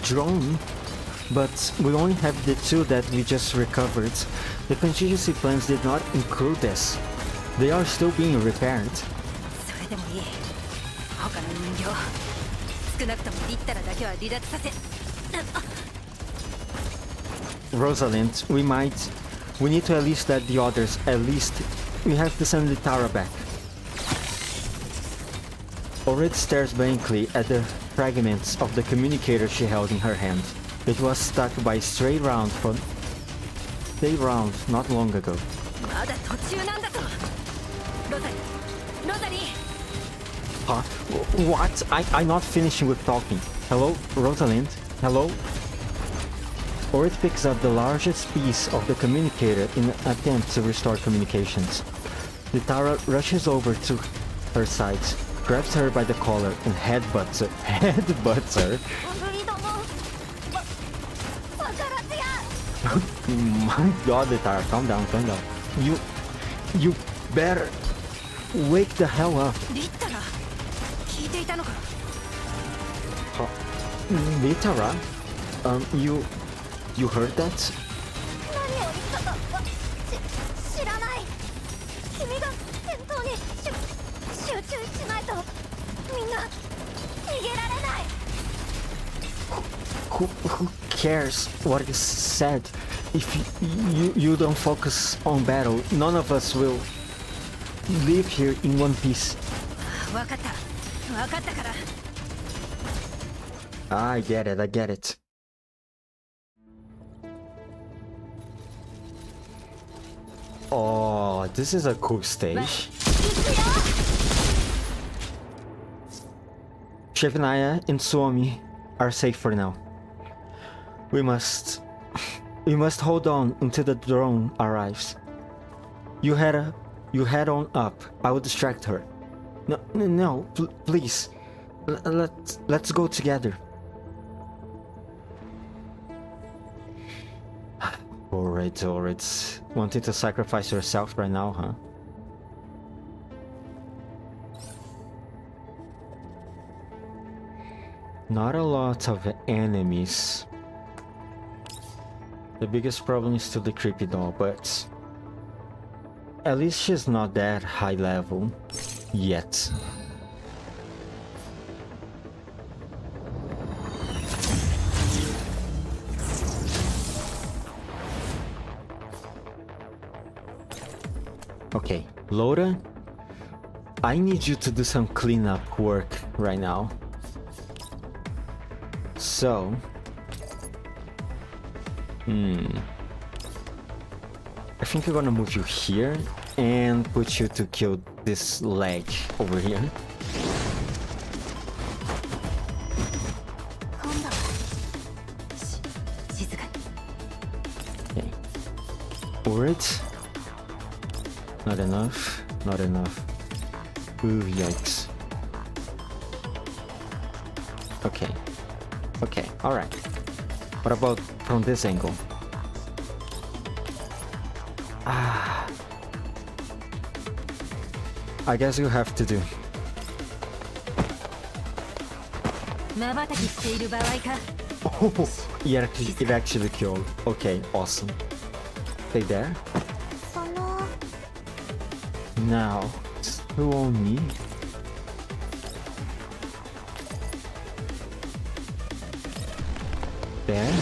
Drone? But we only have the two that we just recovered. The contingency plans did not include this. They are still being repaired. それでもいい他の人形少なくともリッタラだけは離脱させ。 Rosalind, we need to at least let the others, we have to send Litara back. Orit stares blankly at the fragments of the communicator she held in her hand. It was stuck by a stray round not long ago. まだ途中なんだぞ。ロザリー。 Huh? What? I'm not finishing with talking. Hello, Rosalind? Hello? Orit picks up the largest piece of the communicator in an attempt to restore communications. Litara rushes over to her side, grabs her by the collar and headbutts her. Headbutts her? リドもわからずや My god, Litara, calm down. You better wake the hell up. リッタラ聞いていたのか。 Litara? You heard that? 何を言ったか知らない。君が戦闘に集中しないとみんな逃げられない。 Who cares what is said? If you don't focus on battle, none of us will live here in one piece. わかったから。 I get it. Oh, this is a cool stage. Shivnaya and Suomi are safe for now. We must hold on until the drone arrives. You head on up. I will distract her. No, please. Let's go together. Alright. Wanting to sacrifice yourself right now, huh? Not a lot of enemies. The biggest problem is still the creepy doll, but at least she's not that high level yet. Okay, Laura, I need you to do some cleanup work right now. So, I think I'm gonna move you here and put you to kill this leg over here. 今度は静かに。 Okay. Alright. Not enough. Ooh, yikes. Okay, alright. What about from this angle? I guess you have to do. 瞬きしている場合か。 Oh, it actually killed. Okay, awesome. Stay there. その Now, who on me? There.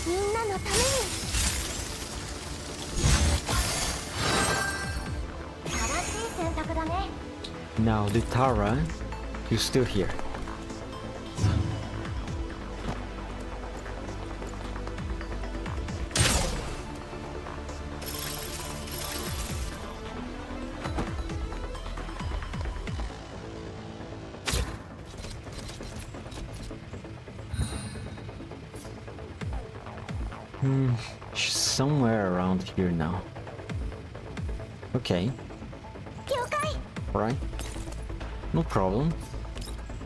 みんなのために正しい選択だね。 Now, Litara, you're still here. She's somewhere around here now. Okay, 了解。 alright. No problem.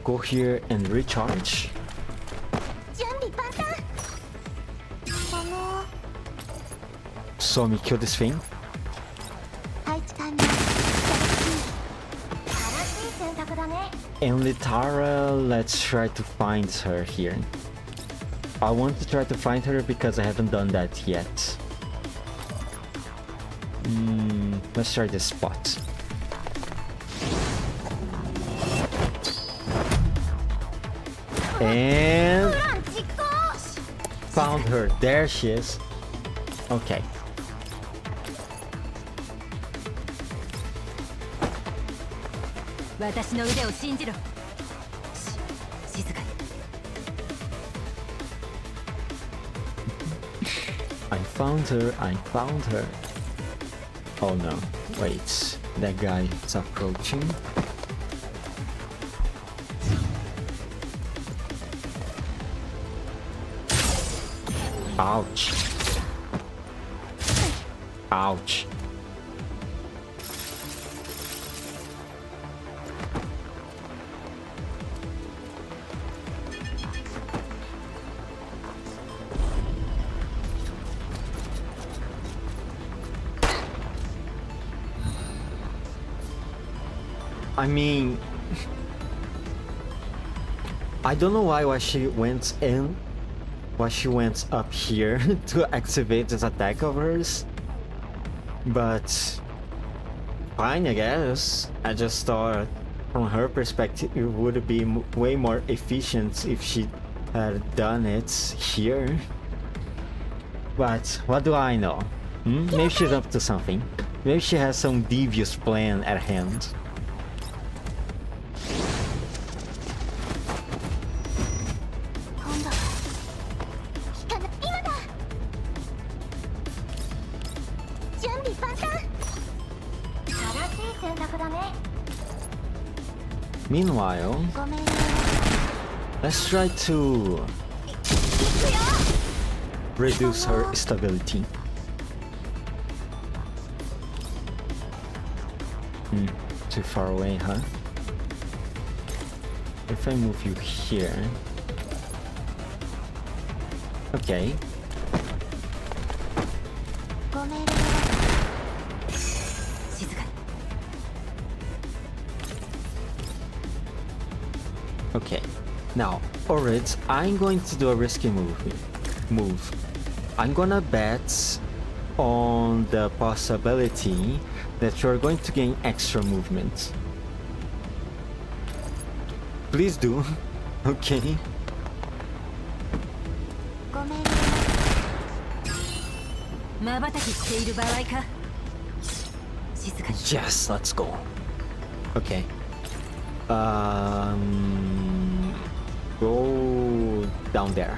Go here and recharge. 準備万端。その Saw me kill this thing. 配置完了。正しい選択だね。 And Litara, let's try to find her here. I want to try to find her because I haven't done that yet. Let's try this spot. And プラン実行 found her. There she is. Okay. 私の腕を信じろ。静かに。 I found her. I found her. Oh no. Wait. That guy is approaching. Ouch. Ouch. I mean, I don't know why she went in, why she went up here to activate this attack of hers, but fine, I guess. I just thought from her perspective it would be way more efficient if she had done it here. But what do I know? Maybe she's up to something. Maybe she has some devious plan at hand. 今度は引かな今だ準備万端正しい選択だね Meanwhile, ごめんよ let's try to いくよ reduce her stability. Too far away, huh? If I move you here... Okay. ごめん静かに。 Okay. Now, alright, I'm going to do a risky move. I'm gonna bet on the possibility that you're going to gain extra movement. Please do. Okay. ごめんよ瞬きしている場合か。静かに。 Yes, let's go. Okay. Go down there.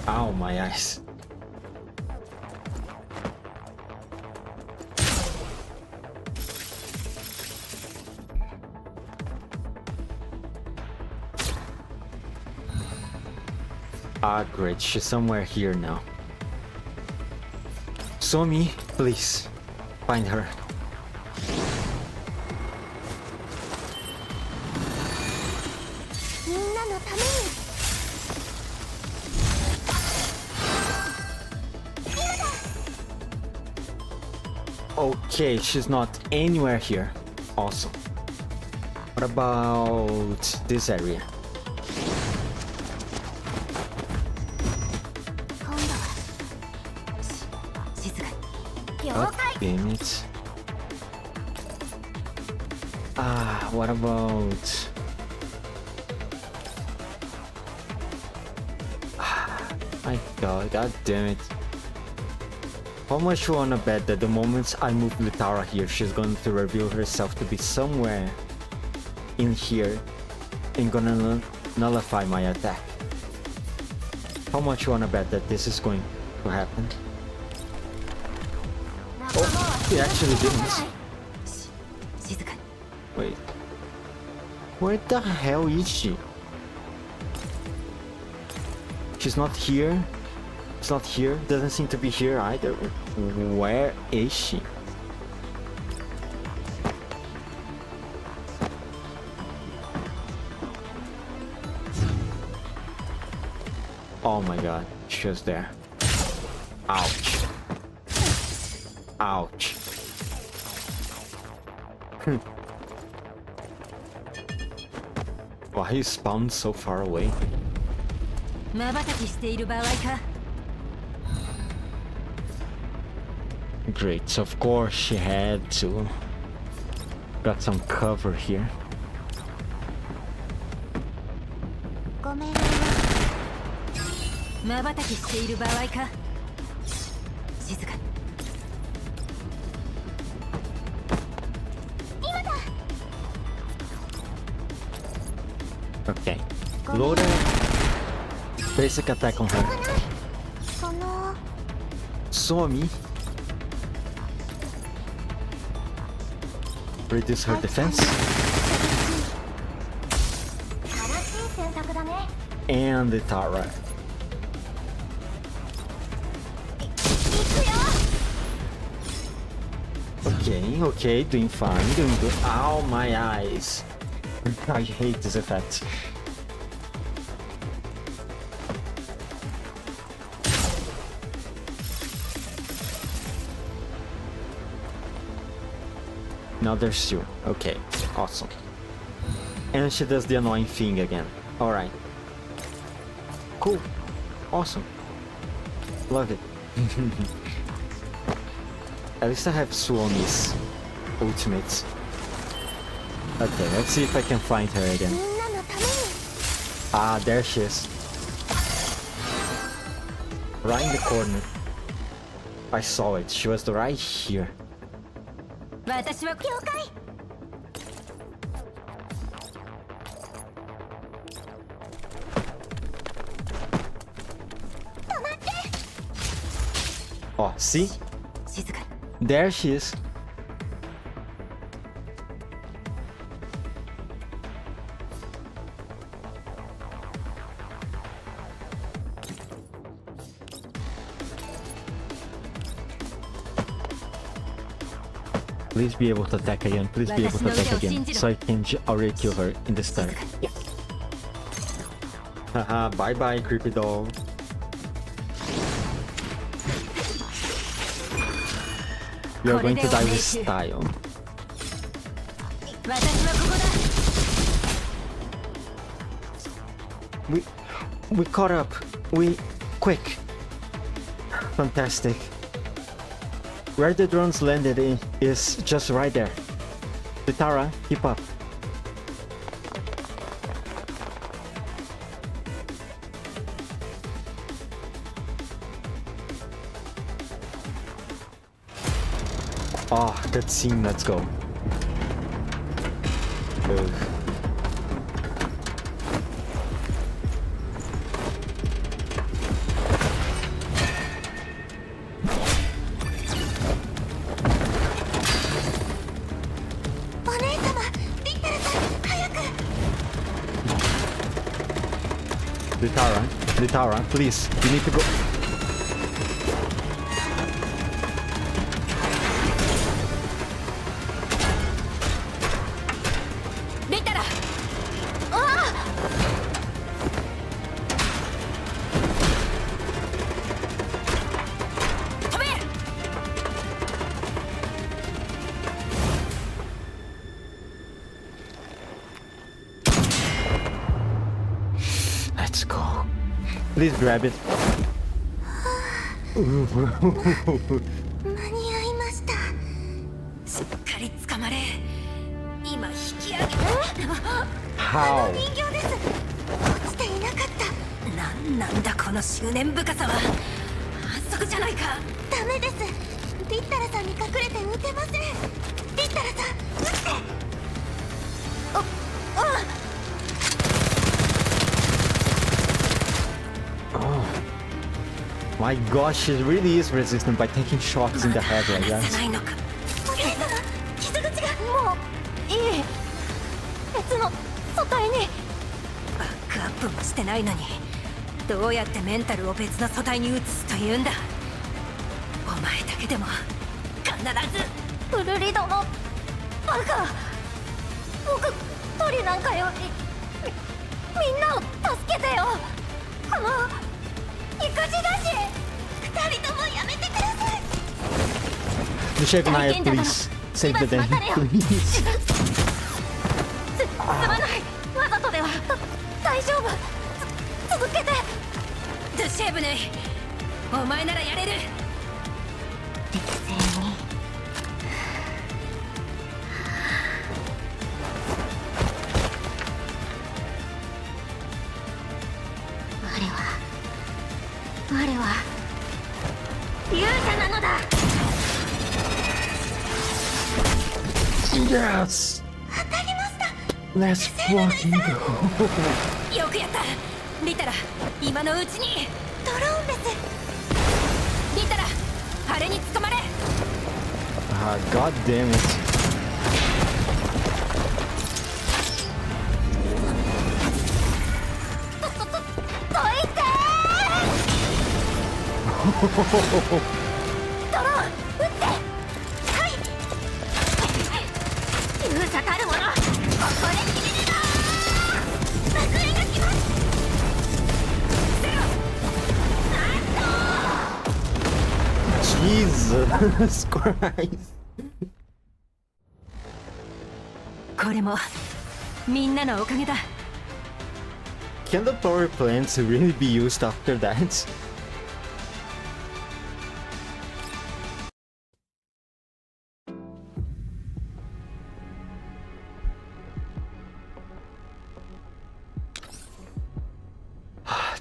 Ow, my eyes. Ah, great. She's somewhere here now. Somi, please find her. Okay, she's not anywhere here. Awesome. What about this area? 今度は静かに。了 God 解 damn it. Ah, what about... My god, god damn it. How much you wanna bet that the moment I move Litara here, she's going to reveal herself to be somewhere in here and gonna nullify my attack? How much you wanna bet that this is going to happen? Oh, it actually didn't. 静かに。 Wait. Where the hell is she? She's not here. It's not here. Doesn't seem to be here either. Where is she? Oh my god. She was there. Ouch. Ouch. Why you spawned so far away? 瞬きしている場合か。 Great, so of course she had to. Got some cover here. ごめんね。瞬きしている場合か。静かに。今だ。 Okay. Loader. Basic attack on しょうが her. ない。その Somi. Reduce her defense. 正しい選択だね。 And the Tara. 行くよ。 Okay, okay, doing fine, doing good. Ow, my eyes. I hate this effect. Now there's two. Okay, awesome. And she does the annoying thing again. Alright. Cool. Awesome. Love it. At least I have Suomi's ultimates. Okay, let's see if I can find her み again. んなのために。 Ah, there she is. Right in the corner. I saw it. She was right here. 私は了解。 止まって。 Oh, see? 静かに。 There she is. Please be able to attack again. Please be able to attack again. So I can already kill her in this turn. Yeah. Haha, bye bye, creepy doll. You're going to die with style. 私はここだ。 We caught up. We quick. Fantastic. Where the drones landed is just right there. Litara, keep up. Oh, that scene, let's go. Ugh. Litara, please, you need to go. リタラ。飛べ。 Let's go. Please grab it. 間に合いました。しっかり捕まれ。今引き上げ。 How? 人形です。落ちていなかった。なんだこの執念深さは。反則じゃないか。ダメです。リッタラさんに隠れて撃てません。リッタラさん、撃って。My gosh, she really is resistant by taking shots in the head like 離せ that. ないのか。お姉様、傷口がもういい。別の素体に。バックアップもしてないのにどうやってメンタルを別の素体に移すというんだ。お前だけでも必ず。ウルリ殿、バカ。僕鳥なんかよりみんなを助けてよ。この育児だし、二人ともやめてください。 The Chef Naya, please. Save the day, please. すまない。わざとでは。大丈夫。続けて。ドゥシェーブネイ、お前ならやれる。冷静に。Yes! Let's fucking go! よくやったリタラ今のうちにドローンですリタラあれに捕まれ Ah, god damn it. どいてドローン撃ってはい勇者たるものここで決めるの爆炎が来ますゼロ Jesus Christ. これもみんなのおかげだ Can the power plants really be used after that?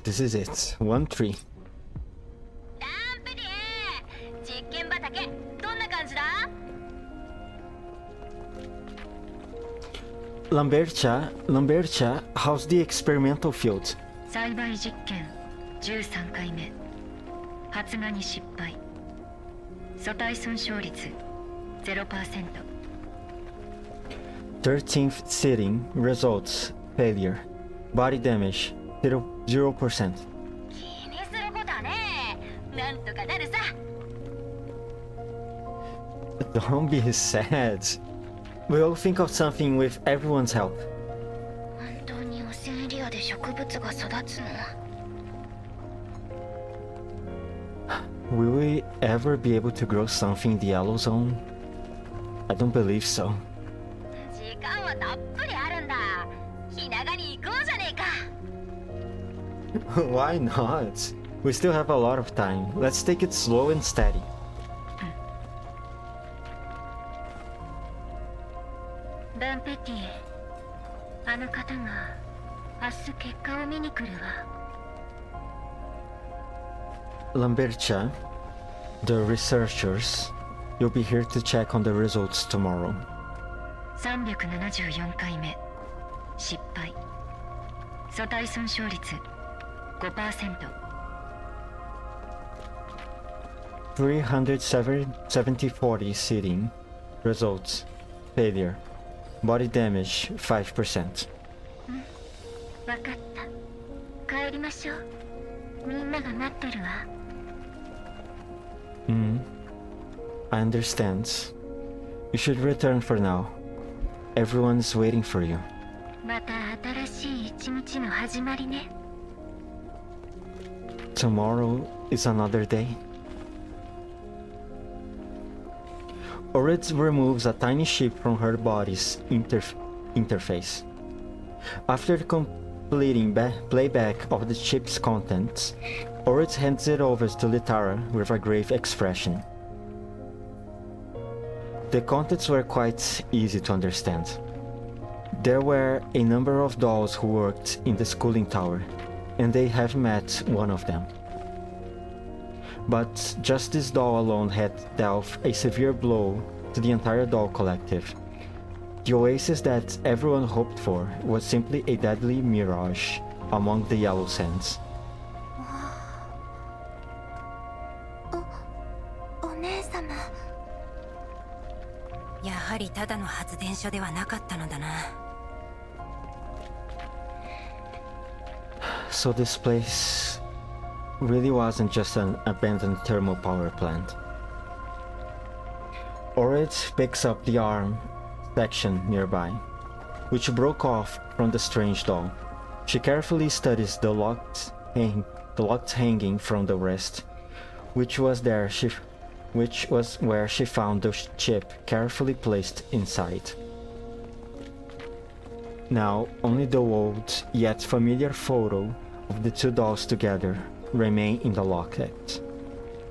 This is it. 1-3. ランプディ実験畑どんな感じだ Lambertia, how's the experimental field? 栽培実験13回目発芽に失敗素体損傷率 0% 13th sitting, results, failure. Body damage, 0%. 気にすることはねなんとかなるさ Don't be sad. We'll think of something with everyone's help. 本当に汚染エリアで植物が育つの Will we ever be able to grow something in the yellow zone? I don't believe so. 時間はたっぷりあるんだ気長に行こうじゃねえか Why not? We still have a lot of time. Let's take it slow and steady. バンペティあの方が明日結果を見に来るわ Lambertia, the researchers, you'll be here to check on the results tomorrow. 374回目失敗素体損傷率 5% 370-40 sitting, results, failure. Body damage, 5%. わかった帰りましょうみんなが待ってるわ I understand. You should return for now. Everyone's waiting for you. また新しい一日の始まりね Tomorrow is another day. Orid removes a tiny chip from her body's interface. After completing playback of the chip's contents, Orid hands it over to Litara with a grave expression. The contents were quite easy to understand. There were a number of dolls who worked in the schooling tower, and they have met one of them. But just this doll alone had dealt a severe blow to the entire doll collective. The oasis that everyone hoped for was simply a deadly mirage among the yellow sands. お姉様やはりただの発電所ではなかったのだな So this place really wasn't just an abandoned thermal power plant. Orid picks up the arm section nearby, which broke off from the strange doll. She carefully studies the locked hanging from the wrist, which was where she found the chip carefully placed inside. Now, only the old yet familiar photo of the two dolls together remain in the locket.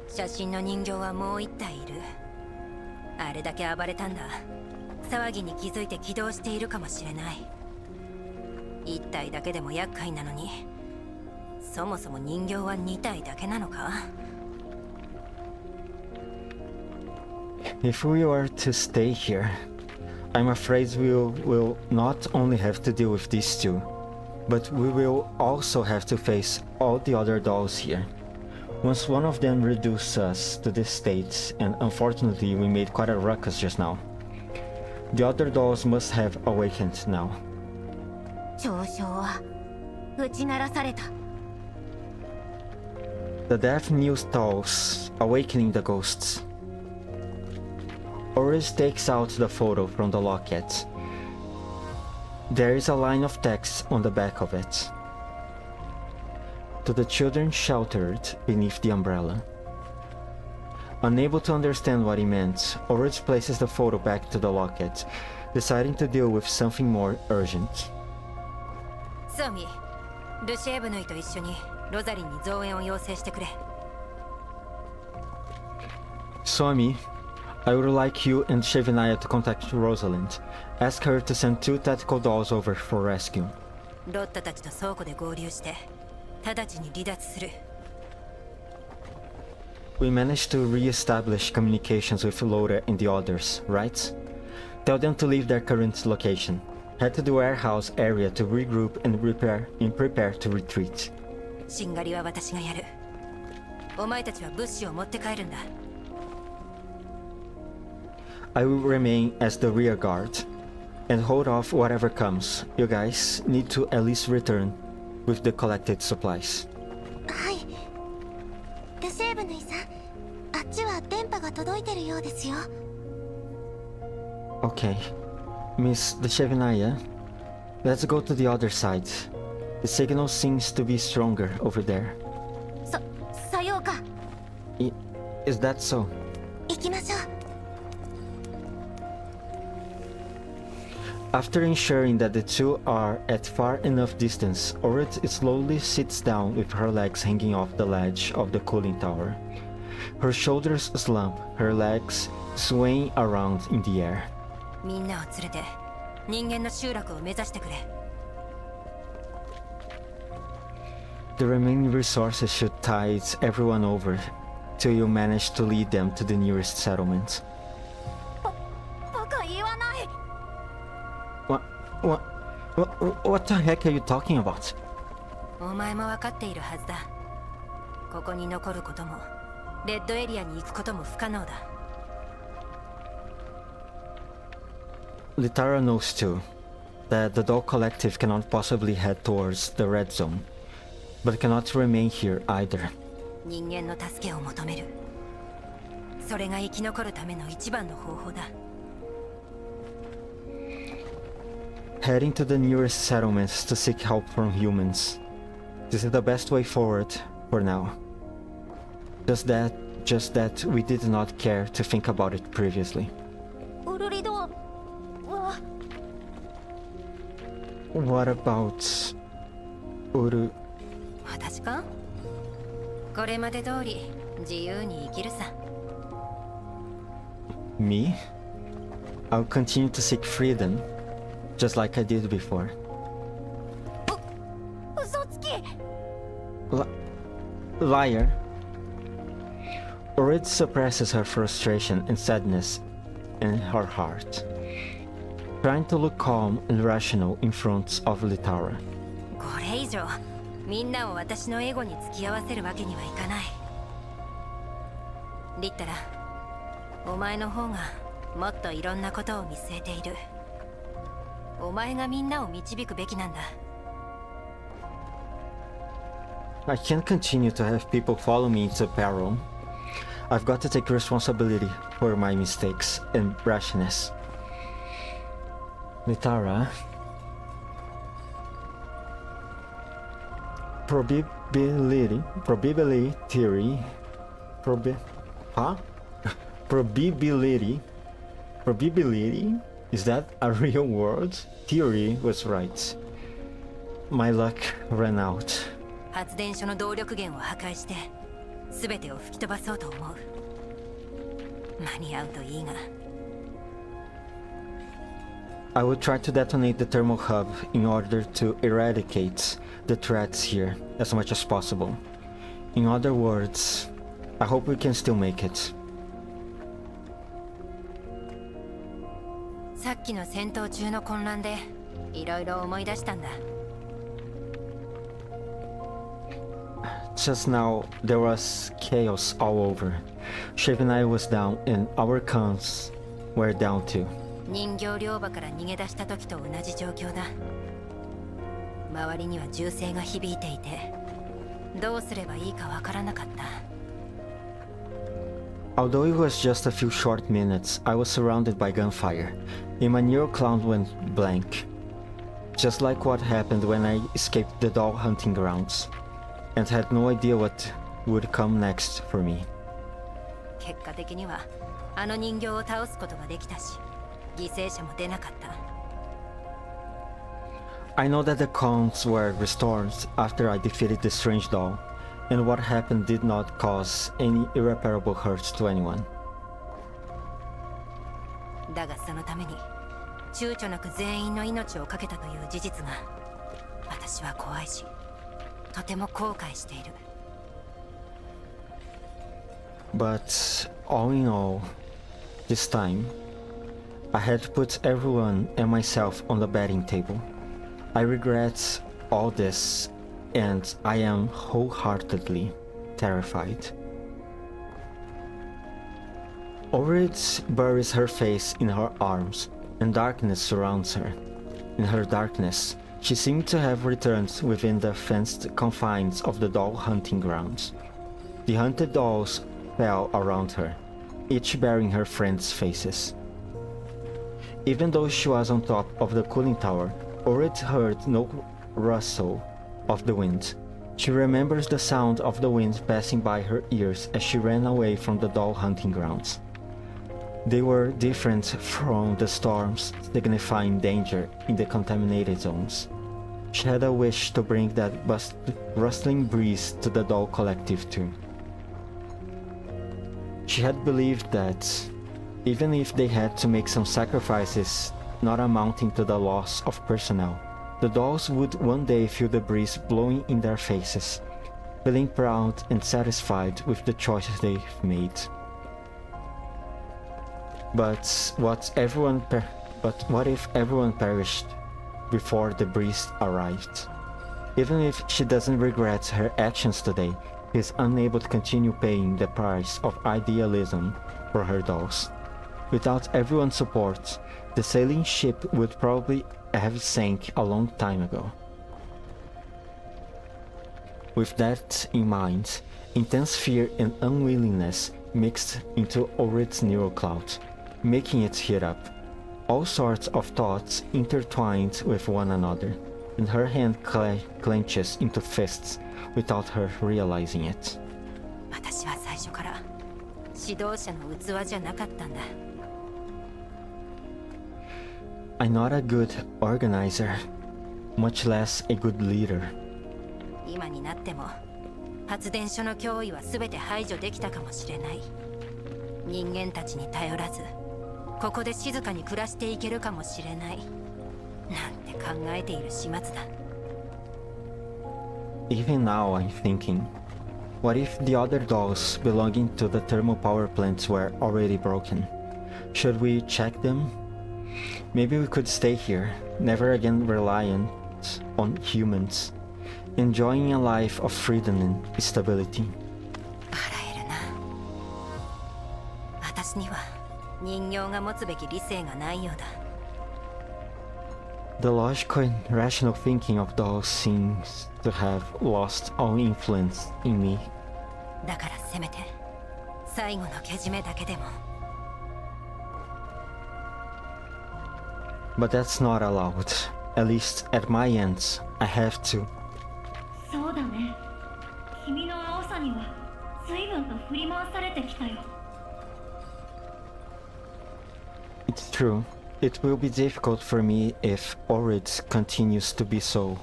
写真の人形はもう一体いるあれだけ暴れたんだ騒ぎに気づいて起動しているかもしれない一体だけでも厄介なのにそもそも人形は2体だけなのか If we were to stay here, I'm afraid will not only have to deal with these two, but we will also have to face all the other dolls here. Once one of them reduced us to this state, and unfortunately we made quite a ruckus just now, the other dolls must have awakened now. 嘲笑は打ち鳴らされた。 The deaf news dolls awakening the ghosts. Oris takes out the photo from the locket. There is a line of text on the back of it. To the children sheltered beneath the umbrella. Unable to understand what he meant, Oris places the photo back to the locket, deciding to deal with something more urgent. ソミ、ルシエーブヌイと一緒にロザリンに増援を要請してくれ。 Somi, I would like you and Chevinaya to contact Rosalind. Ask her to send 2 tactical dolls over for rescue. ロッタたちと倉庫で合流して直ちに離脱する。 We managed to re-establish communications with Loda and the others, right? Tell them to leave their current location. Head to the warehouse area to regroup and prepare to retreat. しんがりは私がやる。お前たちは物資を持って帰るんだ。 I will remain as the rear guard and hold off whatever comes. You guys need to at least return with the collected supplies. はい。ルシェーブヌイさん、あっちは電波が届いてるようですよ。 Okay. Miss Chevinaya, let's go to the other side. The signal seems to be stronger over there. さようか。Is that so? 行きましょう。 After ensuring that the two are at far enough distance, Orit slowly sits down with her legs hanging off the ledge of the cooling tower. Her shoulders slump, her legs swaying around in the air. みんなを連れて人間の集落を目指してくれ。 The remaining resources should tide everyone over till you manage to lead them to the nearest settlement. バカ言わない。 What the heck are you talking about? お前も分かっているはずだ。ここに残ることもレッドエリアに行くことも不可能だ。 Litara knows too that the Doll Collective cannot possibly head towards the Red Zone, but cannot remain here either. 人間の助けを求める。それが生き残るための一番の方法だ。 Heading to the nearest settlements to seek help from humans. This is the best way forward for now. Just that we did not care to think about it previously. ウルリドは What about Uru? 私か？これまで通り自由に生きるさ。 Me? I'll continue to seek freedom, just like I did before. 嘘つき。 Liar. Orit suppresses her frustration and sadness in her heart, trying to look calm and rational in front of Litara. これ以上みんなを私のエゴに付き合わせるわけにはいかない。リッタラ、お前の方がもっといろんなことを見据えている。お前がみんなを導くべきなんだ。 I can't continue to have people follow me into peril. I've got to take responsibility for my mistakes and rashness. Litara. Probability theory. Probability? Is that a real word? Theory was right. My luck ran out. 発電所の動力源を破壊して全てを吹き飛ばそうと思う。間に合うといいが。 I will try to detonate the thermal hub in order to eradicate the threats here as much as possible. In other words, I hope we can still make it. さっっきの戦闘中の混乱でいろいろ思い出したんだ。 Just now, there was chaos all over. Shiv and I was down, and our cons were down too. 人形両場から逃げ出した時と同じ状況だ。周りには銃声が響いていて、どうすればいいかわからなかった。 Although it was just a few short minutes, I was surrounded by gunfire, and my neural cloud went blank. Just like what happened when I escaped the doll hunting grounds, and had no idea what would come next for me. 結果的にはあの人形を倒すことができたし、犠牲者も出なかった。 I know that the cons were restored after I defeated the strange doll, and what happened did not cause any irreparable hurt to anyone. だがそのために躊躇なく全員の命を懸けたという事実が私は怖いし、とても後悔している。 But all in all, this time, I had put everyone and myself on the betting table. I regret all this, and I am wholeheartedly terrified. Orid buries her face in her arms, and darkness surrounds her. In her darkness, she seemed to have returned within the fenced confines of the doll hunting grounds. The hunted dolls fell around her, each bearing her friends' faces. Even though she was on top of the cooling tower, Orid heard no rustle of the wind. She remembers the sound of the wind passing by her ears as she ran away from the doll hunting grounds. They were different from the storms, signifying danger in the contaminated zones. She had a wish to bring that rustling breeze to the doll collective too. She had believed that, even if they had to make some sacrifices not amounting to the loss of personnel, the dolls would one day feel the breeze blowing in their faces, feeling proud and satisfied with the choices they've made. But what if everyone perished before the breeze arrived? Even if she doesn't regret her actions today, she is unable to continue paying the price of idealism for her dolls. Without everyone's support, the sailing ship would probably have sank a long time ago. With that in mind, intense fear and unwillingness mixed into Orid's neural cloud, making it heat up. All sorts of thoughts intertwined with one another, and her hand clenches into fists without her realizing it. 私は最初から指導者の器じゃなかったんだ。 I'm not a good organizer, much less a good leader. 今になっても発電所の脅威は全て排除できたかもしれない。人間たちに頼らず、ここで静かに暮らしていけるかもしれない。なんて考えている始末だ。 Even now I'm thinking, what if the other dolls belonging to the thermal power plants were already broken? Should we check them? Maybe we could stay here, never again reliant on humans, enjoying a life of freedom and stability. 笑えるな。私には人形が持つべき理性がないようだ。 The logical and rational thinking of dolls seems to have lost all influence in me. だからせめて最後のけじめだけでも。 But that's not allowed. At least at my ends, I have to. そうだね。君の青さには随分と振り回されてきたよ。 It's true. It will be difficult for me if Orid continues to be so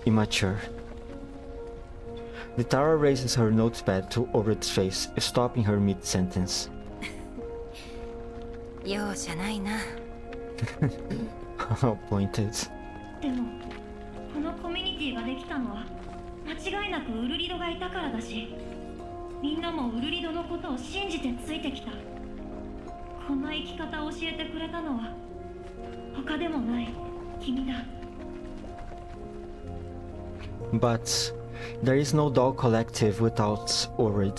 immature. The Tara raises her notepad to Orid's face, stopping her mid-sentence. 容赦ないな。 How pointed. でもこのコミュニティができたのは間違いなくウルリドがいたからだし、みんなもウルリドのことを信じてついてきた。こんな生き方を教えてくれたのは他でもない君だ。 But there is no doll collective without Orid.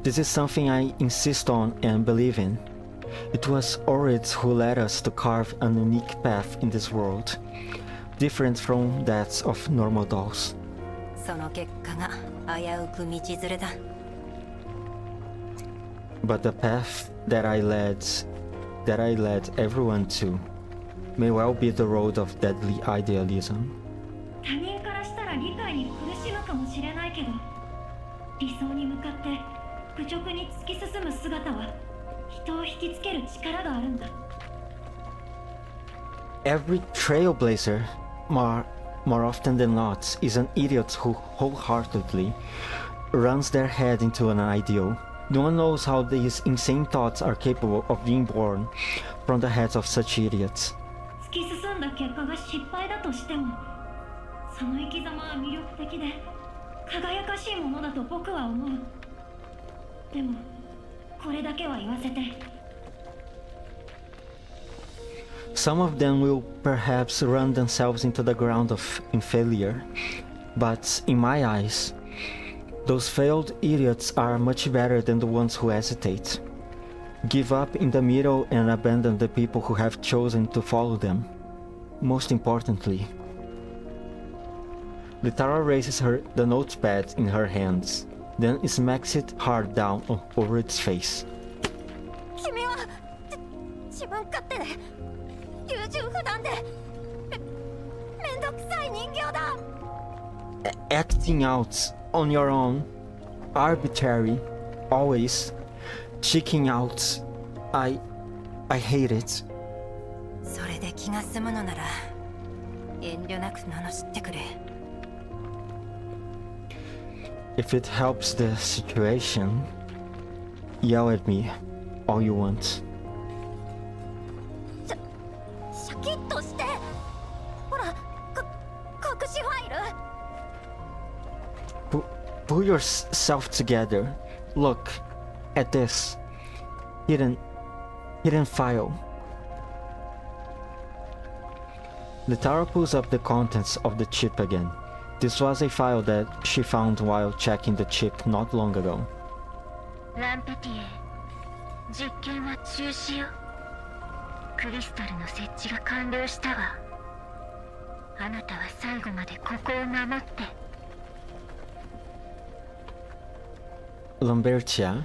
This is something I insist on and believe in. It was Orid who led us to carve a unique path in this world, different from that of normal dolls. その結果が危うく道連れだ。 But the path that I led everyone to may well be the road of deadly idealism. 他人からしたら理解に苦しむかもしれないけど、理想に向かって愚直に突き進む姿は人を引きつける力があるんだ。 Every trailblazer, more often than not, is an idiot who wholeheartedly runs their head into an ideal. No one knows how these insane thoughts are capable of being born from the heads of such idiots. 突き進んだ結果が失敗だとしても、その生き様は魅力的で輝かしいものだと僕は思う。でもこれだけは言わせて。 Some of them will perhaps run themselves into the ground in failure, but in my eyes, those failed idiots are much better than the ones who hesitate, give up in the middle and abandon the people who have chosen to follow them. Most importantly, Litara raises the notepad in her hands, then smacks it hard down over its face. 君は自分勝手で優柔不断でめんどくさい人形だ。 Acting out on your own, arbitrary, always, checking out. I hate it. それで気が済むのなら遠慮なく罵ってくれ。 If it helps the situation, yell at me all you want. シャキッとして。ほら、隠しファイル。 Pull yourself together. Look at this hidden file. Litara pulls up the contents of the chip again. This was a file that she found while checking the chip not long ago. ランペティエ、実験は中止よ。クリスタルの設置が完了したわ。あなたは最後までここを守って。 Lambertia,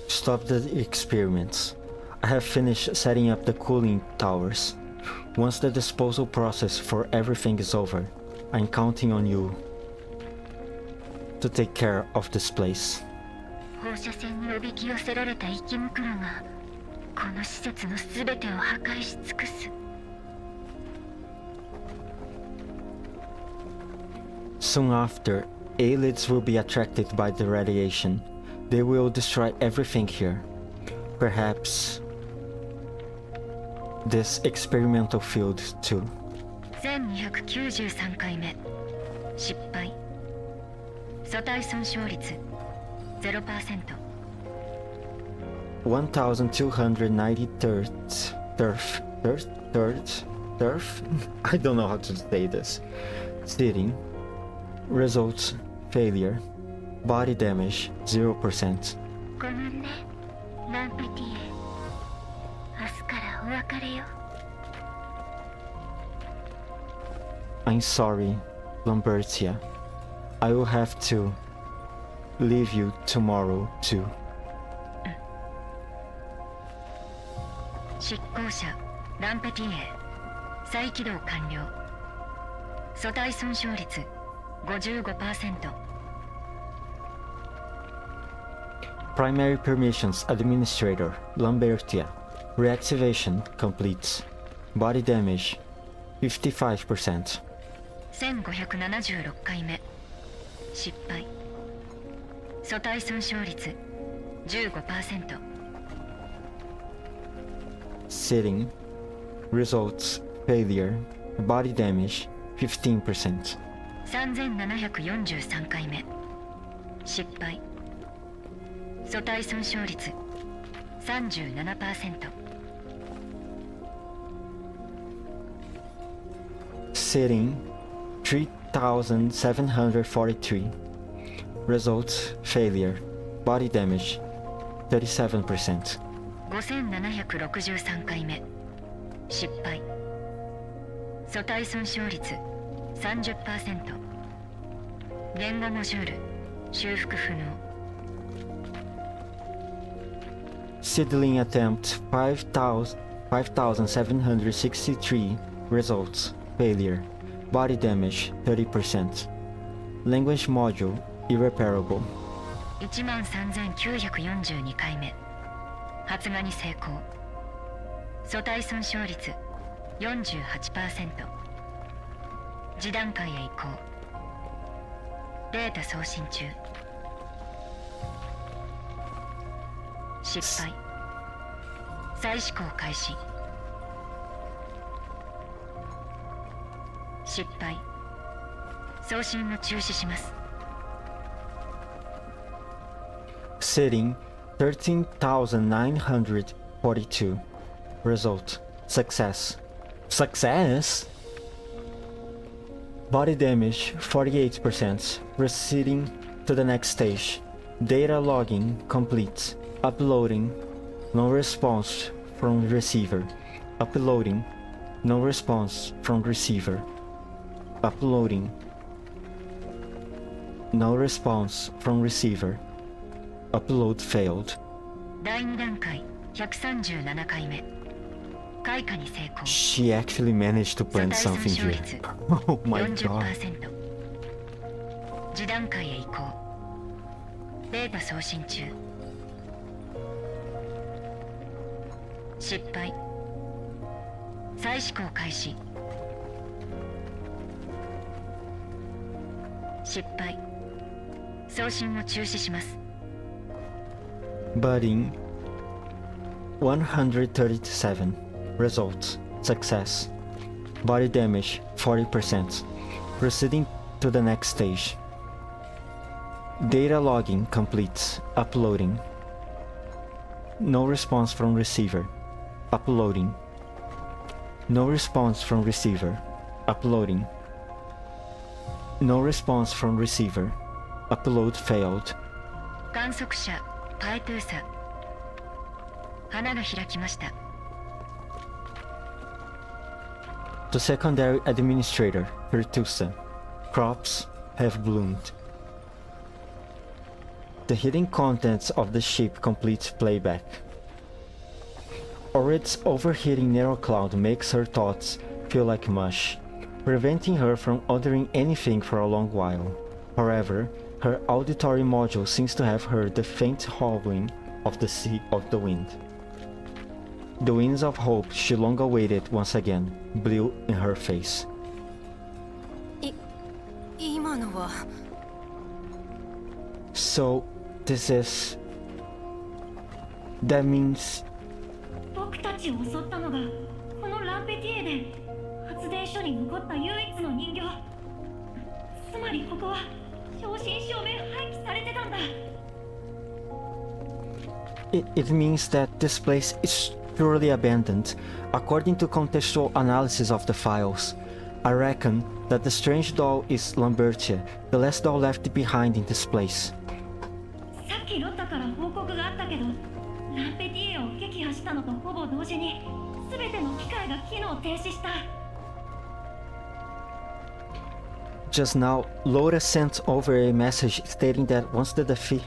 stop the experiments. I have finished setting up the cooling towers. Once the disposal process for everything is over, I'm counting on you to take care of this place. 放射線におびき寄せられた生き袋がこの施設の全てを破壊し尽くす。 Soon after, Aelids will be attracted by the radiation. They will destroy everything here. Perhaps this experimental field too. 1293回目失敗素体損傷率 0%。 1293rd turf? I don't know how to say this. Sitting. Results failure. Body damage 0%. ごめんねランペティエ。明日からお別れよ。 I'm sorry, Lambertia. I will have to leave you tomorrow too. 執行者ランペティエ再起動完了。素体損傷率 55%。 Primary permissions administrator Lambertia. Reactivation complete. Body damage 55%. 1576回目失敗素体損傷率 15%。 Sitting. Results failure. Body damage 15%. 3743回目失敗素体損傷率 37%。Sitting 3,743. Results failure. Body damage 37%. 5763回目失敗素体損傷率 30%。 言語モジュール修復不能。 Seedling attempt 5,763. Results failure. Body damage 30%. Language module irreparable. 13942回目発芽に成功。素体損傷率 48%。 次段階へ移行。データ送信中。失敗。再試行開始。失敗。送信を中止します。 Sitting 13,942. Result success. Success? Body damage 48%. Proceeding to the next stage. Data logging complete. Uploading. No response from receiver. Uploading. No response from receiver. Uploading. No response from receiver. Upload failed. 第2段階137回目開花に成功。 She actually managed to plant something here. Oh my god. 40%。 次段階へ移行。データ送信中。失敗。再試行開始。失敗。送信を中止します。 Budding 137. Results success. Body damage 40%. Proceeding to the next stage. Data logging complete. Uploading. No response from receiver. Uploading. No response from receiver. Uploading. No response from receiver. Upload failed. 観測者パエトゥーサ。花が開きました。 The secondary administrator, Virtusa. Crops have bloomed. The hidden contents of the ship complete playback. Orid's overheating narrow cloud makes her thoughts feel like mush, preventing her from uttering anything for a long while. However, her auditory module seems to have heard the faint howling of the sea of the wind. The winds of hope she long awaited once again blew in her face. 今のは So, this is... That means... 僕たちを襲ったのがこのランペティエで発電所に残った唯一の人形。つまりここは正真正銘廃棄されてたんだ。 It means that this place is purely abandoned. According to contextual analysis of the files, I reckon that the strange doll is Lambertia, the last doll left behind in this place. さっきロッタから報告があったけど、ランペティエを撃破したのとほぼ同時に全ての機械が機能停止した。 Just now, Laura sent over a message stating that once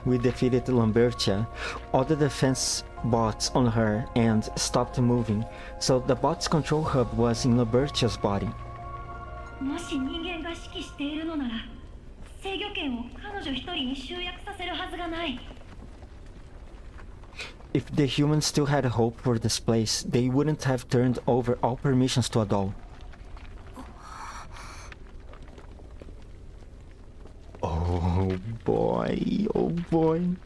we defeated Lambertia, all the defense bots on her end stopped moving, so the bot's control hub was in Lambertia's body. もし人間が指揮しているのなら、制御権を彼女一人に集約させるはずがない。 If the humans still had hope for this place, they wouldn't have turned over all permissions to a doll. Oh boy, oh boy.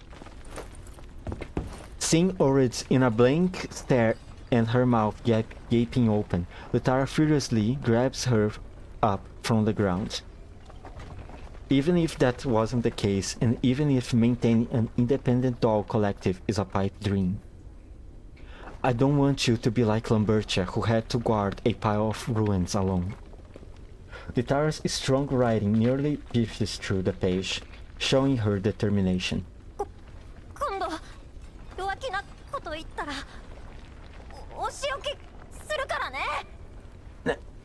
Seeing Orid in a blank stare and her mouth gaping open, Lutara furiously grabs her up from the ground. Even if that wasn't the case, and even if maintaining an independent doll collective is a pipe dream, I don't want you to be like Lambertia, who had to guard a pile of ruins alone. Litara's strong writing nearly pierces through the page, showing her determination. 今度弱気なこと言ったらお仕置きするからね。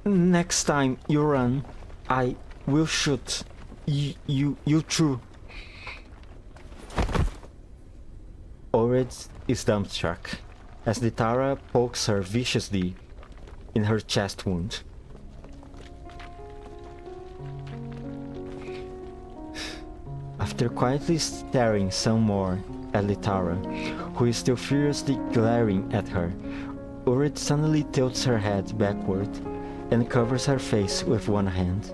Next time you run, I will shoot you through. Ored is dumbstruck as Litara pokes her viciously in her chest wound. After quietly staring some more at Litara, who is still furiously glaring at her, Ored suddenly tilts her head backward and covers her face with one hand.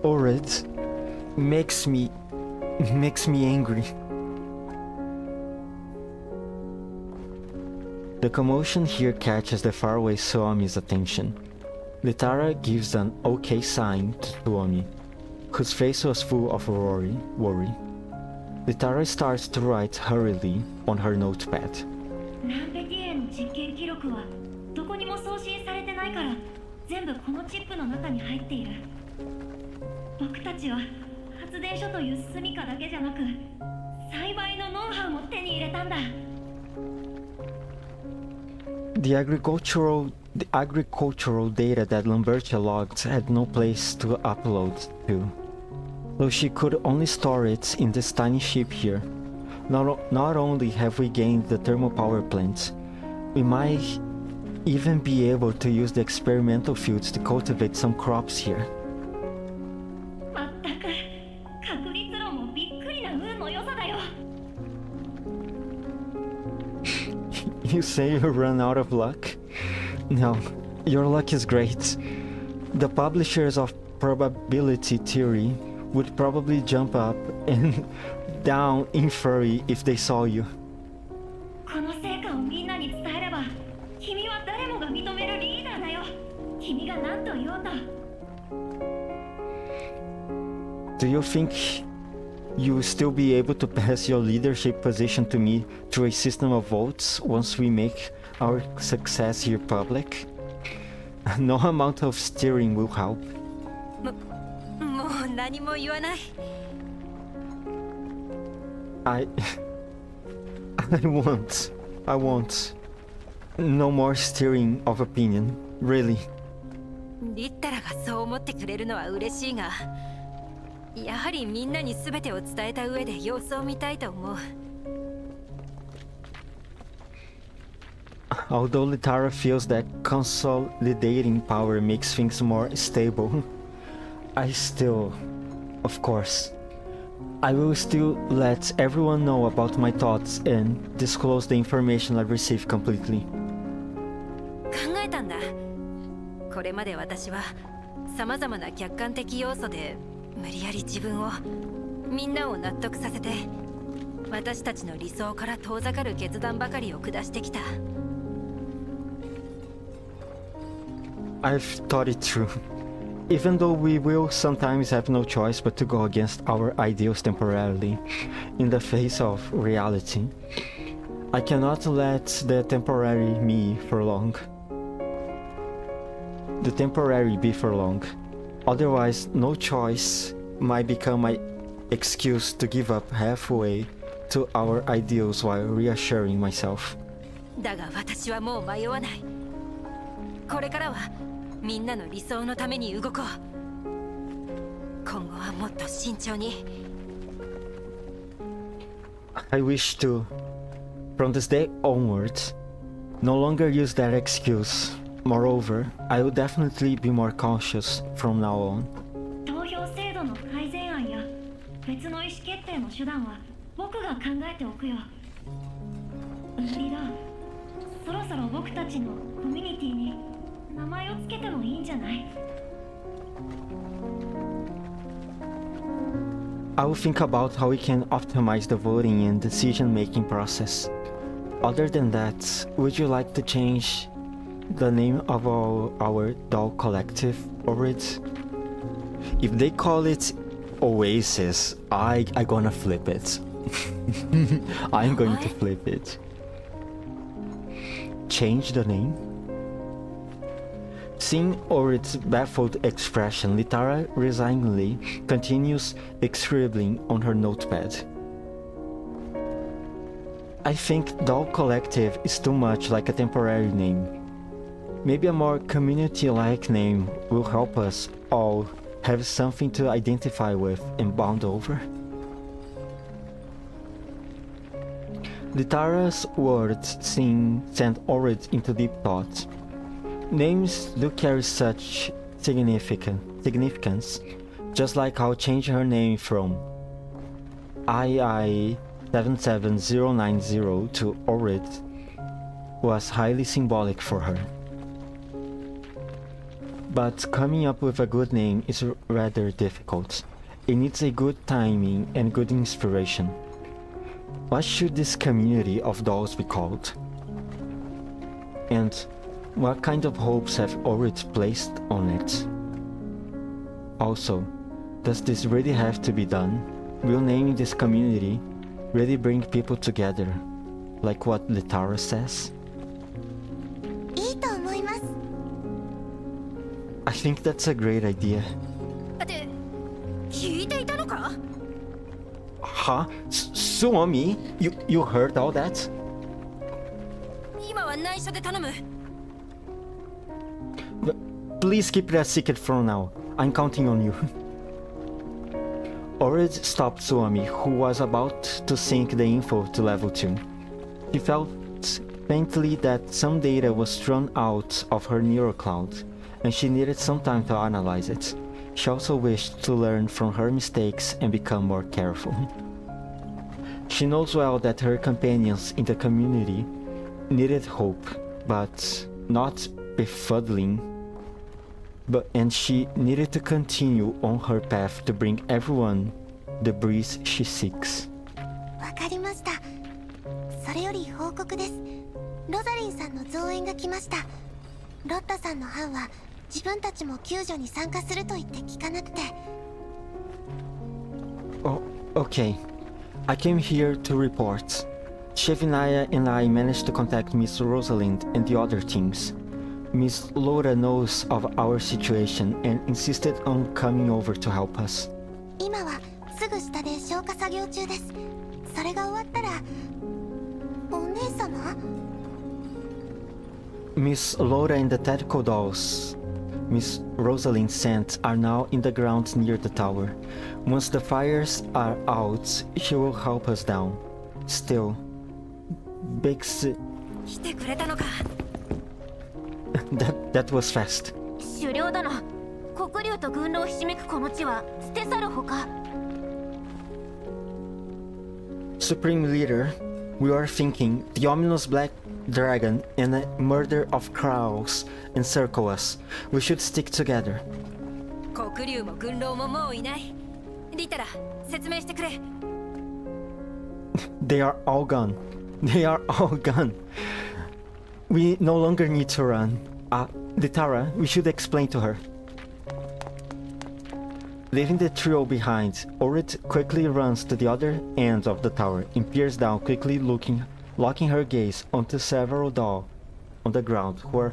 Ored makes me angry. The commotion here catches the faraway Suomi's attention. Litara gives an okay sign to Suomi, whose face was full of worry. Litara starts to write hurriedly on her notepad. ランペティエの実験記録はどこにも送信されてないから全部このチップの中に入っている。僕たちは発電所という住処だけじゃなく栽培のノウハウも手に入れたんだ。The agricultural data that Lambertia logged had no place to upload to, though she could only store it in this tiny ship here. Not only have we gained the thermal power plant, we might even be able to use the experimental fields to cultivate some crops here. まったく確率論もびっくりな運の良さだよ。You say you run out of luck? No, your luck is great. The publishers of probability theory would probably jump up and down in fury if they saw you. この成果をみんなに伝えれば君は誰もが認めるリーダーだよ。君が何と言おうと。Do you think you will still be able to pass your leadership position to me through a system of votes once we make our success here public? No amount of steering will help. もう何も言わない。I won't. No more steering of opinion, really. リッタラがそう思ってくれるのは嬉しいが、やはりみんなに全てを伝えた上で様子を見たいと思う。Although Litara feels that consolidating power makes things more stable, I still, of course, I will still let everyone know about my thoughts and disclose the information I receive completely. 考えたんだ。これまで私は様々な客観的要素で無理やり自分を、みんなを納得させて、私たちの理想から遠ざかる決断ばかりを下してきた。I've thought it through. Even though we will sometimes have no choice but to go against our ideals temporarily, in the face of reality, I cannot let the temporary me for long. The temporary be for long. Otherwise, no choice might become my excuse to give up halfway to our ideals while reassuring myself. だが私はもう迷わない。これからはみんなの理想のために動こう。今後はもっと慎重に。I wish to, from this day onwards, no longer use that excuse. Moreover, I will definitely be more cautious from now on. 投票制度の改善案や別の意思決定の手段は僕が考えておくよ。リーダー、そろそろ僕たちのコミュニティに名前をつけてもいいんじゃない？ I will think about how we can optimize the voting and decision-making process. Other than that, would you like to change the name of our doll collective or it? If they call it Oasis, I gonna flip it. I'm going to flip it. Change the name? Seeing Orid's baffled expression, Litara resignedly continues scribbling on her notepad. I think Doll Collective is too much like a temporary name. Maybe a more community-like name will help us all have something to identify with and bond over. Litara's words sent Orid into deep thought. Names do carry such significance, just like how changing her name from II77090 to Orid was highly symbolic for her. But coming up with a good name is rather difficult. It needs a good timing and good inspiration. What should this community of dolls be called? And what kind of hopes have Orid placed on it? Also, does this really have to be done? Will naming this community really bring people together, like what Litara says? いいと思います。 I think that's a great idea. って聞いていたのか？ Huh? Suomi? You heard all that? 今は内緒で頼む。 Please keep it a secret for now. I'm counting on you. Orid stopped Suomi, who was about to sync the info to level 2. She felt faintly that some data was thrown out of her neural cloud, and she needed some time to analyze it. She also wished to learn from her mistakes and become more careful. She knows well that her companions in the community needed hope, but not befuddling. And she needed to continue on her path to bring everyone the breeze she seeks. わかりました。それより報告です。ロザリンさんの増援が来ました。ロッタさんの班は自分たちも救助に参加すると言って聞かなくて。Oh, okay. I came here to report. Chevinaya and I managed to contact Miss Rosalind and the other teams. Miss Laura knows of our situation and insisted on coming over to help us. 今はすぐ下で消火作業中です。それが終わったら、お姉様？ Miss Laura and the tactical dolls Miss Rosalind sent are now in the ground near the tower. Once the fires are out, she will help us down. Still, Bix... 来てくれたのか。That was fast. 狩猟殿、黒竜と軍狼ひしめくこの地は捨て去るほか。 Supreme Leader, we are thinking the ominous black dragon and the murder of crows encircle us. We should stick together. 黒竜も軍狼ももういない。リタラ、説明してくれ。They are all gone. They are all gone. We no longer need to run. Litara, we should explain to her. Leaving the trio behind, Orid quickly runs to the other end of the tower and peers down, quickly locking her gaze onto several dolls on the ground who are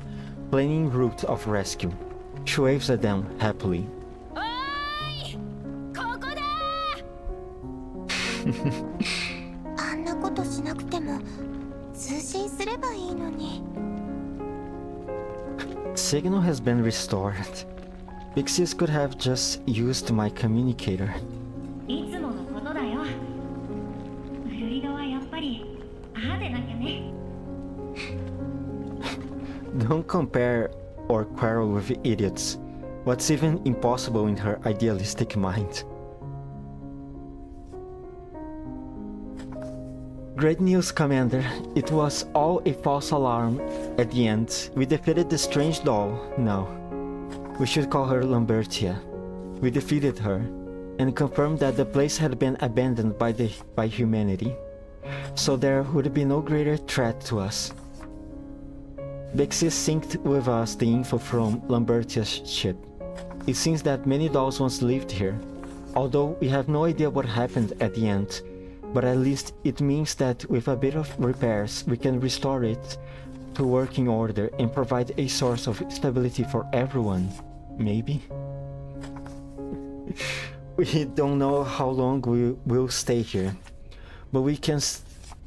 planning route of rescue. She waves at them happily. おーい、ここだあんなことしなくても通信すればいいのに。 Signal has been restored. Pixies could have just used my communicator. いつものことだよ。フルリドはやっぱりああでなきゃね。Don't compare or quarrel with idiots. What's even impossible in her idealistic mind? Great news, Commander. It was all a false alarm. At the end, we defeated the strange doll. No, we should call her Lambertia. We defeated her. and confirmed that the place had been abandoned by humanity, so there would be no greater threat to us. Bixis synced with us the info from Lambertia's ship. It seems that many dolls once lived here, although we have no idea what happened at the end, but at least it means that with a bit of repairs we can restore it to working order and provide a source of stability for everyone, maybe? We don't know how long we will stay here, but we can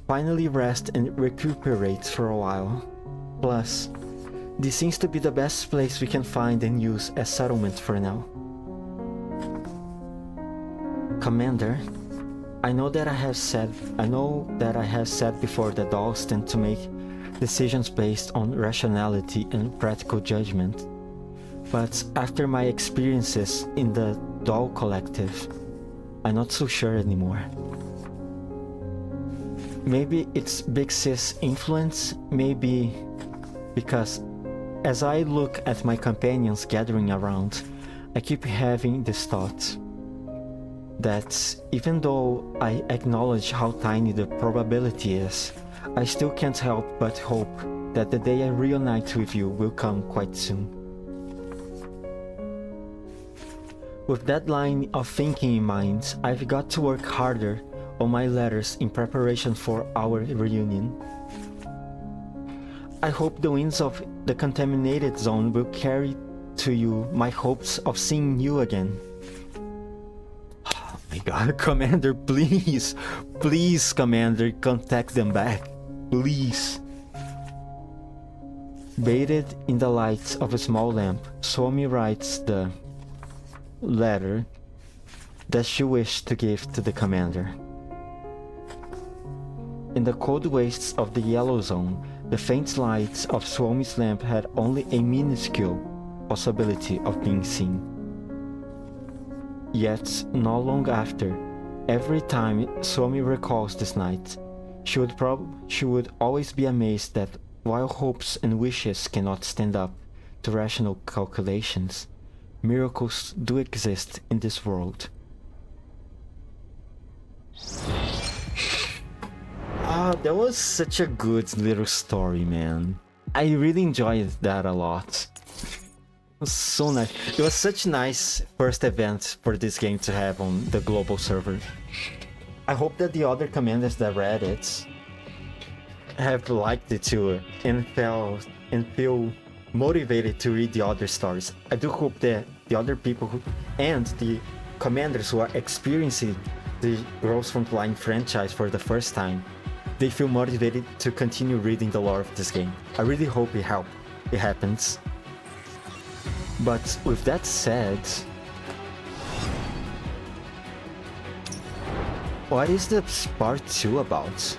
finally rest and recuperate for a while. Plus, this seems to be the best place we can find and use as settlement for now. Commander, I know that I have said before that dolls tend to make decisions based on rationality and practical judgment, but after my experiences in the doll collective, I'm not so sure anymore. Maybe it's Big Sis' influence, maybe because as I look at my companions gathering around, I keep having this thought that even though I acknowledge how tiny the probability is, I still can't help but hope that the day I reunite with you will come quite soon. With that line of thinking in mind, I've got to work harder on my letters in preparation for our reunion. I hope the winds of the contaminated zone will carry to you my hopes of seeing you again. Oh my god, Commander, please! Please, Commander, contact them back. Please. Bathed in the light of a small lamp, Suomi writes the letter that she wished to give to the Commander. In the cold wastes of the yellow zone, the faint light of Suomi's lamp had only a minuscule possibility of being seen. Yet, not long after, every time Suomi recalls this night, she would always be amazed that while hopes and wishes cannot stand up to rational calculations, miracles do exist in this world. That was such a good little story, man. I really enjoyed that a lot. It was so nice. It was such a nice first event for this game to have on the global server. I hope that the other commanders that read it have liked it too and feel motivated to read the other stories. I do hope that the other people and the commanders who are experiencing the Rose Frontline franchise for the first time, they feel motivated to continue reading the lore of this game. I really hope it happens. But with that said, what is the part 2 about?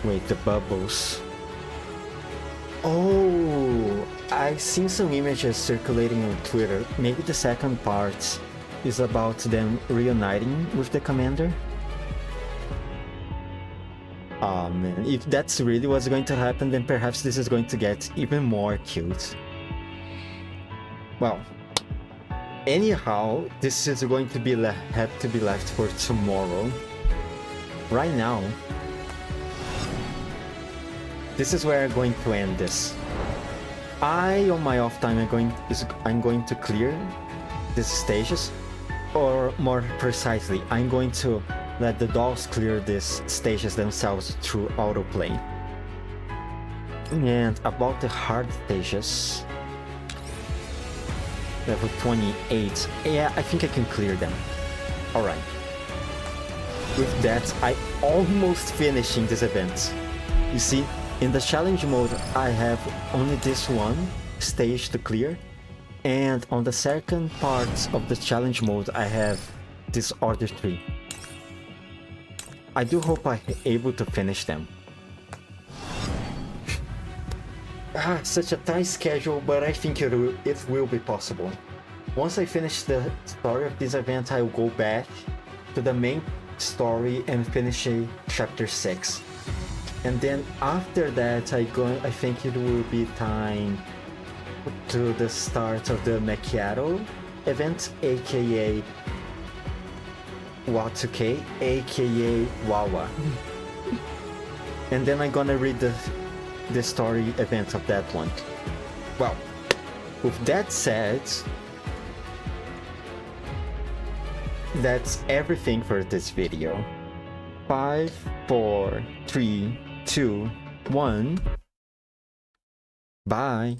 Wait, the bubbles. Oh, I've seen some images circulating on Twitter. Maybe the second part is about them reuniting with the Commander? Oh man, if that's really what's going to happen, then perhaps this is going to get even more cute. Well, anyhow, this is going to be have to be left for tomorrow. Right now, this is where I'm going to end this. On my off time, I'm going to clear these stages, or more precisely, I'm going to let the dolls clear these stages themselves through autoplay. And about the hard stages, level 28, yeah, I think I can clear them. Alright. With that, I almost finishing this event. You see, in the challenge mode, I have only this one stage to clear, and on the second part of the challenge mode, I have this other 3. I do hope I'm able to finish them. Such a tight schedule, but I think it will be possible. Once I finish the story of this event, I will go back to the main story and finish chapter 6. And then after that, I think it will be time... to the start of the Macchiato event, aka Watuke, aka Wawa. And then I'm gonna read the story event of that one. Well, with that said, that's everything for this video. 5, 4, 3, 2, 1. Bye.